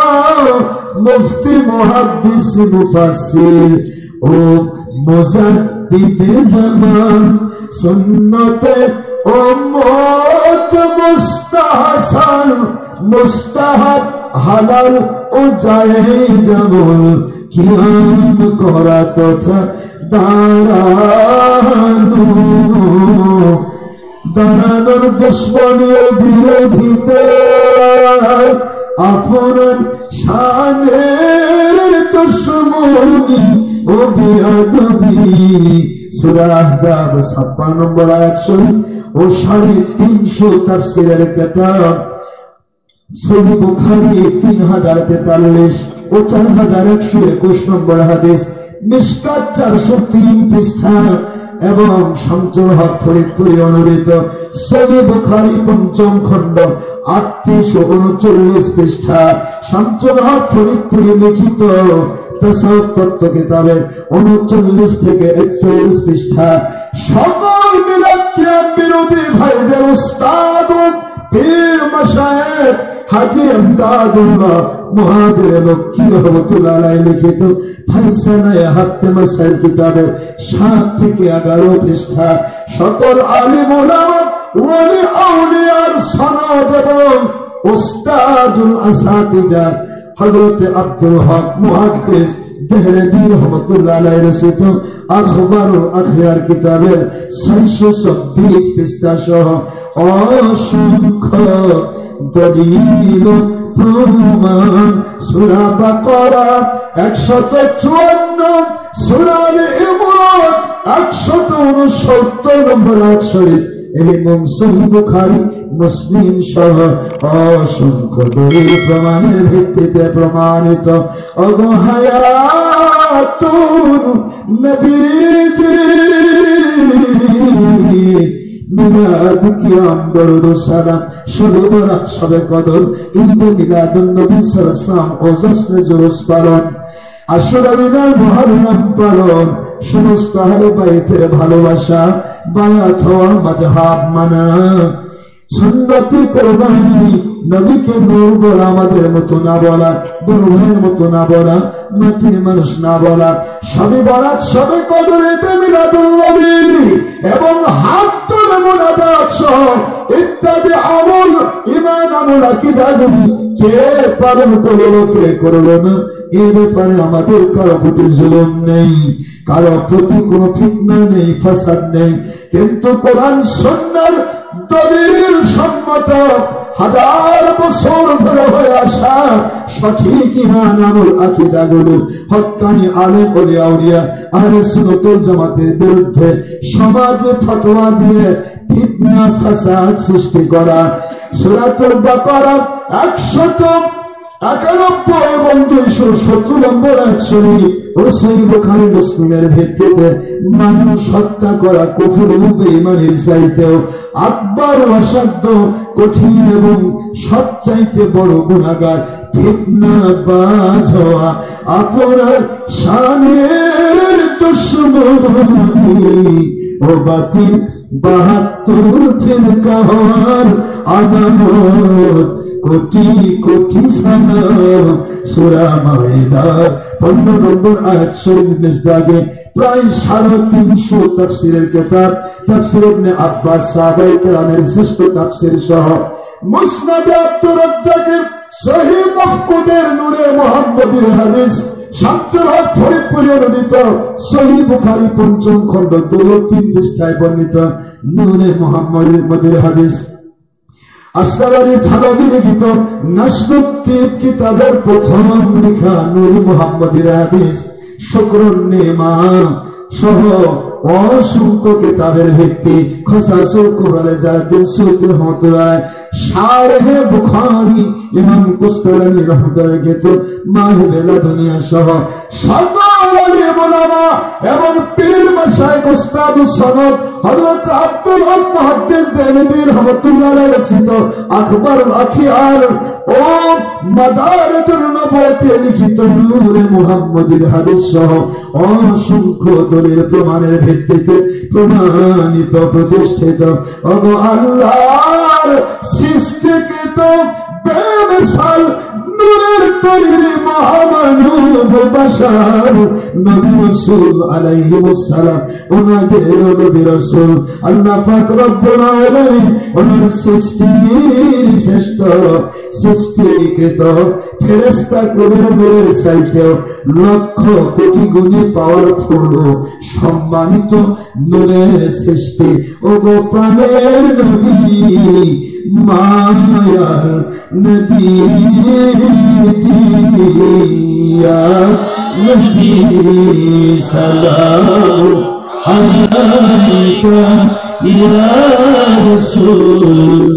[SPEAKER 3] মুফতি মুহাদ্দিস মুফাসসির ও মুজাদ্দিদে জামান সুন্নতে উম্মত মুস্তাহসান মুস্তাহাব হালাল ও জায়েজ আমল কিয়াম করা তথা দাঁড়ানোর দুশ্মনী ও বিরোধীতে আপনার শানের দুশ্মনী ও বিয়াদবি। সূরা আহজাব 56 নম্বর আয়াত শরীফ ও 350 তাফসীরের কিতাব সহিহ বুখারী 3043 ও 4121 নম্বর হাদিস, মিশকাত 403 পৃষ্ঠা এবং শামসুল হক ফরিদপুরি অনুদিত সহিহ বুখারী 5ম খণ্ড 3839 পৃষ্ঠা, শামসুল হক ফরিদপুরি লিখিত তাসাউফ তত্ত্ব কিতাবের 39 থেকে 41 পৃষ্ঠা। সকল মিলাদ কিয়াম বিরোধী ভাইদের উস্তাদ পীর মাশায়েখ হাজী আমদাদুল্লাহ মুহাজির মক্কি রহমাতুল্লাহ আলাইহি লিখিত ফায়সালায়ে হাক্কে মাসাইল কিতাবের 7 থেকে 11 পৃষ্ঠা। সকল আলিম উলামা ওয়ালি আউলিয়ার সনদ এবং উস্তাদুল আসাতিজা হযরত আব্দুল হক মুহাদ্দিস দেহলভী রহমাতুল্লাহ আলাইহি রচিত আখবারুল আখয়ার কিতাবের 626 পৃষ্ঠা সহ অসংখ্য দলিল প্রমাণ। সূরা বাকারা 154, সূরা আলে ইমরান 169 নম্বর আয়াত শরীফ এবং সহিহ বুখারী মুসলিম সহ অসংখ্য দলিল প্রমাণের ভিত্তিতে প্রমাণিত। ওগো হায়াতুন নবীজি মিলাদ কিয়াম দরুদ ও সালাম শবে বরাত শবে কদর ঈদ মিলাদুন নবী সাল্লাল্লাহু আলাইহি ওয়াসাল্লাম ও জশ্নে জুলুস পালন আশুরা মিনাল মুহররম পালন সমস্ত আহলে বাইতের ভালোবাসা বায়াত হওয়া মাযহাব মানা সুন্নতি কুরবানি নবীকে নূর বলা আমাদের মতো না বলা বড় ভাইয়ের মতো না বলা মাটির মানুষ না বলা শবে বরাত শবে কদর ঈদ মিলাদুন নবী এবং হাত তুলে মুনাজাত সহ ইত্যাদি আমল ঈমান আমল আকীদা নবী কে পালন করলো কে করলো না এই ব্যাপারে আমাদের কারো প্রতি জুলুম নেই, কারো প্রতি কোনো ফিতনা নেই, ফাসাদ নেই। কিন্তু কোরআন সুন্নাহর দলিল সম্মত হাজার বছর ধরে হয়ে আসা সঠিক ঈমান আমল আকীদা গুলো হক্কানি আলেম ওলিয়া আউলিয়া আহলে সুন্নাত ওয়াল জামাতের বিরুদ্ধে সমাজে ফতোয়া দিয়ে ফিতনা ফাসাদ সৃষ্টি করা। সূরাতুল বাকারা 191 এবং 270 নম্বর আয়াত শরীফ ও সহিহ বুখারী মুসলিমের ভিত্তিতে মানুষ হত্যা করা কুফর ও বেঈমানের চাইতেও আকবার অসাধ্য কঠিন এবং সবচাইতে বড় গুনাহগার ফিতনাবাজ হওয়া আপনার শানের দুশমনী ও বাতিল 72 ফিরকা হওয়ার আলামত। কোটি কোটি সালাম। সূরা মাইদার 15 নম্বর আয়াত শরীফ মিসদাগে প্রায় 350 তাফসীরের কিতাব তাফসীর ইবনে আব্বাস সাহাবায়ে কেরামের শ্রেষ্ঠ তাফসীর সহ মুসনাদ আব্দুর রাজ্জাকের সহিহ মাফকুদের নূরে মুহাম্মদীর হাদিস শামসুল হক ফরিদপুরি অনুদিত সহিহ বুখারী 5ম খণ্ড 2-3 পৃষ্ঠায় বর্ণিত নূরে মুহাম্মদীর হাদিস আশরাফ আলী থানভী লিখিত নাসরুত তিব কিতাবের প্রথম লেখা নূরে মুহাম্মদীর হাদিস শুকরুন নেমা সহ অসংখ্য কিতাবের ভিত্তি খসাসুল কুবরা জালালউদ্দিন সুয়ুতী রহমাতুল্লাহ শারহে বুখারী ইমাম কুস্তালানী রহমাতুল্লাহ লিখিত মাহবেলা দুনিয়া সহ সকল আলিম উলামা এবং পীর মাশায়েখ উস্তাদ সনদ হযরত আব্দুল হক মুহাদ্দিস দেহলভী রহমাতুল্লাহ আলাইহি রচিত আখবারুল আখিয়ার ও মাদারিজুন নবুওয়াতে লিখিত নূরে মুহাম্মদীর হাদিস সহ অসংখ্য দলিল প্রমাণের ভিত্তিতে প্রমাণিত প্রতিষ্ঠিত ওগো আল্লাহর সৃষ্টিকৃত বেমিসাল নূরের তৈরি মহামানব বাশার নবী রাসূল আলাইহিস সালাম, ওনাদের নবী রাসূল আল্লাহ পাক রব্বুল আলামিন ওনার সৃষ্টির শ্রেষ্ঠ সৃষ্টিকৃত ফেরেশতা কুলের নূরের চাইতেও লক্ষ কোটি গুণে পাওয়ারফুল সম্মানিত নূরের সৃষ্টি ও গোপালের নবী মায়ার নবী জিয়া নবী সালাম আলাইকা ইয়া রাসূল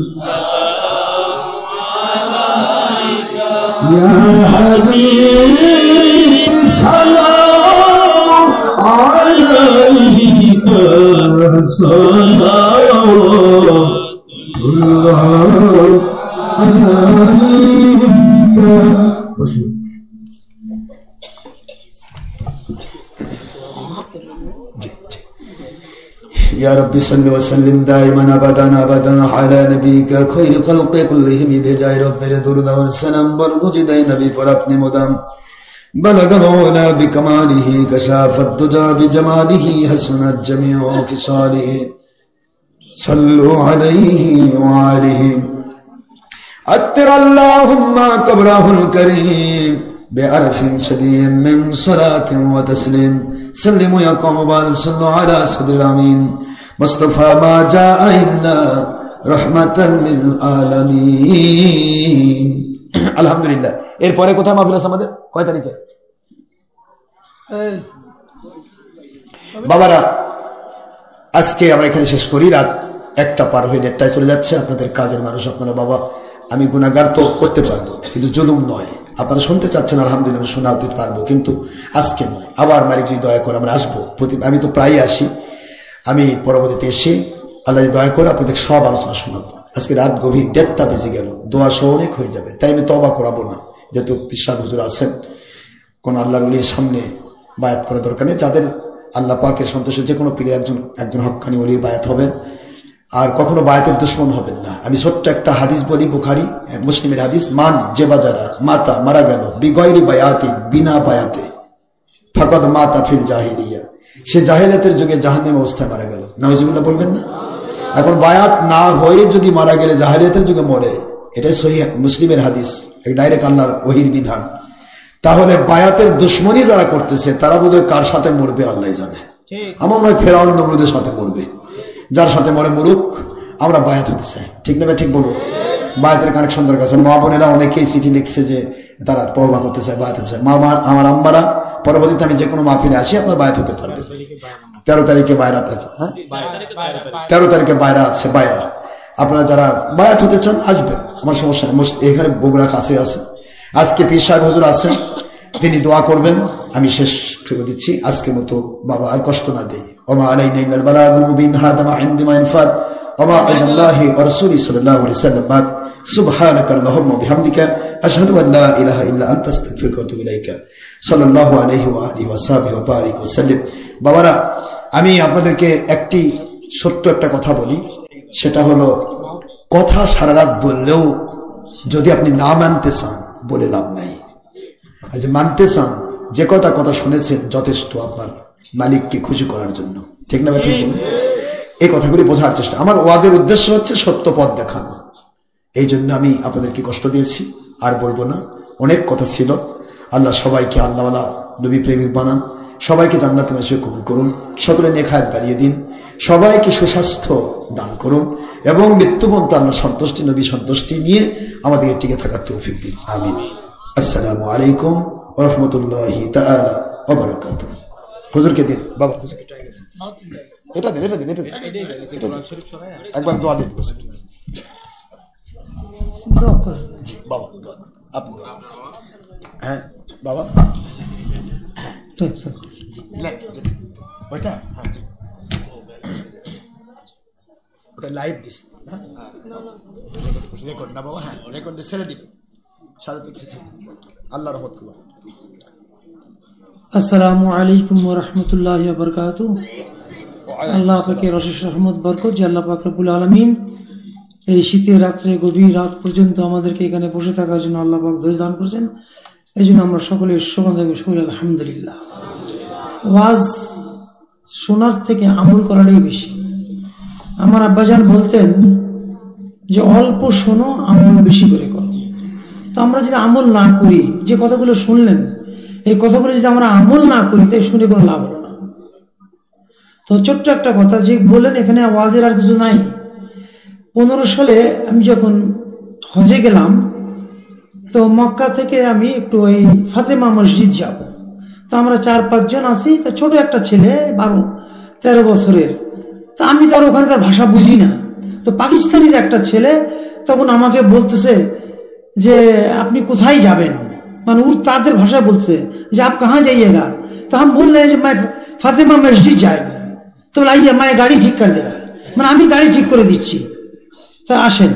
[SPEAKER 3] ইয়া হাবিব সালাম আলাইকা সালাওয়াতুল্লাহ আলাইকা। বসুন।
[SPEAKER 1] يا رب صل وسلم دائما ابدا على نبيك خير خلق كلهم بجاه رب درود والسلام برغد نبی پر اپنے مدام بلغ العلا بكماله كشاف الدجى بجماله حسنت جميع خصاله صلوا عليه وآله أتر اللهم قبره الكريم بعرف شديد من صلاة وتسليم سلموا يا قوم صلوا على صدر الأمين مصطفى ما جاء إلا رحمة للعالمين الحمد لله এরপরে কোথায় মাহফিল আছে আমাদের কয় তারিখে বাবারা আজকে আমরা এখানে শেষ করি রাত 1টা পার হয়ে 1টায় চলে যাচ্ছে আপনাদের কাজের মানুষ আপনারা বাবা আমি গুনাহগার তো করতে পারবো কিন্তু জুলুম নয় আপনারা শুনতে চাচ্ছেন আলহামদুলিল্লাহ আমি শোনাতে পারবো কিন্তু আজকে নয় আবার মালিক যদি দয়া করে আমরা আসবো আমি তো প্রায় আসি আমি পরবর্তীতে এসে আল্লাহ দয়া করে আপনাদের সব আলোচনা শোনাবো আজকে রাত গভীর 1টা বেজে গেল দোয়া সহ অনেক হয়ে যাবে তাই আমি তওবা করাবো না যেহেতু পিশাব হুজুর আছেন কোন আল্লাহর ওলির সামনে বায়াত করা দরকার নেই যাদের আল্লাহ পাকের সন্তোষে যে কোনো পীরের একজন হক্কানি ওলির বায়াত হবেন আর কখনো বায়াতের দুশমন হবেন না আমি ছোট্ট একটা হাদিস বলি বুখারী মুসলিমের হাদিস মান যে বাজারা মাতা মারা গেল বিগয়রি বায়াতিন বিনা বায়াতে ফাকাদ মাতা ফিল জাহিলিয়া সে জাহেলিয়াতের যুগে জাহান্নামে অবস্থায় মারা গেল নাউজুবিল্লাহ বলবেন না এখন বায়াত না হয়ে যদি মারা গেলে জাহেলিয়াতের যুগে মরে এটাই সহিহ মুসলিমের হাদিস ডাইরেক্ট আল্লাহর ওহীর বিধান তাহলে বায়াতের দুশমনী যারা করতেছে তারা বোধহয় কার সাথে মরবে আল্লাহ জানে আমার মনে হয় ফেরাউন নমরুদের সাথে মরবে যার সাথে মরে মরুক আমরা বায়াত হতে চাই ঠিক না ঠিক বলুন বায়াতের কানেকশন দরকার আছে মা বোনেরা অনেকেই চিঠি লিখছে যে তারা তওবা করতে চায় বায়াত হতে চায় আমার আম্মারা পরবর্তীতে আমি যে কোনো মাহফিলে আসি আপনার বায়াত হতে পারবেন 13 তারিখে বাইরাত আছে হ্যাঁ 13 তারিখে বাইরা আছে বাইরা আপনারা যারা বায়াত হতে চান আসবেন আমার সমস্যা এখানে বগুড়া কাছে আছে আজকে পীর সাহেব হুজুর আছেন তিনি দোয়া করবেন আমি শেষ করে দিচ্ছি আজকের মতো বাবা আর কষ্ট না দেই ওমা আলাইনা ইল্লাল বালাগুল মুবিন হাদামা ইনদিমা ইনফাদ ওমা ইল্লাল্লাহি ওয়া রাসূলি সাল্লাল্লাহু আলাইহি ওয়াসাল্লাম বাদ সুবহানাকা আল্লাহুম্মা বিহামদিকা আশহাদু আন লা ইলাহা ইল্লা আনতা আস্তাগফিরুকা ওয়া আতুবু ইলাইকা সাল্লাল্লাহু আলাইহি ওয়া আলিহি ওয়া সাহবিহি ওয়া বারিক ওয়া সাল্লিম বাবারা আমি আপনাদেরকে একটি সত্য একটা কথা বলি সেটা হলো কথা সারা রাত বললেও যদি আপনি না মানতে চান বলে লাভ নাই যে মানতে চান যে কটা কথা শুনেছেন যথেষ্ট আপনার মালিককে খুশি করার জন্য ঠিক না ঠিক এই কথাগুলি বোঝার চেষ্টা আমার ওয়াজের উদ্দেশ্য হচ্ছে সত্য পথ দেখানো এই জন্য আমি আপনাদেরকে কষ্ট দিয়েছি আর বলবো না অনেক কথা ছিল আল্লাহ সবাইকে আল্লাহওয়ালা নবী প্রেমিক বানান সবাইকে জান্নাতে মাসে কবুল করুন সকলে নেক হায়াত বাড়িয়ে দিন সবাইকে সুস্বাস্থ্য দান করুন এবং মৃত্যু পর্যন্ত আল্লাহ সন্তুষ্টি নবী সন্তুষ্টি নিয়ে আমাদের টিকে থাকার তৌফিক দিন আমিন আসসালামু আলাইকুম ওয়া রাহমাতুল্লাহি তাআলা ওয়া বারাকাতুহু হুজুরকে দিন বাবা হুজুরকে এটা দিন একবার দোয়া দিন জি বাবা দোয়া আপনি দোয়া হ্যাঁ বাবা ওইটা হ্যাঁ জি ওটা লাইভ দিস রেকর্ড না বাবা হ্যাঁ রেকর্ডে ছেড়ে দিন সাথে পিছিয়ে আল্লাহ রহমত করুন
[SPEAKER 4] আসসালামু আলাইকুম ওয়া রাহমাতুল্লাহি ওয়া বারাকাতুহু আল্লাহ পাকের অশেষ রহমত বরকত যে আল্লাহ পাক রব্বুল আলামিন এই শীতের রাত্রে গভীর রাত পর্যন্ত আমাদেরকে এখানে বসে থাকার জন্য আল্লাহ পাক ধৈর্য দান করেছেন এই জন্য আমরা সকলে আলহামদুলিল্লাহ। ওয়াজ শোনার থেকে আমল করাটাই বেশি। আমার আব্বাজান বলতেন যে অল্প শোনো, আমল বেশি করে করো। তো আমরা যদি আমল না করি, যে কথাগুলো শুনলেন এই কথাগুলো যদি আমরা আমল না করি, তাই শুনে কোনো লাভ হলো না। তো ছোট্ট একটা কথা যে বললেন, এখানে ওয়াজের আর কিছু নাই। 15 সালে আমি যখন হজে গেলাম, তো মক্কা থেকে আমি একটু ওই ফাতেমা মসজিদ যাব। তো আমরা 4-5 জন আছি। তো ছোট একটা ছেলে 12-13 বছরের। তো আমি তো আর ওখানকার ভাষা বুঝি না। তো পাকিস্তানির একটা ছেলে তখন আমাকে বলতেছে যে আপনি কোথায় যাবেন, মানে তাদের ভাষায় বলছে যে আপ কাহা যাইয়েগা। তো আমি বললে যে मैं ফাতেমা মসজিদ যাইনি। তো লাইয়ে मैं গাড়ি ঠিক করে দেगा, মানে আমি গাড়ি ঠিক করে দিচ্ছি, তা আসেন।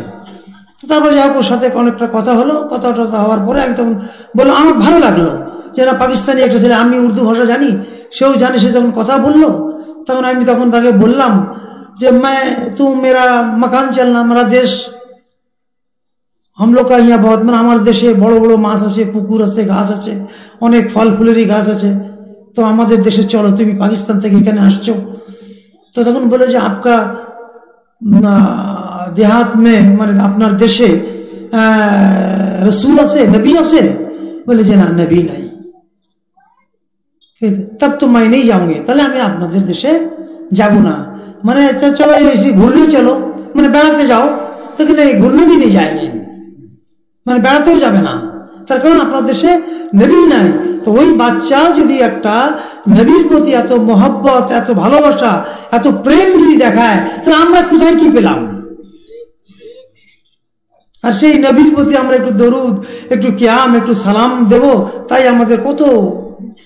[SPEAKER 4] তারপর যাই হোক ওর সাথে অনেকটা কথা হলো। কথাটা হওয়ার পরে আমি তখন বললাম, আমার ভালো লাগলো যে না পাকিস্তানি একটা ছেলে, আমি উর্দু ভাষা জানি, সেও জানে। সে যখন কথা বললো তখন আমি তাকে বললাম যে तू मेरा मकान चलना, हमारा देश हम लोग का यहाँ बहुत, মানে আমার দেশে বড় বড় মাছ আছে, পুকুর আছে, গাছ আছে, অনেক ফল ফুলেরই গাছ আছে। তো আমাদের দেশে চলো, তুমি পাকিস্তান থেকে এখানে আসছো। তো তখন বলে যে আপকা देहात में, মানে আপনার দেশে रसूल আছে, नबी আছে? বলে যে না, नबी নাই। तब तो मैं नहीं जाऊंगी, তাহলে আমি আপনাদের দেশে যাব না। মানে চলো ঘুরলে চলো, মানে বেড়াতে যাও। তখন ঘুরলে भी नहीं जाएंगे, মানে বেড়াতেও যাবে না, তার কারণ আপনার দেশে নবী নাই। তো ওই বাচ্চা যদি একটা নবীর প্রতি এত মহব্বত, এত ভালোবাসা, এত প্রেম যদি দেখায়, তাহলে আমরা কোথায় কি পেলাম? আর সেই নবীর প্রতি আমরা একটু দরুদ, একটু কিয়াম, একটু সালাম দেব, তাই আমাদের কত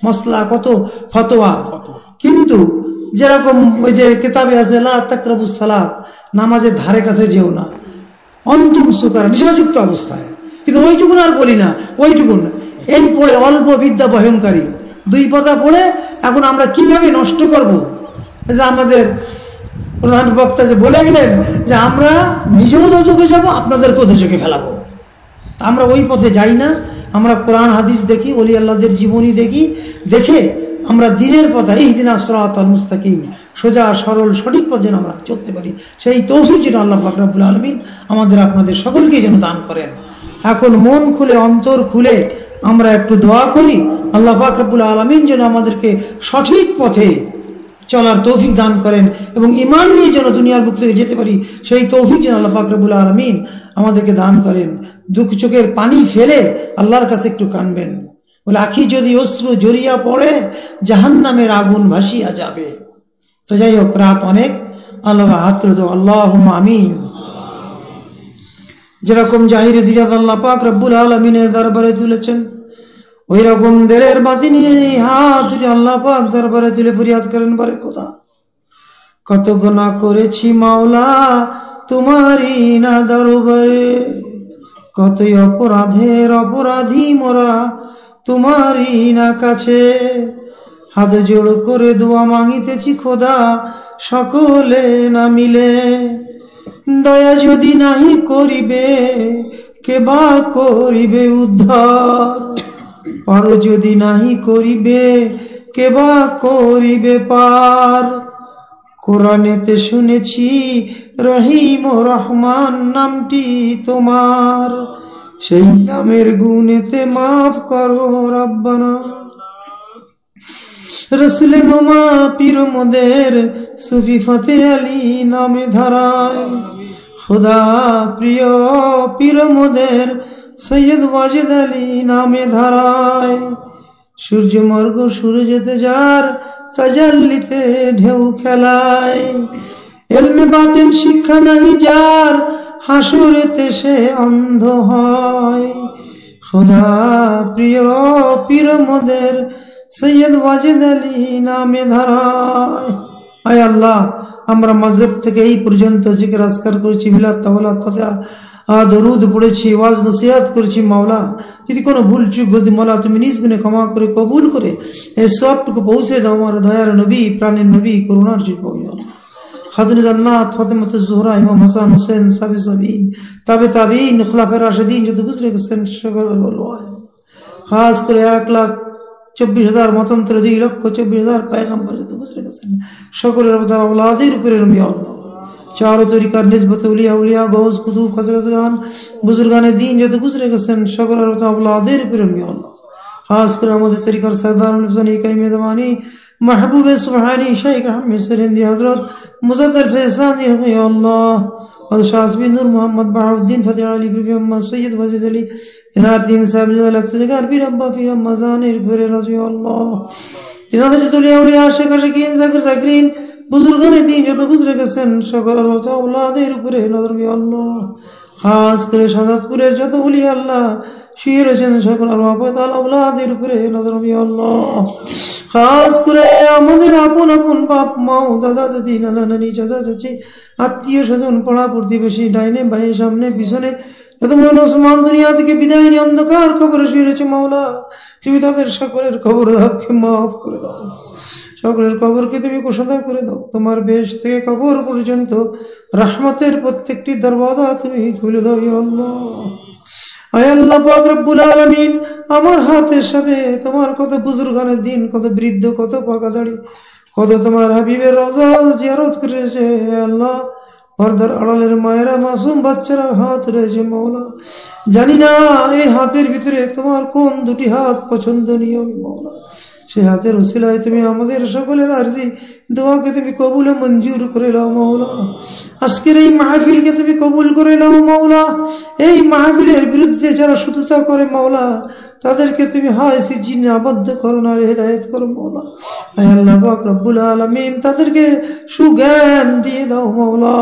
[SPEAKER 4] মসলা, কত ফতোয়া। কিন্তু যেরকম ওই যে কিতাবে আছে লা তাকরাবুস সালাত, নামাজের ধারে কাছে যেও না, অন্তুম সুকারা, নিশাযুক্ত অবস্থায়। কিন্তু ওইটুকুন আর বলি না, ওইটুকুন এই পড়ে অল্প বিদ্যা ভয়ঙ্করী 2 পাতা পড়ে এখন আমরা কিভাবে নষ্ট করব। যে আমাদের প্রধান বক্তা যে বলে গেলেন যে আমরা নিজেও দোজখে যাব, আপনাদেরকেও দোজখে ফেলাবো। আমরা ওই পথে যাই না। আমরা কোরআন হাদিস দেখি, ওলি আল্লাহদের জীবনী দেখি, দেখে আমরা দিনের পথে ইহদিনাস সিরাতাল মুস্তাকিম, সোজা সরল সঠিক পথে যেন আমরা চলতে পারি, সেই তৌফিক যেন আল্লাহ পাক রব্বুল আলামিন আমাদের আপনাদের সকলকে যেন দান করেন। এখন মন খুলে, অন্তর খুলে আমরা একটু দোয়া করি, আল্লাহ পাক রব্বুল আলামিন যেন আমাদেরকে সঠিক পথে চলার তৌফিক দান করেন এবং ঈমান নিয়ে যেন দুনিয়ার বুক থেকে যেতে পারি, সেই তৌফিক যেন আল্লাহ পাক রব্বুল আলামিন আমাদেরকে দান করেন। দুঃখ চোখের পানি ফেলে আল্লাহর কাছে একটু কাঁদবেন, বলে আখি যদি অশ্রু জড়িয়া পড়ে, জাহান্নামের আগুন ভাসিয়া যাবে। তো যাই হোক, রাত অনেক, আল্লাহ হাত তুলে দাও, আল্লাহুম্মা আমিন। যেরকম জাহিরে দিরাজ আল্লাহ পাক রব্বুল আলামিনের দরবারে তুলেছেন, ওই রকম দিলের বাতি নিয়ে হাত ধরে আল্লাহ পাক দরবারে তুলে ফরিয়াদ করেন, বারে খোদা কত গুনাহ করেছি মাওলা তোমারই না দরবারে, কতই অপরাধের অপরাধী মোরা তোমারই না কাছে, হাত জোড় করে দোয়া মাগিতেছি খোদা সকলে না মিলে, দয়া যদি নাহি করিবে কে বা করিবে উদ্ধার, পার যদি নাহি করিবে কে বা করিবে পার, কোরআনেতে শুনেছি রহিম ও রহমান নামটি তোমার, সেই নামের গুণেতে মাফ করো রব্বানা। রসুলে নোমা পীর মোদের সুফি ফতে আলী নামে ধরায়, খুদা প্রিয় পীর মোদের সৈয়দ ওয়াজেদ আলী নামে ধরায়, সূর্য মর্গ সূর্যেতে যার তাজাল্লিতে ঢেউ খেলায়, এলমে বাতেন শিক্ষা নাহি যার হাসুরেতে সে অন্ধ হয়, খুদা প্রিয় পীর মোদের সৈয়দ ওয়াজেদ আলী নামে ধরায়। আয় আল্লাহ, আমরা মাগরিব থেকে এই পর্যন্ত জিকির আজকার করেছি, মিলাদ তাওয়ালাত ফাতিহা দরুদ পড়েছি, ওয়াজ নসিহত করেছি। মাওলা, যদি কোনো ভুল চুক গলতি মাওলা তুমি নিজ গুণে ক্ষমা করে কবুল করে এই সবটুকু পৌঁছে দাও আমার দয়ার নবী, প্রাণের নবী, করুণার জীবন খাতুনে জান্নাত ফাতেমা জোহরা, ইমাম হাসান হোসেন, সাবে সাবিন, তাবে তাবিন, খুলাফায়ে রাশিদিন যত গুজরে গেছেন সকল বলো খাস করে 1,24,000 মতান্তরে 2,24,000 পয়গম্বর যত গুজরে গেছেন সকলের আওলাদের উপরে ইয়া আল্লাহ। চারো তরিকার নিসবত উলিয়া উলিয়া গৌস কুতুব খাজগান বুজুর্গানে দিন যত গুজরে গেছেন সকলের আওলাদের উপরে ইয়া আল্লাহ। খাস করে আমাদের তরিকার সরদারুল ফজানি কাইমে জামানি মাহবুবে সুবহানি শেখ আহমেদ সরিন্দি হযরত মুজাদ্দিদ ফেসানি ইয়া আল্লাহ। শাহ নূর মোহাম্মদ বাহাউদ্দিন ফতেহ আলী বিবি মোহাম্মদ সৈয়দ ওয়াজিদ আলী তেনার দিন সাহেব লফতগার পীর আব্বা পীর রমজানের পরে রাদিয়াল্লাহ। তেনাদের যত উলিয়া আশিক আশিকিন যাকির যাকিরিন বুজুর্গানে দিন যত গুজরে গেছেন সকল আওলাদের উপরে নজর ইয়া আল্লাহ। খাস করে সাদাতপুরের যত উলিয়া আল্লাহ শুয়ে রয়েছেন সকল আওলাদের উপরে নজর ইয়া আল্লাহ। খাস করে আমাদের আপন আপন বাপ মা দাদা দাদি নানা নানি চাচা চাচি আত্মীয় স্বজন পাড়া প্রতিবেশী ডাইনে বাইরে সামনে পিছনে যত মুসলমান দুনিয়া থেকে বিদায় নিয়ে অন্ধকার কবরে শুয়ে রয়েছে মাওলা, তুমি তাদের সকলের কবর মাফ করে দাও, সকলের কবরকে তুমি কুশাদা করে দাও। তোমার বেশ থেকে কবর পর্যন্ত রহমতের প্রত্যেকটি দরওয়াজা তুমি খুলে দাও ইয়া আল্লাহ। আয় আল্লাহ পাক রব্বুল আলামিন, আমার হাতের সাথে তোমার কত বুজুর্গানের দিন, কত বৃদ্ধ, কত পাকা দাড়ি, কত তোমার হাবিবের রওজা জিয়ারত করেছে আল্লাহ। পর্দার আড়ালের মায়েরা মাসুম বাচ্চারা হাত রয়েছে মাওলা, জানি না এই হাতের ভিতরে তোমার কোন দুটি হাত পছন্দনীয় মাওলা। সেই হাতের উসিলায় তুমি আমাদের সকলের আরজি দোয়াকে তুমি কবুল ও মঞ্জুর করে নাও মাওলা। আজকের এই মাহফিলকে তুমি কবুল করে নাও মাওলা। এই মাহফিলের বিরুদ্ধে যারা শত্রুতা করে মাওলা, তাদেরকে তুমি হায় সিজিনে আবদ্ধ করো না, হেদায়েত করো মাওলা। আয় আল্লাহ পাক রব্বুল আলামিন, তাদেরকে সুজ্ঞান দিয়ে দাও মাওলা।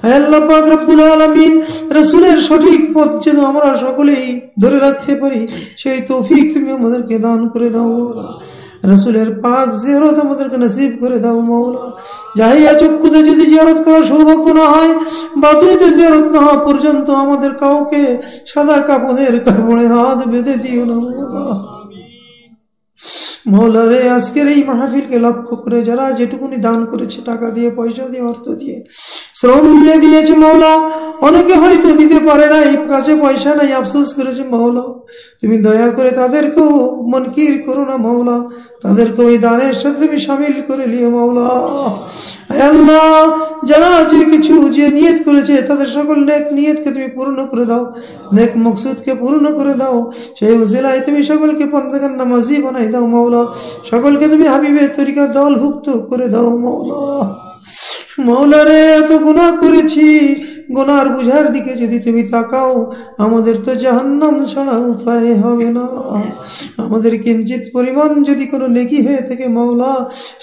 [SPEAKER 4] আয় আল্লাহ পাক রব্বুল আলামিন, রাসূলের সঠিক পথ যেন আমরা সকলেই ধরে রাখতে পারি, সেই তৌফিক তুমি আমাদেরকে দান করে দাও মাওলা। রাসূলের পাক জিয়ারত আমাদেরকে নসিব করে দাও মাওলা। জাহিয়া চক্ষুতে যদি জিয়ারত করার সৌভাগ্য না হয়, বাতিনিতে জিয়ারত না হওয়া পর্যন্ত আমাদের কাউকে সাদা কাপড়ের কাপড়ে হাত বেঁধে দিও না মাওলা। মাওলা রে, আজকের এই মাহফিলকে লক্ষ্য করে যারা যেটুকুনি দান করেছে, টাকা দিয়ে, পয়সা দিয়ে, অর্থ দিয়ে, শ্রম দিয়ে দিয়েছে মাওলা, অনেকে হয়তো দিতে পারে না, এই কাছে পয়সা নাই, আফসোস করেছে মাওলা। তুমি দয়া করে তাদেরকেও মনকির করো না মাওলা, তাদেরকে ওই দানের সাথে তুমি শামিল করে লিও মাওলা। আল্লাহ, যারা যে কিছু যে নিয়ত করেছে তাদের সকল নেক নিয়তকে তুমি পূর্ণ করে দাও, নেক মকসুদকে পূর্ণ করে দাও। সেই উসিলায় তুমি সকলকে পন্দেগান নামাজি বানাই দাও মাওলা, সকলকে তুমি হাবিবের তরিকা দলভুক্ত করে দাও মাওলা। মাওলা রে, এত গুনাহ করেছি, গুনার বুঝার দিকে যদি তুমি তাকাও, আমাদের তো জাহান্নাম ছাড়া উপায় হবে না। আমাদের কিঞ্চিত পরিমাণ যদি কোনো নেকি হয়ে থাকে মাওলা,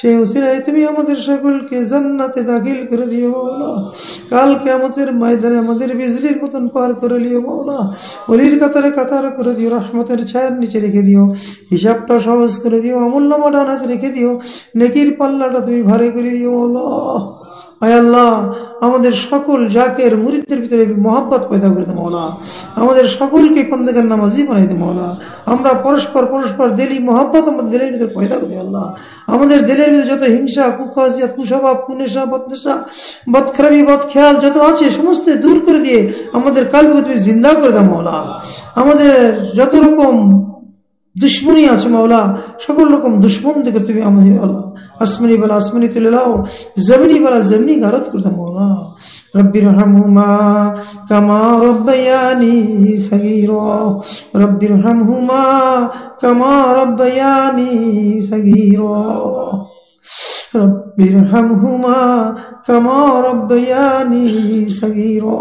[SPEAKER 4] সেই উসিলায় তুমি আমাদের সকলকে জান্নাতে দাখিল করে দিও মাওলা। কাল কিয়ামতের ময়দানে আমাদের বিজলির মতন পার করে দিও মাওলা। ওলির কাতারে কাতার করে দিও, রহমতের ছায়ার নিচে রেখে দিও, হিসাবটা সহজ করে দিও, আমলনামা ডানাতে রেখে দিও, নেকির পাল্লাটা তুমি ভারী করে দিও মাওলা। আয় আল্লাহ, আমাদের সকল জাকের মুরিদদের ভিতরে মহব্বত পয়দা করে দাও মাওলা, আমাদের সকলকে পন্দেগান নামাজি বানাই দাও মাওলা। আমরা পরস্পর দিলি মহব্বত আমাদের দিলের ভিতরে পয়দা করে দিও আল্লাহ। আমাদের দিলের ভিতরে যত হিংসা, কুখাসিয়াত, কুস্বভাব, কুনেশা, বদনেশা, বদখরাবি, বদখেয়াল যত আছে সমস্ত দূর করে দিয়ে আমাদের কালকে তুমি জিন্দা করে দাও মাওলা। আমাদের যত রকম দুশ্মনী আছে মাওলা, সকল রকম দুশ্মন থেকে তুমি আমাদের আল্লাহ আসমানি বালা আসমানি তুলে লাও, জমিনি বালা জমিনি গারত করে দাও মাওলা। রব্বিরহামহুমা কামা রব্বায়ানি সগীরা, রব্বিরহামহুমা কামা রব্বায়ানি সগীরা, রব্বিরহামহুমা কামা রব্বায়ানি সগীরা।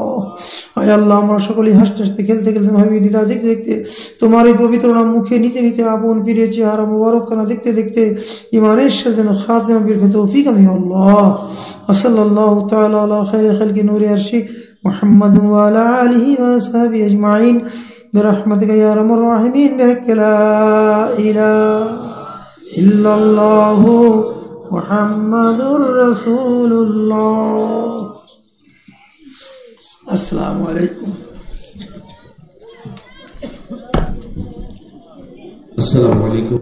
[SPEAKER 4] আয় আল্লাহ, আমরা সকলেই হাসতে হাসতে, খেলতে খেলতে, ভাবি দিদা দেখতে দেখতে, তোমার এই পবিত্র নাম মুখে নিতে নিতে, আপন পীরে চেহারা মুবারক খানা দেখতে দেখতে ইমানের সাথে যেন খাতিমা বির তৌফিক আমি আল্লাহ। সাল্লাল্লাহু তাআলা আলা খায়রি খালকি নূরি আরশি মুহাম্মদ ওয়া আলা আলিহি ওয়া আসহাবিহি আজমাইন বিরহমাতিকা ইয়া আরহামার রাহিমিন বিহাক্কি লা ইলাহা ইল্লাল্লাহু মুহাম্মাদুর রাসূলুল্লাহ। আসসালামু আলাইকুম।
[SPEAKER 5] আসসালামু আলাইকুম।